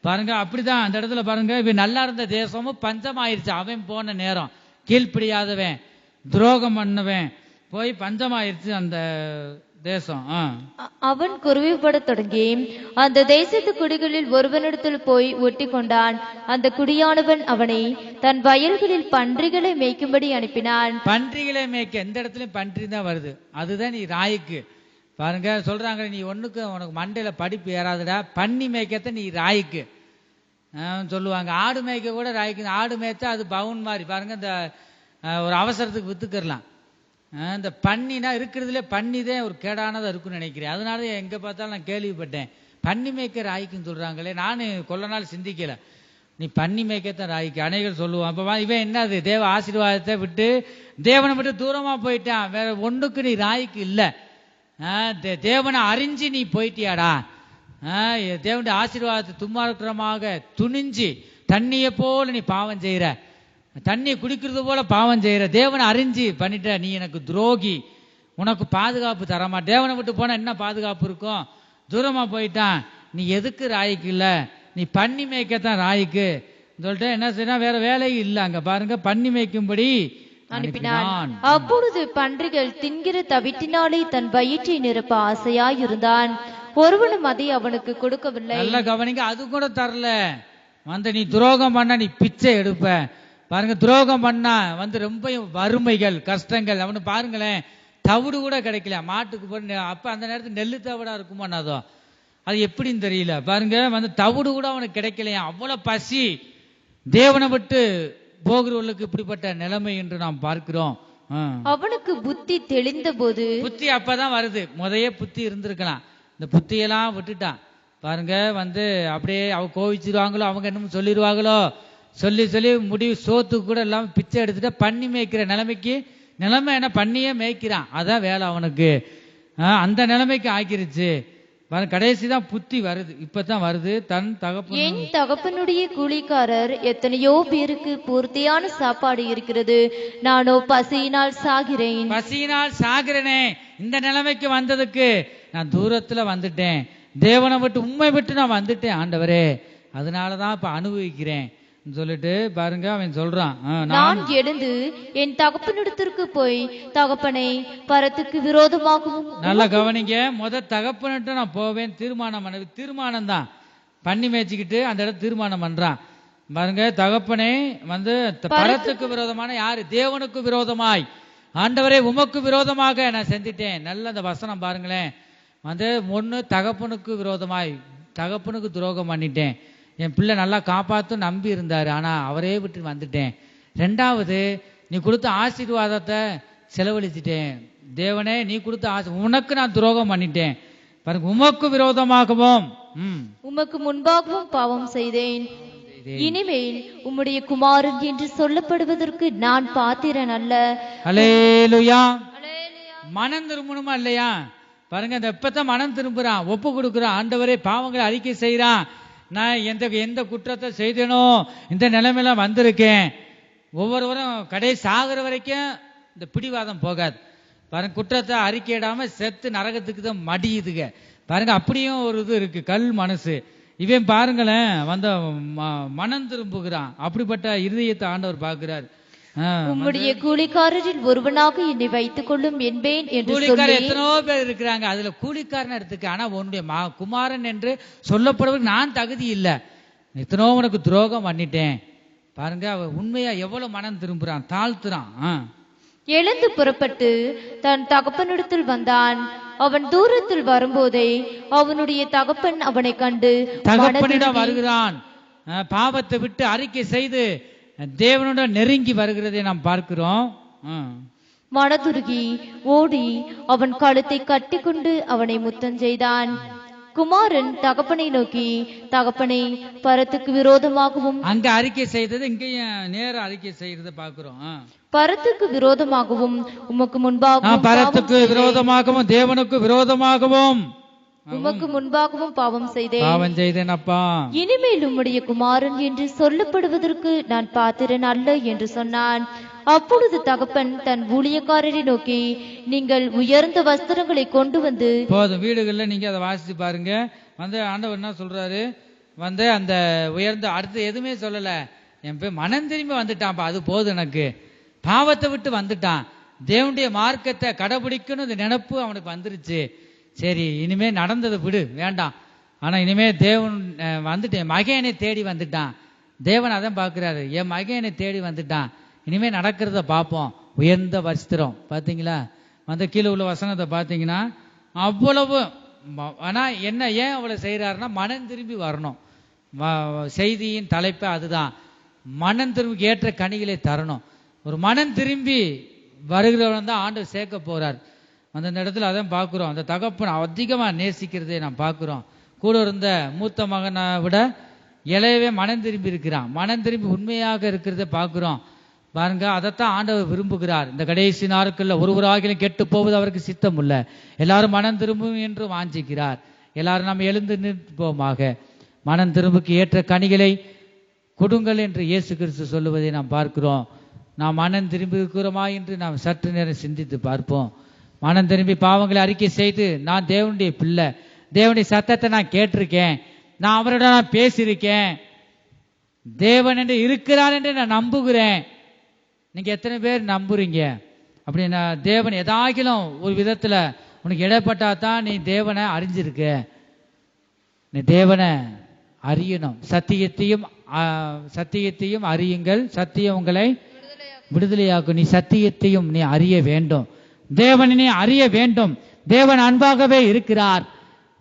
பாருங்க அப்படிதான் அந்த இடத்துல பாருங்க, இவன் நல்லா இருந்த தேசமும் பஞ்சம் ஆயிடுச்சு. அவன் போன நேரம் கீழ்ப்படியாதவன் துரோகம் பண்ணவன் போய் பஞ்சமாயிருச்சு அந்த தேசம். அவன் குருவிப்பட தொடங்கி அந்த தேசத்து குடிகளில் ஒருவனிடத்தில் போய் ஒட்டி கொண்டான். அந்த குடியானவன் அவனை தன் வயல்களில் பன்றிகளை மேய்க்கும்படி அனுப்பினான். பன்றிகளை மேய்க்க எந்த இடத்துலயும் பன்றி தான் வருது, அதுதான் நீ ராய்க்கு. பாருங்க சொல்றாங்க, நீ ஒண்ணுக்கு உனக்கு மண்டையில படிப்பு ஏறாதுடா, பன்னி மேய்க்கத்த நீ ராய்க்கு சொல்லுவாங்க. ஆடு மேய்க்க கூட ராய்க்கு. ஆடு மேய்ச்சா அது பவுன் மாதிரி பாருங்க, இந்த ஒரு அவசரத்துக்கு வித்துக்கிறலாம். இந்த பன்னினா இருக்கிறதுல பன்னிதான் ஒரு கேடானதா இருக்குன்னு நினைக்கிறேன். அதனால எங்க பார்த்தாலும் நான் கேள்விப்பட்டேன், பன்னி மேய்க்க ராய்க்குன்னு சொல்றாங்களே. நானு கொள்ள நாள் சிந்திக்கல, நீ பன்னி மேய்க்கத்தான் ராய்க்கு அனைகள் சொல்லுவான். அப்ப இவன் என்னது, தேவ ஆசீர்வாதத்தை விட்டு தேவனை விட்டு தூரமா போயிட்டான். வேற ஒண்ணுக்கு நீ ராய்க்கு இல்ல. தேவனை அறிஞ்சு நீ போயிட்டியாடா, தேவனுடைய ஆசீர்வாதத்தை துன்மார்க்கமாக துணிஞ்சு தண்ணியை போல நீ பாவம் செய்யற, தண்ணி குடிக்கிறது போல பாவம் செய்யற, தேவனை அறிஞ்சு பண்ணிட்ட, நீ எனக்கு துரோகி, உனக்கு பாதுகாப்பு தரமா. தேவனை விட்டு போனா என்ன பாதுகாப்பு இருக்கும், தூரமா போயிட்டான், நீ எதுக்கு ராய்க்கு இல்ல, நீ பன்னி மேய்க்கத்தான் ராய்க்கு சொல்லிட்டு என்ன செய்ய, வேற வேலையும் இல்ல. அங்க பாருங்க, பன்னி மேய்க்கும்படி அனுப்பினான். அப்பொழுது பன்றிகள் தின்கிற தவிட்டினாலே தன் வயிற்றை நிரப்ப ஆசையாயிருந்தான். ஒருவனும் அதை அவனுக்கு கொடுக்கவில்லை. நல்ல கவனிங்க, அது கூட தரல. நீ துரோகம் பண்ண நீ பிச்சை எடுப்ப. பாருங்க, துரோகம் பண்ணா ரொம்ப வறுமைகள் கஷ்டங்கள். அவனு பாருங்களேன், தவிடு கூட கிடைக்கல மாட்டுக்கு போய். அப்ப அந்த நேரத்தில் நெல்லு தவிடா இருக்குமானதோ, அது எப்படின்னு தெரியல. பாருங்க, தவிடு கூட அவனுக்கு கிடைக்கலையா, அவ்வளவு பசி. தேவனை விட்டு போகிறவர்களுக்கு இப்படிப்பட்ட நிலைமை என்று நாம் பார்க்கிறோம். அவனுக்கு புத்தி தெளிந்த போது, புத்தி அப்பதான் வருது, முதைய புத்தி இருந்திருக்கலாம், இந்த புத்தியெல்லாம் விட்டுட்டான். பாருங்க, அப்படியே அவ கோவிச்சிருவாங்களோ, அவங்க என்னமோ சொல்லிடுவாங்களோ, சொல்லி சொல்லி முடிவு சோத்துக்கு கூட எல்லாம் பிச்சை எடுத்துட்டு பன்னி மேய்க்கிற நிலைமை என்ன, பண்ணியே மேய்க்கிறான், அதான் வேலை அவனுக்கு. அந்த நிலைமைக்கு ஆக்கிருச்சு. கடைசி தான் புத்தி வருது, இப்பதான் வருது. தன் தகப்பன், என் தகப்பனுடைய கூலிக்காரர் எத்தனையோ பேருக்கு பூர்த்தியான சாப்பாடு இருக்கிறது, நானோ பசியினால் சாகிறேனே. இந்த நிலைமைக்கு வந்ததுக்கு நான் தூரத்துல வந்துட்டேன், தேவனை விட்டு உண்மை விட்டு நான் வந்துட்டேன் ஆண்டவரே, அதனாலதான் இப்ப அனுபவிக்கிறேன் சொல்லிட்டு பாருங்க அவன் சொல்றான், நான் எழுந்து என் தகப்பனிடத்திற்கு போய், தகப்பனை பரத்துக்கு விரோதமாகவும். நல்லா கவனிங்க, தகப்பனிட்ட நான் போவேன் தீர்மானம் தான் பண்ணி மேய்ச்சிக்கிட்டு அந்த இடத்துல தீர்மானம் பண்றான். பாருங்க, தகப்பனே பரத்துக்கு விரோதமான யாரு, தேவனுக்கு விரோதமாய், ஆண்டவரே உமக்கு விரோதமாக நான் செஞ்சிட்டேன். நல்ல அந்த வசனம் பாருங்களேன், ஒண்ணு தகப்பனுக்கு விரோதமாய், தகப்பனுக்கு துரோகம் பண்ணிட்டேன், என் பிள்ளை நல்லா காப்பாத்தும் நம்பி இருந்தாரு, ஆனா அவரே விட்டு வந்துட்டேன். ரெண்டாவது, நீ கொடுத்த ஆசீர்வாதத்தை செலவழிச்சிட்டேன். தேவனே, நீ கொடுத்த உனக்கு நான் துரோகம் பண்ணிட்டேன். பாருங்க, உமக்கு விரோதமாகவும் உமக்கு முன்பாகவும் பாவம் செய்தேன். இனிமேல் உம்முடைய குமாரன் என்று சொல்லப்படுவதற்கு நான் பாத்திரன் அல்ல. அல்லேலூயா. மனம் திரும்பணுமா இல்லையா? பாருங்க, இந்த எப்பத்தான் மனம் திரும்புறான், ஒப்பு கொடுக்குறான், ஆண்டவரே பாவங்களை அறிக்கை செய்யறான். நான் எந்த குற்றத்தை செய்தேனோ இந்த நிலைமையில வந்திருக்கேன். ஒவ்வொருவரும் கடைசி சாகிற வரைக்கும் இந்த பிடிவாதம் போகாது. பாருங்க, குற்றத்தை அறிக்கையிடாம செத்து நரகத்துக்கு தான் மடியுதுங்க. பாருங்க, அப்படியும் ஒரு இது இருக்கு, கல் மனசு. இவன் பாருங்களேன், மனம் திரும்புகிறான். அப்படிப்பட்ட இருதயத்தை ஆண்டவர் பார்க்கிறார். உம்முடைய கூலிக்காரரில் ஒருவனாக என்னை வைத்துக் கொள்ளும் என்பேன் என்று கூலிக்காரர் எத்தனோ பேர் இருக்கிறாங்க, அதுல கூலிக்காரன் எடுத்துக்க. ஆனா உன்னுடைய குமாரன் என்று சொல்லப்படுவது நான் தகுதி இல்லை, எத்தனோ உனக்கு துரோகம் பண்ணிட்டேன். பாருங்க, அவ உண்மையா எவ்வளவு மனம் திரும்புறான், தாழ்த்துறான். எழுந்து புறப்பட்டு தன் தகப்பனிடத்தில் வந்தான். அவன் தூரத்தில் வரும்போதே அவனுடைய தகப்பன் அவனை கண்டு தகப்பனிடம் வருகிறான். பாவத்தை விட்டு அறிக்கை செய்து தேவனுடன் நெருங்கி வருகிறதை நாம் பார்க்கிறோம். மனதுருகி ஓடி அவன் கழுத்தை கட்டிக்கொண்டு அவனை முத்தம் செய்தான். குமாரன் தகப்பனை நோக்கி, தகப்பனை, பரத்துக்கு விரோதமாகவும், அங்க அறிக்கை செய்தது இங்கேயும் நேர அறிக்கை செய்யறத பார்க்கிறோம். பரத்துக்கு விரோதமாகவும் உமக்கு முன்பாகவும், பரத்துக்கு விரோதமாகவும் தேவனுக்கு விரோதமாகவும் உமக்கு முன்பாகவும் பாவம் செய்தேன் அப்பா. இனிமேல் உம்முடைய குமாரன் என்று சொல்லப்படுவதற்கு நான் பாத்திரன் அல்ல என்று சொன்னான். அப்பொழுது தகப்பன் தன் ஊழியக்காரரை நோக்கி, நீங்கள் உயர்ந்த வஸ்திரங்களை கொண்டு வந்து, போதும், வீடுகள்ல நீங்க அதை வாசிச்சு பாருங்க. ஆண்டவர் என்ன சொல்றாரு, அந்த உயர்ந்த, அடுத்து எதுவுமே சொல்லல, என் பேர் மனம் திரும்பி வந்துட்டான்ப்பா, அது போதும், எனக்கு பாவத்தை விட்டு வந்துட்டான், தேவனுடைய மார்க்கத்தை கடைபிடிக்கணும் நினைப்பு அவனுக்கு வந்துருச்சு. சரி, இனிமே நடந்ததை விடு, வேண்டாம். ஆனா இனிமே தேவன் வந்துட்டேன், மகனை தேடி வந்துட்டான். தேவன் அதான் பாக்குறாரு, என் மகனை தேடி வந்துட்டான், இனிமே நடக்கிறத பார்ப்போம். உயர்ந்த வஸ்திரம் பாத்தீங்களா, கீழே உள்ள வசனத்தை பார்த்தீங்கன்னா அவ்வளவு. ஆனா என்ன, ஏன் அவ்வளவு செய்யறாருன்னா மனம் திரும்பி வரணும். செய்தியின் தலைப்பு அதுதான், மனம் திரும்பி ஏற்ற கனிகளை தரணும். ஒரு மனம் திரும்பி வருகிறவன் தான் ஆண்டவர் சேர்க்க போறார். அந்த இடத்துல அதான் பார்க்கிறோம், அந்த தகப்பன் அதிகமா நேசிக்கிறதே நாம் பார்க்கிறோம். கூட இருந்த மூத்த மகனை விட இளையவே மனம் திரும்பி இருக்கிறான், மனம் திரும்பி உண்மையாக இருக்கிறத பார்க்கிறோம். பாருங்க, அதைத்தான் ஆண்டவர் விரும்புகிறார். இந்த கடைசி நாட்கள்ல ஒருவராகிலும் கெட்டு போவது அவருக்கு சித்தம் இல்ல, எல்லாரும் மனம் திரும்பும் என்று வாஞ்சிக்கிறார். எல்லாரும் நாம் எழுந்து நிற்போமாக, மனம் திரும்புக்கு ஏற்ற கனிகளை கொடுங்கள் என்று இயேசு கிறிஸ்து சொல்லுவதை நாம் பார்க்கிறோம். நாம் மனம் திரும்பி இருக்கிறோமா என்று நாம் சற்று நேரம் சிந்தித்து பார்ப்போம். மனம் திரும்பி பாவங்களை அறிக்கை செய்து, நான் தேவனுடைய பிள்ளை, தேவனுடைய சத்தத்தை நான் கேட்டிருக்கேன், நான் அவரோட நான் பேசியிருக்கேன், தேவன் என்று இருக்கிறார் என்று நான் நம்புகிறேன். நீங்க எத்தனை பேர் நம்புறீங்க? அப்படின்னா தேவன் எதாகிலும் ஒரு விதத்துல உனக்கு இடப்பட்டா தான் நீ தேவனை அறிஞ்சிருக்க. நீ தேவனை அறியணும். சத்தியத்தையும் அறியுங்கள், சத்தியம் உங்களை விடுதலையாக்கும். நீ சத்தியத்தையும் நீ அறிய வேண்டும், தேவனை நீ அறிய வேண்டும். தேவன் அன்பாகவே இருக்கிறார்,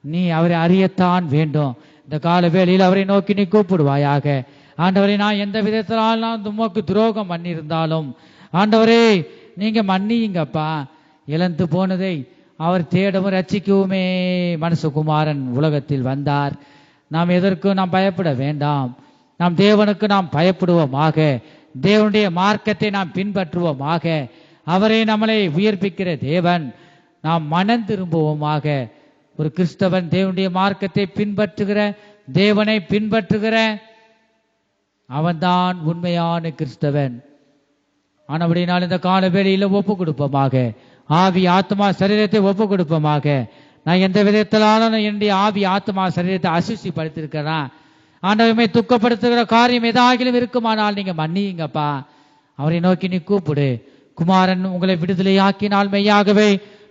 நீ அவரை அறியத்தான் வேண்டும். இந்த கால வேளையில் அவரை நோக்கி நீ கூப்பிடுவாயாக. ஆண்டவரே, நான் எந்த விதத்திலாலும் உமக்கு துரோகம் பண்ணியிருந்தாலும் ஆண்டவரே நீங்க மன்னியுங்கப்பா. இழந்து போனதை அவர் தேடவும் ரட்சிக்கவுமே மனுஷகுமாரன் உலகத்தில் வந்தார். நாம் எதற்கும் நாம் பயப்பட வேண்டாம், நாம் தேவனுக்கு நாம் பயப்படுவோமாக, தேவனுடைய மார்க்கத்தை நாம் பின்பற்றுவோமாக. அவரை நம்மளை உயர்ப்பிக்கிற தேவன், நாம் மனம் திரும்புவோமாக. ஒரு கிறிஸ்தவன் தேவனுடைய மார்க்கத்தை பின்பற்றுகிற, தேவனை பின்பற்றுகிற அவன்தான் உண்மையான கிறிஸ்தவன். ஆனபடினால் இந்த கால வேளையில ஒப்பு கொடுப்போமாக, ஆவி ஆத்மா சரீரத்தை ஒப்பு கொடுப்போமாக. நான் எந்த விதத்திலாலும் என்னுடைய ஆவி ஆத்மா சரீரத்தை அசுசிப்படுத்திருக்கிறேன், ஆண்டவரை துக்கப்படுத்துகிற காரியம் ஏதாகிலும் இருக்குமானால் நீங்க மன்னியுங்கப்பா. அவரை நோக்கி நீ கூப்பிடு. குமாரன் உங்களை விடுதலையாக்கினால் மெய்யாகவே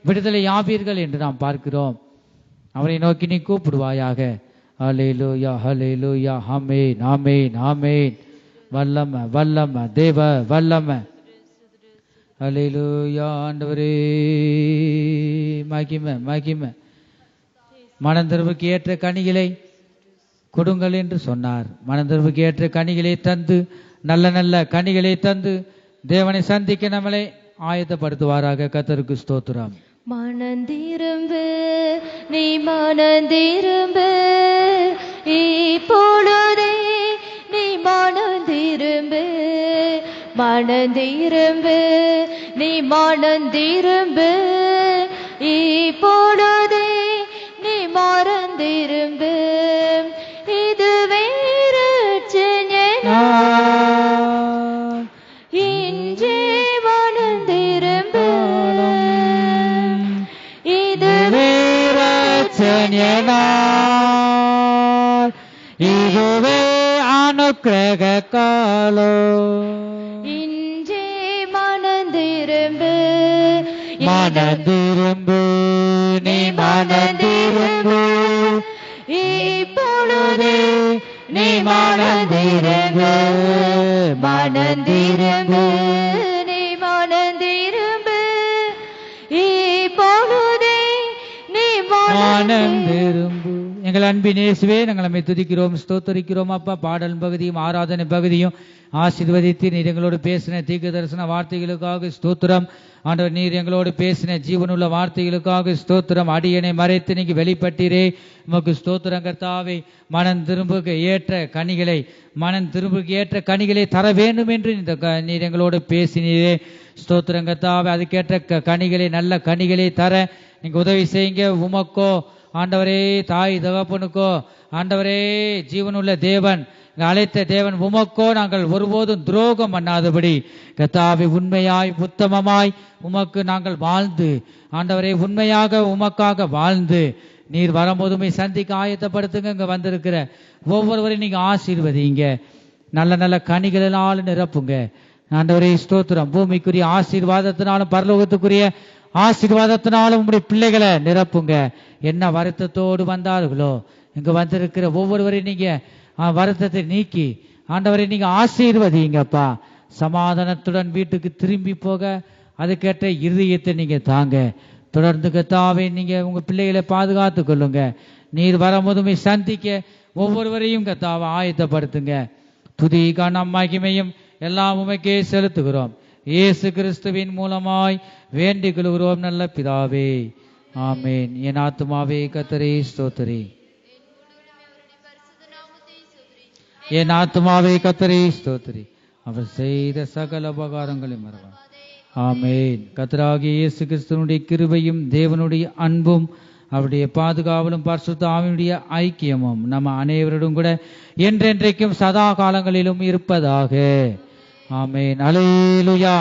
விடுதலை ஆவீர்கள் என்று நாம் பார்க்கிறோம். அவரை நோக்கி நீ கூப்பிடுவாயாக. ஹல்லேலூயா, ஹல்லேலூயா, ஆமென், ஆமென், ஆமென். வல்லம வல்லம தேவ வல்லம. ஹல்லேலூயா. ஆண்டவரே மகிமை மகிமை. மனந்திருவுக்கு ஏற்ற கனிகளை கொடுங்கள் என்று சொன்னார். மனந்திருவுக்கு ஏற்ற கனிகளை தந்து, நல்ல நல்ல கனிகளை தந்து தேவனை சந்திக்க நம்மளை ஆயத்தப்படுத்துவாராக. கர்த்தருக்கு ஸ்தோத்திரம். மனந்திரும்பு, நீ மனந்திரும்பு, இப்பொழுதே நீ மனந்திரும்பு, மனந்திரும்பு, நீ மனந்திரும்பு, இப்பொழுதே நீ மறந்திரும்பு. இது வேறு இன்றே மனந்திரும்பு, இது இதுவே அனுக்கிரக காலோ. இன்றே மனந்திரும்பு, மனந்திரும்பு, நீ மனந்திரும்பு, இப்பொழுதே நீ மனந்திரும்பு, மனந்திரும்பு, நீ மனந்திரும்பு, இப்பொழுதே நீ மனந்திரும்பு. எங்கள் அன்பின் இயேசுவே, நாங்கள் நம்மை துதிக்கிறோம், ஸ்தோத்தரிக்கிறோம் அப்பா. பாடல் பகுதியும் ஆராதனை பகுதியும் ஆசீர்வதித்து நீர் எங்களோடு பேசின தீர்க்க தரிசன வார்த்தைகளுக்காக ஸ்தோத்திரம். ஆண்டவர், நீர் எங்களோடு பேசின ஜீவனுள்ள வார்த்தைகளுக்காக ஸ்தோத்திரம். அடியனை மறைத்து நீங்க வெளிப்பட்டீரே, உமக்கு ஸ்தோத்திரம் கர்த்தாவே. மனம் திரும்புக்கு ஏற்ற கனிகளை தர வேண்டும் என்று நீர் எங்களோடு பேசினீரே, ஸ்தோத்திரம் கர்த்தாவே. அதுக்கேற்ற கனிகளை, நல்ல கனிகளை தர நீங்க உதவி செய்யுங்க. உமக்கோ ஆண்டவரே, தாய் தகப்பனுக்கோ ஆண்டவரே, ஜீவனுள்ள தேவன், அழைத்த தேவன், உமக்கோ நாங்கள் ஒருபோதும் துரோகம் பண்ணாதபடி கர்த்தாவே, உண்மையாய் உத்தமமாய் உமக்கு நாங்கள் வாழ்ந்து ஆண்டவரே, உண்மையாக உமக்காக வாழ்ந்து நீர் வரும்போதுமே சந்திக்க ஆயத்தப்படுத்துங்க. இங்க வந்திருக்கிற ஒவ்வொருவரையும் நீங்க ஆசீர்வதிங்க, நல்ல நல்ல கனிகளினாலும் நிரப்புங்க ஆண்டவரே. ஸ்தோத்திரம். பூமிக்குரிய ஆசீர்வாதத்தினாலும் பரலோகத்துக்குரிய ஆசீர்வாதத்தினாலும் உங்களுடைய பிள்ளைகளை நிரப்புங்க. என்ன வருத்தத்தோடு வந்தார்களோ இங்க வந்திருக்கிற ஒவ்வொருவரையும் நீங்க வருத்தத்தை நீக்கி ஆண்டவரை நீங்க ஆசீர்வதிங்கப்பா. சமாதானத்துடன் வீட்டுக்கு திரும்பி போக அதுக்கேற்ற இருதயத்தை நீங்க தாங்க. தொடர்ந்து கர்த்தாவே, நீங்க உங்க பிள்ளைகளை பாதுகாத்து கொள்ளுங்க. நீர் வரும்போதுமே சந்திக்க ஒவ்வொருவரையும் கர்த்தாவை ஆயத்தப்படுத்துங்க. துதி கனம் மகிமையும் எல்லாம் உமக்கே செலுத்துகிறோம். இயேசு கிறிஸ்துவின் மூலமாய் வேண்டிக் கொள்கிறோம் நல்ல பிதாவே, ஆமேன். என் ஆத்துமாவே கர்த்தரை ஸ்தோத்திரி, என் ஆத்துமாவே கர்த்தரை ஸ்தோத்திரி, அவர் செய்த சகல உபகாரங்களையும் மறவார். ஆமேன். கர்த்தராகிய இயேசு கிறிஸ்துவனுடைய கிருபையும் தேவனுடைய அன்பும் அவருடைய பாதுகாவலும் பரிசுத்த ஆவியுடைய ஐக்கியமும் நம்ம அனைவரோடும் கூட என்றென்றைக்கும் சதா காலங்களிலும் இருப்பதாக. ஆமேன். அல்லேலூயா.